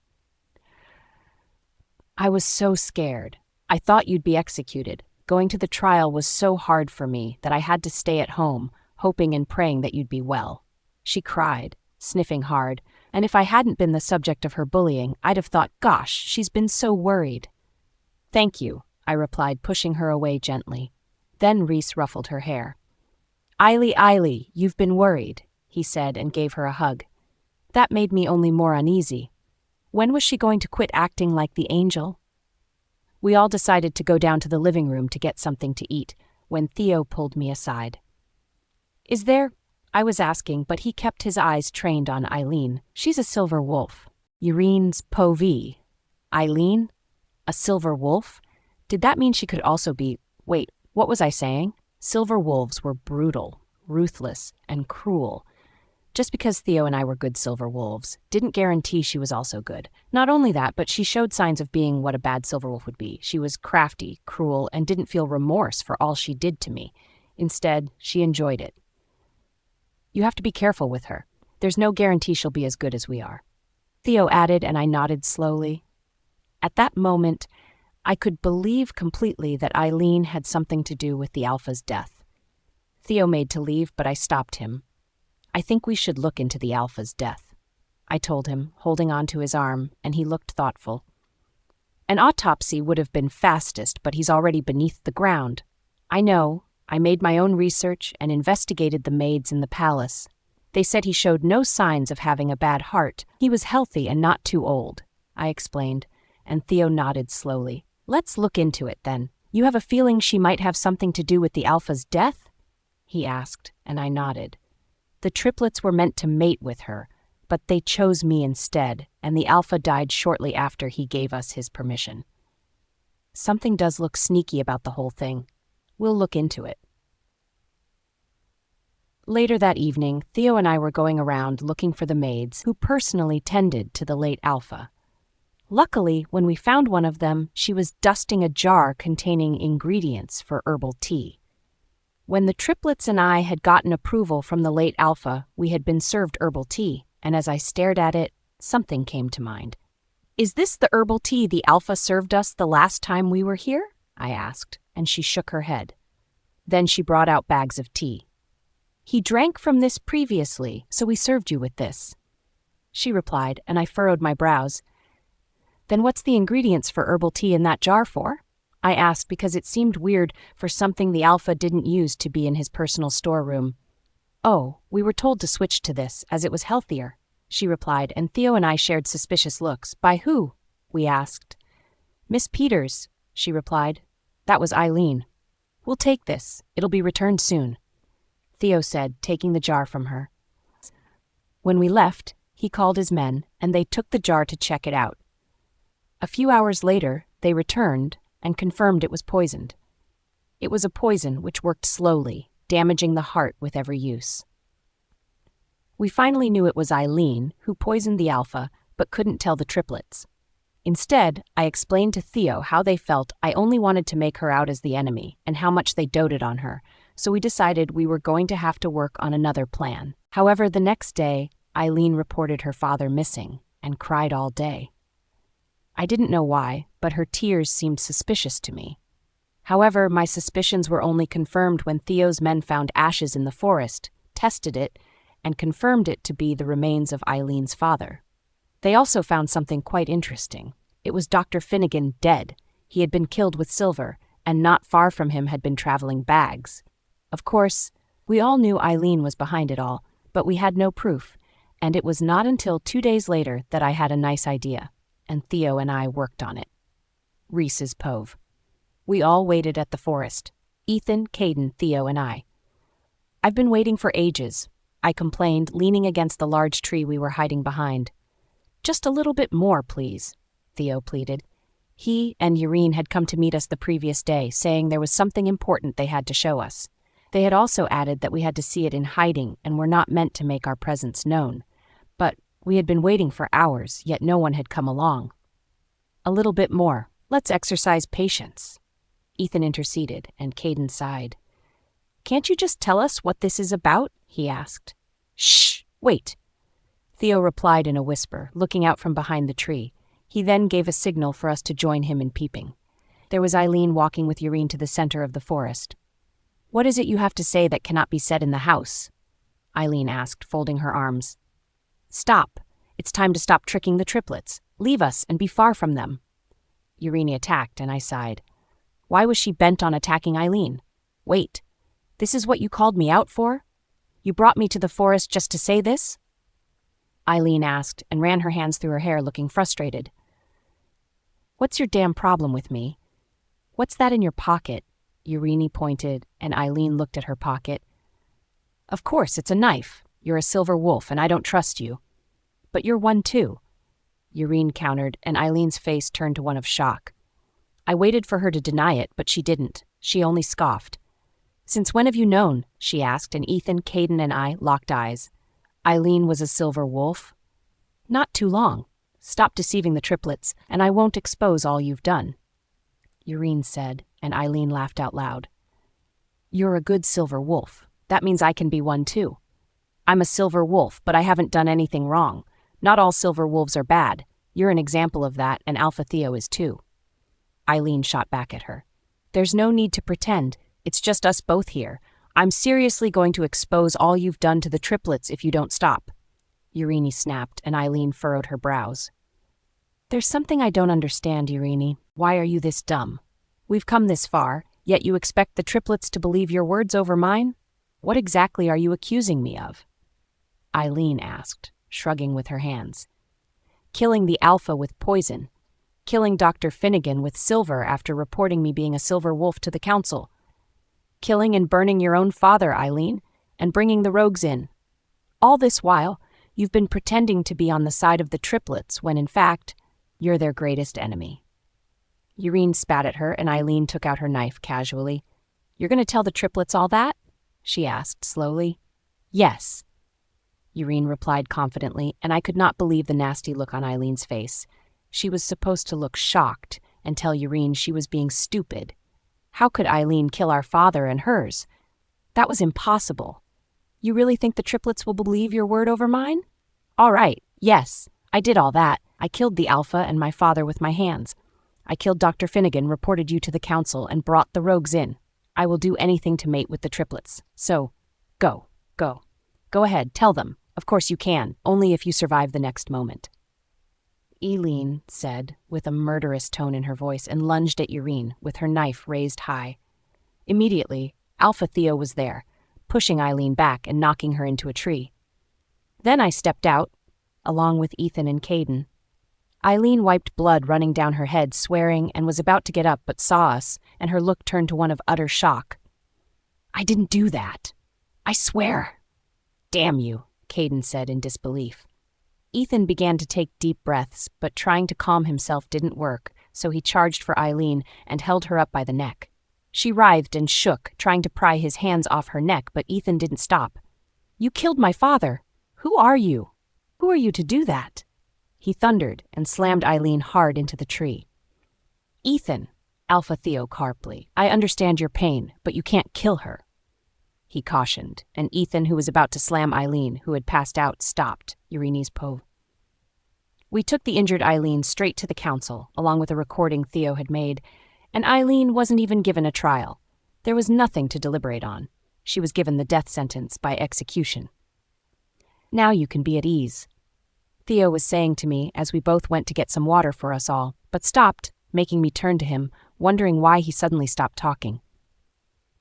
I was so scared. I thought you'd be executed. Going to the trial was so hard for me that I had to stay at home, hoping and praying that you'd be well. She cried, sniffing hard, and if I hadn't been the subject of her bullying, I'd have thought, gosh, she's been so worried. Thank you, I replied, pushing her away gently. Then Reese ruffled her hair. Eily, you've been worried, he said and gave her a hug. That made me only more uneasy. When was she going to quit acting like the angel? We all decided to go down to the living room to get something to eat, when Theo pulled me aside. "Is there?" I was asking, but he kept his eyes trained on Eileen. "She's a silver wolf. Urine's povee. Eileen? A silver wolf? Did that mean she could also be— Wait, what was I saying? Silver wolves were brutal, ruthless, and cruel. Just because Theo and I were good silver wolves didn't guarantee she was also good. Not only that, but she showed signs of being what a bad silver wolf would be. She was crafty, cruel, and didn't feel remorse for all she did to me. Instead, she enjoyed it. You have to be careful with her. There's no guarantee she'll be as good as we are," Theo added, and I nodded slowly. At that moment, I could believe completely that Eileen had something to do with the Alpha's death. Theo made to leave, but I stopped him. "I think we should look into the Alpha's death," I told him, holding on to his arm, and he looked thoughtful. "An autopsy would have been fastest, but he's already beneath the ground. I know. I made my own research and investigated the maids in the palace. They said he showed no signs of having a bad heart. He was healthy and not too old," I explained, and Theo nodded slowly. "Let's look into it, then. You have a feeling she might have something to do with the Alpha's death?" he asked, and I nodded. The triplets were meant to mate with her, but they chose me instead, and the Alpha died shortly after he gave us his permission. Something does look sneaky about the whole thing. We'll look into it. Later that evening, Theo and I were going around looking for the maids who personally tended to the late Alpha. Luckily, when we found one of them, she was dusting a jar containing ingredients for herbal tea. When the triplets and I had gotten approval from the late Alpha, we had been served herbal tea, and as I stared at it, something came to mind. "Is this the herbal tea the Alpha served us the last time we were here?" I asked, and she shook her head. Then she brought out bags of tea. "He drank from this previously, so we served you with this," she replied, and I furrowed my brows. "Then what's the ingredients for herbal tea in that jar for?" I asked because it seemed weird for something the Alpha didn't use to be in his personal storeroom. "Oh, we were told to switch to this, as it was healthier," she replied, and Theo and I shared suspicious looks. "By who?" we asked. "Miss Peters," she replied. "That was Eileen." "We'll take this. It'll be returned soon," Theo said, taking the jar from her. When we left, he called his men, and they took the jar to check it out. A few hours later, they returned and confirmed it was poisoned. It was a poison which worked slowly, damaging the heart with every use. We finally knew it was Eileen who poisoned the Alpha, but couldn't tell the triplets. Instead, I explained to Theo how they felt I only wanted to make her out as the enemy and how much they doted on her, so we decided we were going to have to work on another plan. However, the next day, Eileen reported her father missing and cried all day. I didn't know why, but her tears seemed suspicious to me. However, my suspicions were only confirmed when Theo's men found ashes in the forest, tested it, and confirmed it to be the remains of Eileen's father. They also found something quite interesting. It was Dr. Finnegan dead. He had been killed with silver, and not far from him had been traveling bags. Of course, we all knew Eileen was behind it all, but we had no proof, and it was not until 2 days later that I had a nice idea, and Theo and I worked on it. Reese's Pove. We all waited at the forest. Ethan, Caden, Theo, and I. "I've been waiting for ages," I complained, leaning against the large tree we were hiding behind. "Just a little bit more, please," Theo pleaded. He and Urine had come to meet us the previous day, saying there was something important they had to show us. They had also added that we had to see it in hiding and were not meant to make our presence known. But we had been waiting for hours, yet no one had come along. "A little bit more. Let's exercise patience," Ethan interceded, and Caden sighed. "Can't you just tell us what this is about?" he asked. "Shh! Wait!" Theo replied in a whisper, looking out from behind the tree. He then gave a signal for us to join him in peeping. There was Eileen walking with Urine to the center of the forest. "What is it you have to say that cannot be said in the house?" Eileen asked, folding her arms. "Stop. It's time to stop tricking the triplets. Leave us and be far from them." Urine attacked, and I sighed. Why was she bent on attacking Eileen? "Wait. This is what you called me out for? You brought me to the forest just to say this?" Eileen asked and ran her hands through her hair, looking frustrated. "What's your damn problem with me? What's that in your pocket?" Urine pointed, and Eileen looked at her pocket. "Of course, it's a knife. You're a silver wolf, and I don't trust you. But you're one too," Urine countered, and Eileen's face turned to one of shock. I waited for her to deny it, but she didn't. She only scoffed. "Since when have you known?" she asked, and Ethan, Caden, and I locked eyes. "Eileen was a silver wolf?" "Not too long. Stop deceiving the triplets, and I won't expose all you've done," Urine said, and Eileen laughed out loud. "You're a good silver wolf. That means I can be one too. I'm a silver wolf, but I haven't done anything wrong. Not all silver wolves are bad. You're an example of that, and Alpha Theo is too." Eileen shot back at her. "There's no need to pretend. It's just us both here. I'm seriously going to expose all you've done to the triplets if you don't stop." Urine snapped, and Eileen furrowed her brows. "There's something I don't understand, Urine. Why are you this dumb? We've come this far, yet you expect the triplets to believe your words over mine? What exactly are you accusing me of?" Eileen asked, shrugging with her hands. "Killing the Alpha with poison. Killing Dr. Finnegan with silver after reporting me being a silver wolf to the council. Killing and burning your own father, Eileen, and bringing the rogues in. All this while, you've been pretending to be on the side of the triplets when, in fact, you're their greatest enemy." Urine spat at her, and Eileen took out her knife casually. "You're going to tell the triplets all that?" she asked slowly. "Yes," Urine replied confidently, and I could not believe the nasty look on Eileen's face. She was supposed to look shocked and tell Urine she was being stupid. How could Eileen kill our father and hers? That was impossible. "You really think the triplets will believe your word over mine?" "All right, yes, I did all that. I killed the Alpha and my father with my hands. I killed Dr. Finnegan, reported you to the council, and brought the rogues in. I will do anything to mate with the triplets. So, go. Go ahead, tell them. Of course you can, only if you survive the next moment." Eileen said, with a murderous tone in her voice, and lunged at Urine, with her knife raised high. Immediately, Alpha Theo was there, pushing Eileen back and knocking her into a tree. Then I stepped out, along with Ethan and Caden. Eileen wiped blood running down her head, swearing, and was about to get up but saw us, and her look turned to one of utter shock. "I didn't do that. I swear." "Damn you," Caden said in disbelief. Ethan began to take deep breaths, but trying to calm himself didn't work, so he charged for Eileen and held her up by the neck. She writhed and shook, trying to pry his hands off her neck, but Ethan didn't stop. "You killed my father. Who are you? Who are you to do that?" He thundered and slammed Eileen hard into the tree. "Ethan," Alpha Theo carply, "I understand your pain, but you can't kill her," he cautioned, and Ethan, who was about to slam Eileen, who had passed out, stopped Urine's pose. We took the injured Eileen straight to the council, along with a recording Theo had made, and Eileen wasn't even given a trial. There was nothing to deliberate on. She was given the death sentence by execution. "Now you can be at ease," Theo was saying to me as we both went to get some water for us all, but stopped, making me turn to him, wondering why he suddenly stopped talking.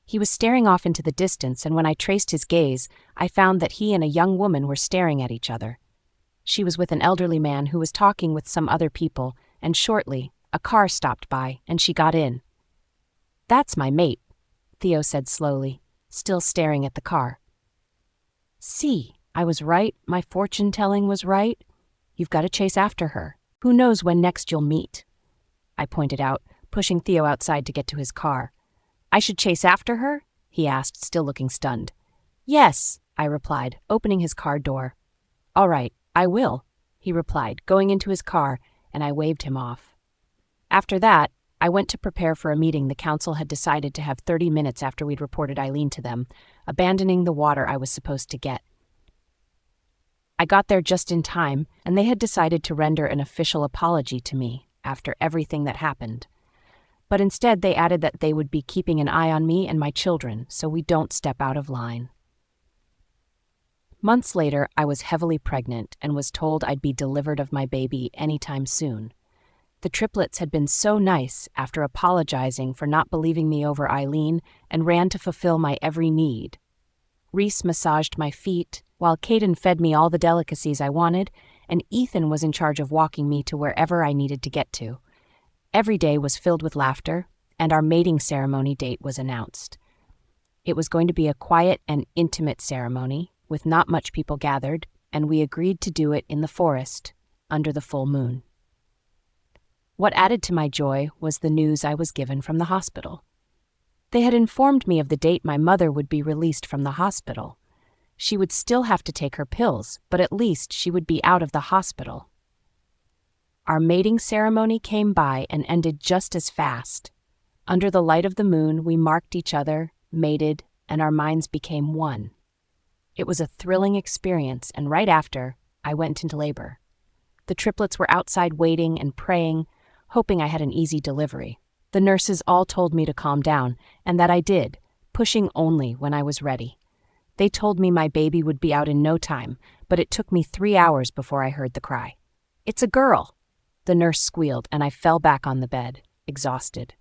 He was staring off into the distance, and when I traced his gaze, I found that he and a young woman were staring at each other. She was with an elderly man who was talking with some other people, and shortly, a car stopped by, and she got in. "That's my mate," Theo said slowly, still staring at the car. "See, I was right, my fortune-telling was right. You've got to chase after her. Who knows when next you'll meet?" I pointed out, pushing Theo outside to get to his car. "I should chase after her?" he asked, still looking stunned. "Yes," I replied, opening his car door. "All right, I will," he replied, going into his car, and I waved him off. After that, I went to prepare for a meeting the council had decided to have 30 minutes after we'd reported Eileen to them, abandoning the water I was supposed to get. I got there just in time, and they had decided to render an official apology to me after everything that happened. But instead they added that they would be keeping an eye on me and my children so we don't step out of line. Months later, I was heavily pregnant and was told I'd be delivered of my baby anytime soon. The triplets had been so nice after apologizing for not believing me over Eileen and ran to fulfill my every need. Reese massaged my feet, while Caden fed me all the delicacies I wanted, and Ethan was in charge of walking me to wherever I needed to get to. Every day was filled with laughter, and our mating ceremony date was announced. It was going to be a quiet and intimate ceremony, with not much people gathered, and we agreed to do it in the forest, under the full moon. What added to my joy was the news I was given from the hospital. They had informed me of the date my mother would be released from the hospital. She would still have to take her pills, but at least she would be out of the hospital. Our mating ceremony came by and ended just as fast. Under the light of the moon, we marked each other, mated, and our minds became one. It was a thrilling experience, and right after, I went into labor. The triplets were outside waiting and praying, hoping I had an easy delivery. The nurses all told me to calm down, and that I did, pushing only when I was ready. They told me my baby would be out in no time, but it took me 3 hours before I heard the cry. "It's a girl!" The nurse squealed, and I fell back on the bed, exhausted.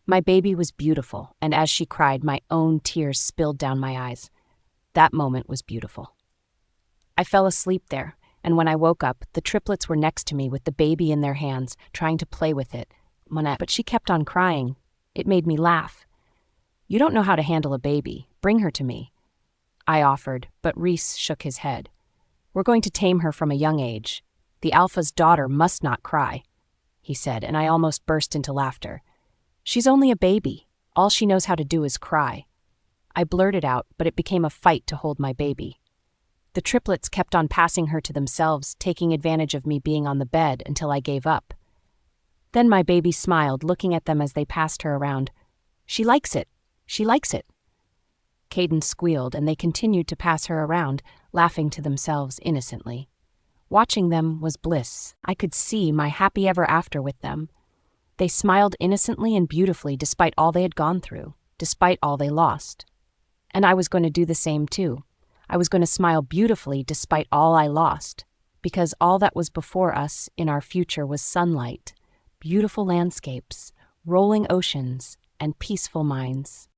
My baby was beautiful, and as she cried, my own tears spilled down my eyes. That moment was beautiful. I fell asleep there, and when I woke up, the triplets were next to me with the baby in their hands, trying to play with it. But she kept on crying. It made me laugh. "You don't know how to handle a baby. Bring her to me." I offered, but Reese shook his head. "We're going to tame her from a young age. The alpha's daughter must not cry," he said, and I almost burst into laughter. "She's only a baby. All she knows how to do is cry." I blurted out, but it became a fight to hold my baby. The triplets kept on passing her to themselves, taking advantage of me being on the bed until I gave up. Then my baby smiled, looking at them as they passed her around. "She likes it. She likes it." Caden squealed, and they continued to pass her around, laughing to themselves innocently. Watching them was bliss. I could see my happy ever after with them. They smiled innocently and beautifully despite all they had gone through, despite all they lost. And I was going to do the same too. I was going to smile beautifully despite all I lost, because all that was before us in our future was sunlight, beautiful landscapes, rolling oceans, and peaceful minds.